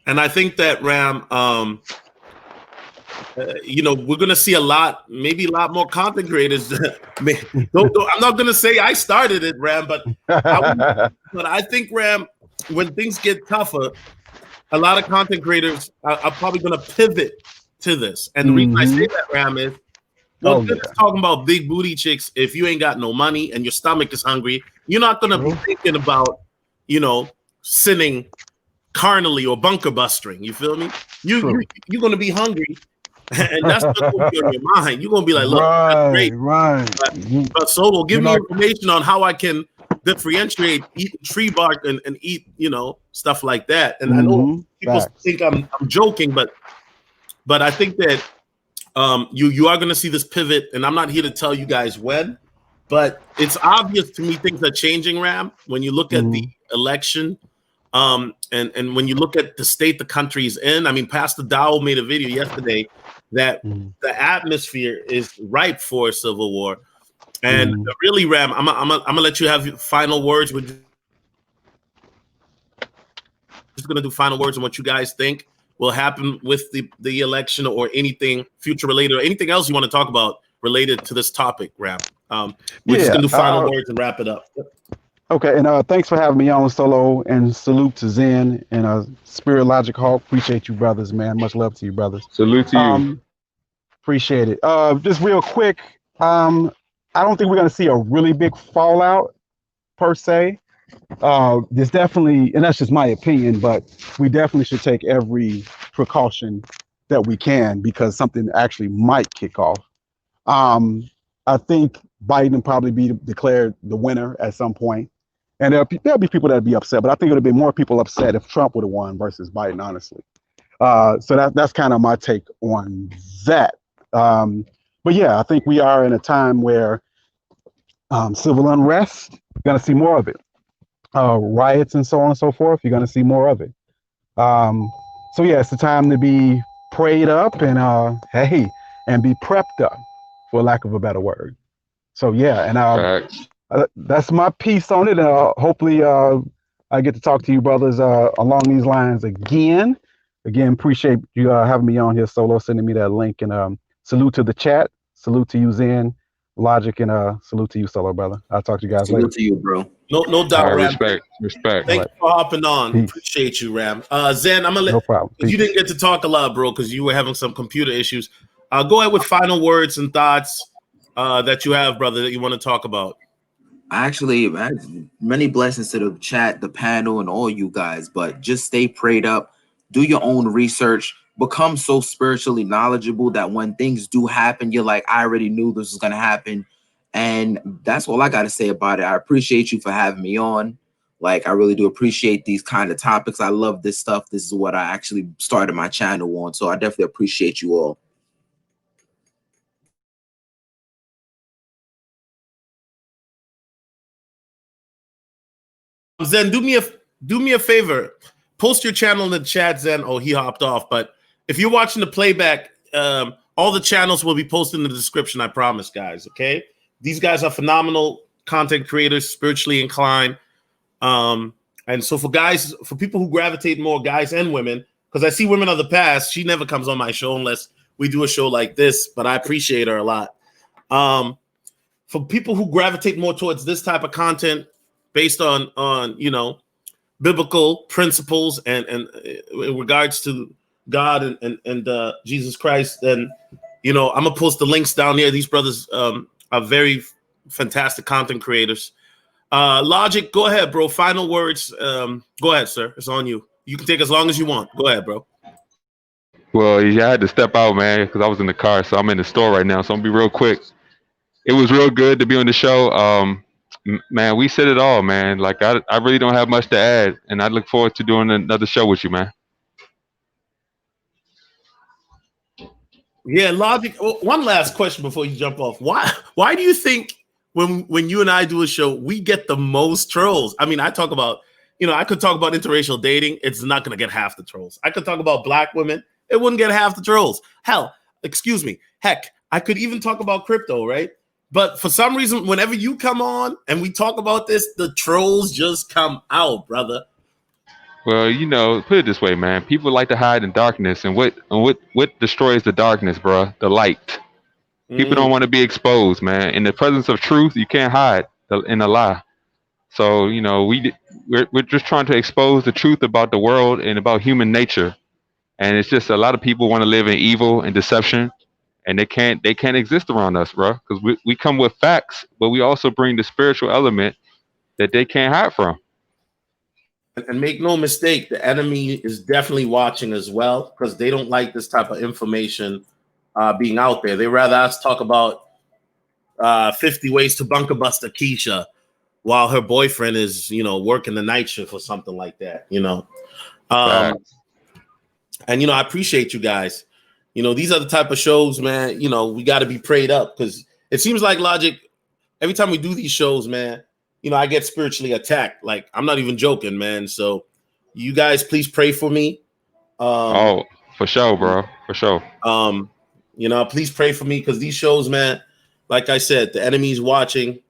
And I think that, Ram, we're going to see maybe a lot more content creators. I'm not going to say I started it, Ram, but I think, Ram, when things get tougher, a lot of content creators are probably going to pivot to this. And the reason I say that, Ram, is what good is talking about big booty chicks if you ain't got no money and your stomach is hungry? You're not going to be thinking about, sinning carnally or bunker busting. You feel me? You're going to be hungry. And that's what's going to be on your mind. You're going to be like, look, that's great. Right. But Solo, give me information on how I can differentiate eating tree bark and eat, stuff like that. And I know people think I'm joking, but I think that you are going to see this pivot, and I'm not here to tell you guys when, but it's obvious to me things are changing, Ram, when you look at the election. And when you look at the state the country's in, I mean, Pastor Dow made a video yesterday that the atmosphere is ripe for a civil war. And really, Ram, I'm gonna let you have final words. We're just gonna do final words on what you guys think will happen with the election or anything future related or anything else you want to talk about related to this topic, Ram. We're just gonna do final words and wrap it up. Okay, and thanks for having me on, Solo, and salute to Zen and Spirit Logic Hawk. Appreciate you, brothers, man. Much love to you, brothers. Salute to you. Appreciate it. Just real quick, I don't think we're going to see a really big fallout, per se. There's definitely, and that's just my opinion, but we definitely should take every precaution that we can because something actually might kick off. I think Biden will probably be declared the winner at some point. And there'll be people that'll be upset, but I think it'll be more people upset if Trump would have won versus Biden, honestly. So that's kind of my take on that. But yeah, I think we are in a time where civil unrest, you're going to see more of it. Riots and so on and so forth, you're going to see more of it. So yeah, it's the time to be prayed up and and be prepped up, for lack of a better word. So yeah, and that's my piece on it. Hopefully I get to talk to you brothers along these lines again. Again, appreciate you having me on here, Solo, sending me that link. And salute to the chat. Salute to you, Zen, Logic, and salute to you, Solo, brother. I'll talk to you guys later. Salute to you, bro. No doubt, Ram. Respect. Thanks for hopping on. Peace. Appreciate you, Ram. Zen, I'm gonna let. No problem. You didn't get to talk a lot, bro, because you were having some computer issues. Go ahead with final words and thoughts that you have, brother, that you want to talk about. Actually, many blessings to the chat, the panel, and all you guys. But just stay prayed up. Do your own research. Become so spiritually knowledgeable that when things do happen, you're like, I already knew this was going to happen. And that's all I got to say about it. I appreciate you for having me on. Like, I really do appreciate these kind of topics. I love this stuff. This is what I actually started my channel on. So I definitely appreciate you all. Zen, do me a favor. Post your channel in the chat, Zen. Oh, he hopped off. But if you're watching the playback, all the channels will be posted in the description. I promise, guys. Okay, these guys are phenomenal content creators, spiritually inclined. And so for people who gravitate more, guys and women, because I see women of the past. She never comes on my show unless we do a show like this. But I appreciate her a lot. For people who gravitate more towards this type of content, based on biblical principles and in regards to God and Jesus Christ, then I'm gonna post the links down here. These brothers are very fantastic content creators. Logic, go ahead, bro. Final words. Go ahead, sir. It's on you. You can take as long as you want. Go ahead, bro. Well, yeah, I had to step out, man, because I was in the car, so I'm in the store right now. So I'm gonna be real quick. It was real good to be on the show. Man, we said it all, man. Like I really don't have much to add, and I look forward to doing another show with you, man. Yeah, Logic. One last question before you jump off. Why do you think when you and I do a show, we get the most trolls? I mean, I talk about, I could talk about interracial dating. It's not going to get half the trolls. I could talk about black women. It wouldn't get half the trolls. Heck, I could even talk about crypto, right? But for some reason, whenever you come on and we talk about this, the trolls just come out, brother. Well, put it this way, man. People like to hide in darkness, and what destroys the darkness, bro? The light. People don't want to be exposed, man. In the presence of truth, you can't hide in a lie. So we're just trying to expose the truth about the world and about human nature. And it's just a lot of people want to live in evil and deception, and they can't exist around us, bro. Because we come with facts, but we also bring the spiritual element that they can't hide from. And make no mistake, the enemy is definitely watching as well because they don't like this type of information being out there. They rather us talk about 50 ways to bunker buster Keisha while her boyfriend is, working the night shift or something like that, Facts. And, I appreciate you guys. These are the type of shows, man, we got to be prayed up because it seems like Logic, every time we do these shows, man, I get spiritually attacked. Like, I'm not even joking, man. So you guys, please pray for me. Oh, for sure, bro. For sure. Please pray for me because these shows, man, like I said, the enemy's watching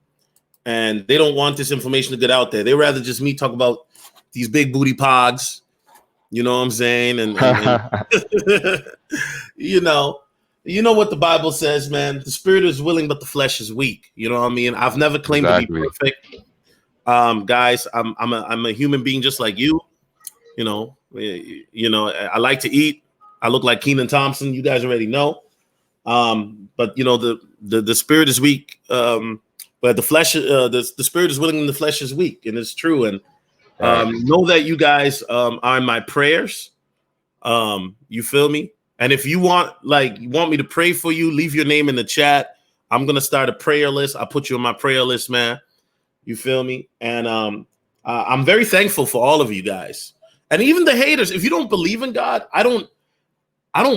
and they don't want this information to get out there. They rather just me talk about these big booty pogs. You know what I'm saying? And you know what the Bible says, man. The spirit is willing, but the flesh is weak. You know what I mean? I've never claimed to be perfect. Guys, I'm a human being just like you. I like to eat. I look like Kenan Thompson. You guys already know. But the spirit is weak. But the flesh, the spirit is willing and the flesh is weak, and it's true. And know that you guys are in my prayers. You feel me? And if you want me to pray for you, leave your name in the chat. I'm gonna start a prayer list. I'll put you on my prayer list, man. You feel me? And I'm very thankful for all of you guys, and even the haters. If you don't believe in God, I don't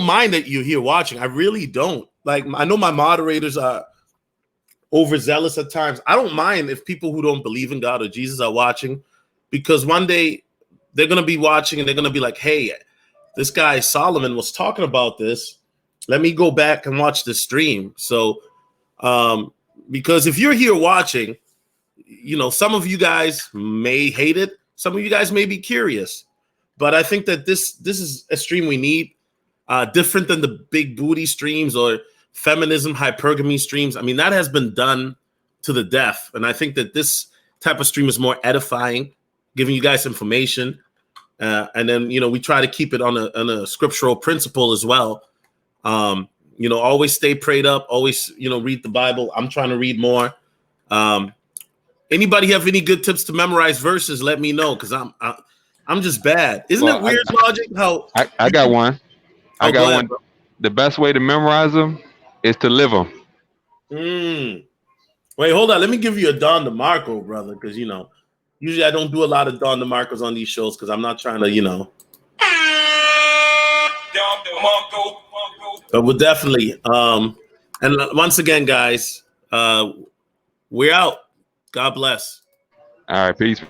mind that you're here watching. I really don't. Like, I know my moderators are overzealous at times. I don't mind if people who don't believe in God or Jesus are watching, because one day they're gonna be watching and they're gonna be like, "Hey, this guy Solomon was talking about this. Let me go back and watch the stream." So, because if you're here watching, some of you guys may hate it. Some of you guys may be curious, but I think that this is a stream we need, different than the big booty streams or feminism, hypergamy streams. I mean, that has been done to the death. And I think that this type of stream is more edifying, giving you guys information. And then, we try to keep it on a scriptural principle as well. Always stay prayed up, always, read the Bible. I'm trying to read more. Anybody have any good tips to memorize verses? Let me know, because I'm just bad. Isn't it weird, Logic? How I got one. I got one. Bro. The best way to memorize them is to live them. Wait, hold on. Let me give you a Don DeMarco, brother, because usually I don't do a lot of Don DeMarcos on these shows because I'm not trying to, But we'll definitely. And once again, guys, we're out. God bless. All right, peace.